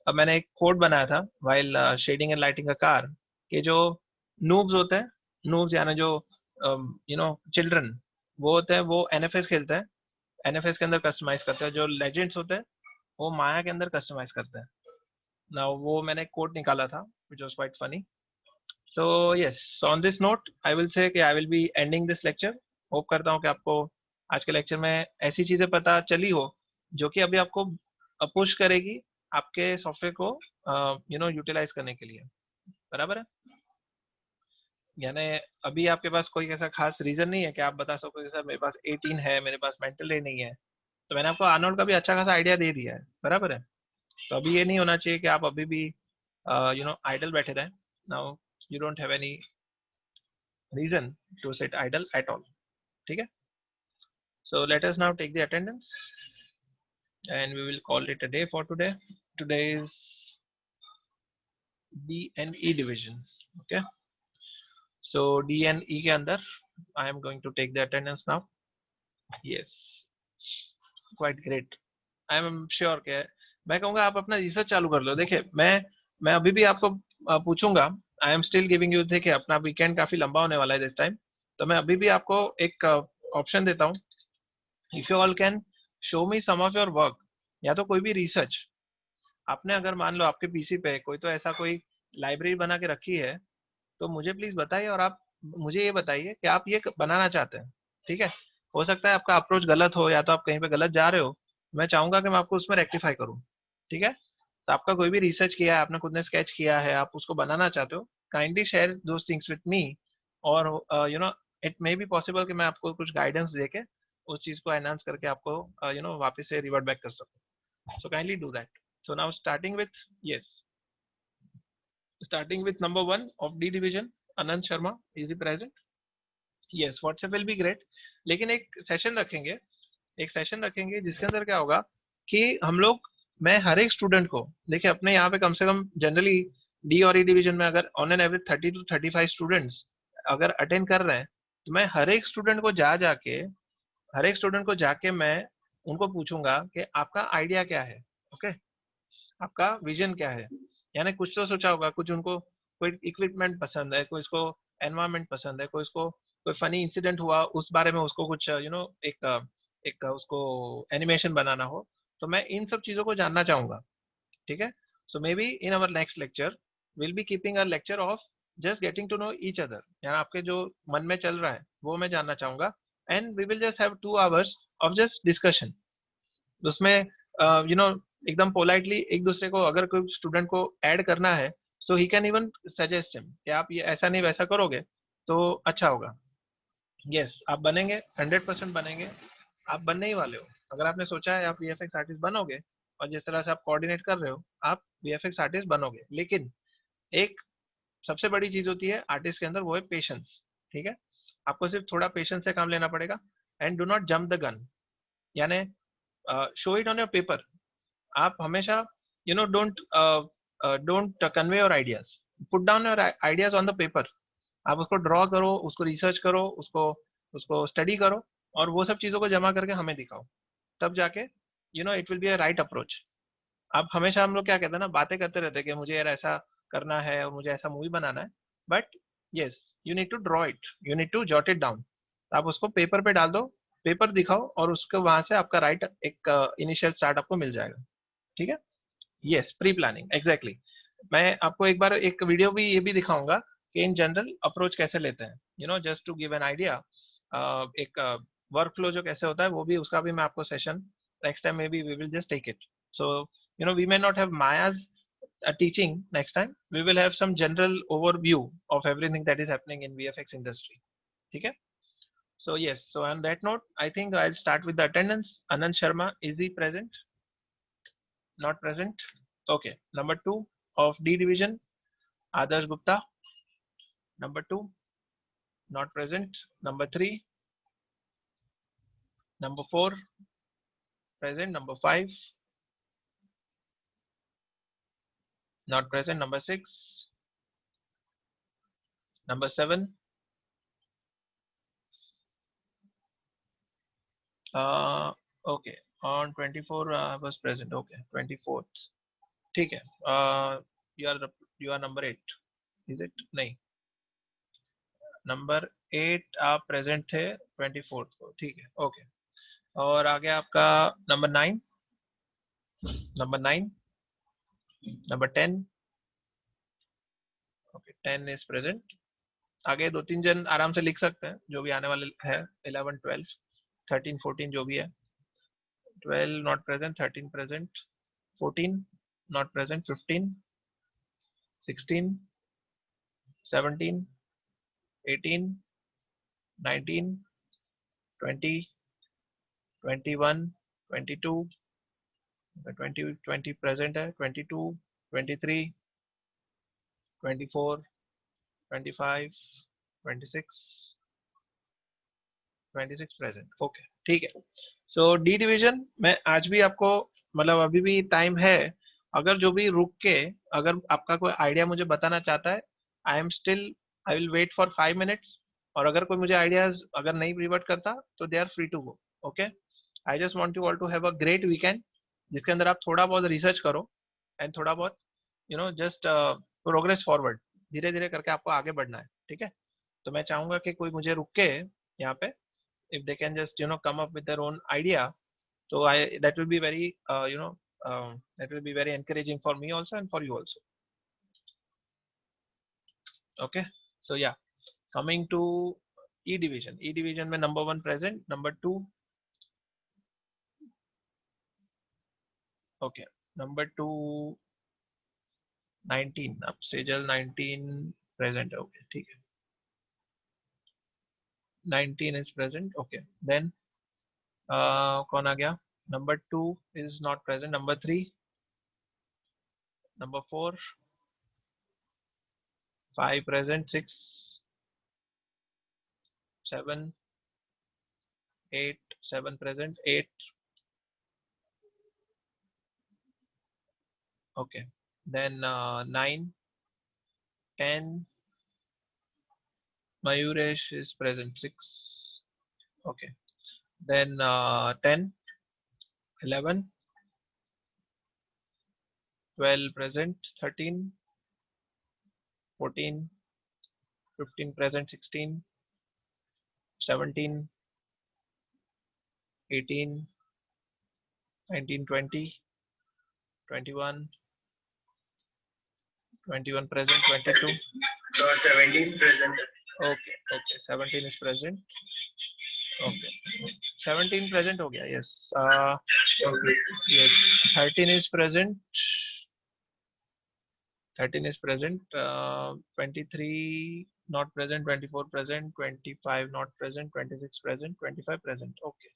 अब मैंने एक कोड बनाया था while shading and lighting a car, कि जो नूब्स होते हैं, नूब्स यानी जो चिल्ड्रन वो होते हैं, वो एनएफएस खेलते हैं, एनएफएस के अंदर कस्टमाइज करते हैं। जो लेजेंड्स होते हैं वो माया के अंदर कस्टमाइज करते हैं ना। वो मैंने कोड निकाला था which was quite funny. So yes, so on this note I will say कि I will be ending this lecture. Hope करता हूँ कि आपको आज के लेक्चर में ऐसी चीजें पता चली हो जो कि अभी आपको पुश करेगी आपके सॉफ्टवेयर को यूटिलाइज करने के लिए, बराबर है। यानी अभी आपके पास कोई ऐसा खास रीजन नहीं है कि आप बता सको कि सर मेरे पास 18 है, मेरे पास मेंटल डे नहीं है। तो मैंने आपको आर्नोल्ड का भी अच्छा खासा आइडिया दे दिया है, बराबर है। तो अभी ये नहीं होना चाहिए कि आप अभी भी आइडल बैठे रहें। Now you don't have any reason to sit idle at all, ठीक है। So let us now take the attendance and we will call it a day for today. Today is D and E division. Okay, so D and E के अंदर I am going to take the attendance now. Yes, quite great. I am sure के मैं कहूँगा आप अपना रिसर्च चालू कर लो। देखिए मैं अभी भी आपको पूछूंगा। I am still giving you, देखिए अपना वीकेंड काफी लंबा होने वाला है दिस टाइम, तो मैं अभी भी आपको एक ऑप्शन देता हूँ। If you all can show me some of your work, या तो कोई भी रिसर्च आपने, अगर मान लो आपके पीसी पे कोई तो ऐसा कोई लाइब्रेरी बना के रखी है, तो मुझे प्लीज बताइए और आप मुझे ये बताइए कि आप ये बनाना चाहते हैं। ठीक है। हो सकता है आपका अप्रोच गलत हो या तो आप कहीं पे गलत जा रहे हो, मैं चाहूंगा कि मैं आपको उसमें रेक्टिफाई करूँ। ठीक है। तो आपका कोई भी रिसर्च किया है, आपने खुद ने स्केच किया है, आप उसको बनाना चाहते हो, kindly share those things with me. और इट मे बी पॉसिबल कि मैं आपको कुछ गाइडेंस देके उस चीज को एनहांस करके आपको वापस से रिवर्ट बैक कर सकूं। So kindly do that. So now starting with, yes, starting with number 1 of D division, Anand Sharma, is he present? Yes, WhatsApp will be great। लेकिन एक सेशन रखेंगे जिसके अंदर क्या होगा कि हम लोग, मैं हर एक स्टूडेंट को, देखिए अपने यहाँ पे कम से कम जनरली डी और ई डिवीजन में अगर on an average 30 to 35 students अगर अटेंड कर रहे हैं, तो मैं हर एक स्टूडेंट को जाके मैं उनको पूछूंगा कि आपका आइडिया क्या है। ओके, आपका विजन क्या है। यानी कुछ तो सोचा होगा, कुछ उनको कोई इक्विपमेंट पसंद है, कोई इसको एनवायरनमेंट पसंद है, कोई फनी इंसिडेंट हुआ उस बारे में उसको कुछ एक उसको एनिमेशन बनाना हो। तो मैं इन सब चीजों को जानना चाहूंगा। ठीक है। So may be in our next lecture will be keeping a lecture of just getting to know each other, यानी आपके जो मन में चल रहा है वो मैं जानना चाहूंगा। And we will just have 2 hours of just discussion. उसमें एकदम पोलाइटली एक दूसरे को, अगर कोई स्टूडेंट को ऐड करना है, so he can even suggest him कि आप ये ऐसा नहीं वैसा करोगे तो अच्छा होगा। यस, आप बनेंगे, 100% बनेंगे। आप बनने ही वाले हो। अगर आपने सोचा है आप वीएफएक्स आर्टिस्ट बनोगे, और जिस तरह से आप कोऑर्डिनेट कर रहे हो, आप वीएफएक्स आर्टिस्ट बनोगे। लेकिन एक सबसे बड़ी चीज होती है आर्टिस्ट के अंदर, वो है पेशेंस। ठीक है। आपको सिर्फ थोड़ा पेशेंस से काम लेना पड़ेगा। And do not jump the gun, यानी show it on your paper. आप हमेशा don't convey your ideas, put down your ideas on the paper. आप उसको ड्रॉ करो, उसको रिसर्च करो, उसको उसको स्टडी करो, और वो सब चीज़ों को जमा करके हमें दिखाओ। तब जाके it will be a right approach. अब हमेशा हम लोग क्या कहते हैं ना, बातें करते रहते हैं कि मुझे यार ऐसा करना है और मुझे ऐसा मूवी बनाना है। But yes, you need to draw it, you need to jot it down. आप उसको पेपर पे डाल दो, पेपर दिखाओ, और उसके वहां से आपका राइट एक इनिशियल स्टार्ट आपको मिल जाएगा। ठीक है। Yes, pre planning, exactly. मैं आपको एक बार एक वीडियो भी ये भी दिखाऊंगा कि इन जनरल अप्रोच कैसे लेते हैं, just to give an idea. एक वर्क फ्लो जो कैसे होता है, वो भी, उसका भी मैं आपको session next time maybe we will just take it. So we may not have Maya's teaching next time, we will have some general overview of everything that is happening in VFX industry। ठीक है। So yes, so on that note, I think I'll start with the attendance. Anand Sharma, is he present? Not present? Okay. Number 2 of D division, Adarsh Gupta. Number 2, not present. Number 3, number 4, present. Number 5, not present. Number 6, number 7, okay, on 24 was present. Okay, 24th, ठीक है। you are you are number 8, is it? नहीं, नंबर 8 आप प्रेजेंट थे 24th को, ठीक है। ओके। और आगे आपका number 9, number 9, number 10, okay, 10 is present. आगे 2-3 जन आराम से लिख सकते हैं जो भी आने वाले है, 11, 12, 13, 14 जो भी है। 12 not present, 13 present, 14 not present, 15, 16, 17, 18, 19, 20, 21, 22, 20 present है, 22, 23, 24, 25, 26, 26 प्रेजेंट। ओके, ठीक है। सो डी डिवीजन में आज भी आपको, मतलब अभी भी टाइम है। अगर जो भी रुक के, अगर आपका कोई आइडिया मुझे बताना चाहता है, I will wait for 5 minutes। और अगर कोई मुझे आइडियाज अगर नहीं रिवर्ट करता, तो they are free to go. Okay, I just want you all to have a great weekend, जिसके अंदर आप थोड़ा बहुत रिसर्च करो, एंड थोड़ा बहुत जस्ट प्रोग्रेस फॉरवर्ड। धीरे धीरे करके आपको आगे बढ़ना है। ठीक है। तो मैं चाहूंगा कि कोई मुझे रुक के यहाँ पे, if they can just come up with their own idea, so I that will be very that will be very encouraging for me also and for you also. Okay, so yeah, coming to, E division में number 1 present, number 2 okay, number 2 19, अब सेजल 19 प्रेजेंट है, ओके ठीक है, 19 इज प्रेजेंट, ओके देन कौन आ गया, number 2 is not present, number 3, number 4, 5 present, 6, 7, 8, 7 present, 8, okay, then 9, 10, Mayuresh is present, 6, okay, then 10, 11, 12 present, 13, 14, 15 present, 16, 17, 18, 19, 20, 21, 21 present, 22, 17 present. okay, 17 is present, okay, 17 present हो गया, yes, Okay. yes, 13 is present, 13 is present, 23 not present, 24 present, 25 not present, 26 present, 25 present, okay,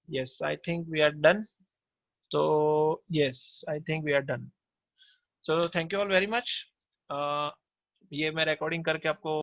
yes, I think we are done, so yes, I think we are done, so thank you all very much, ये मैं recording करके आपको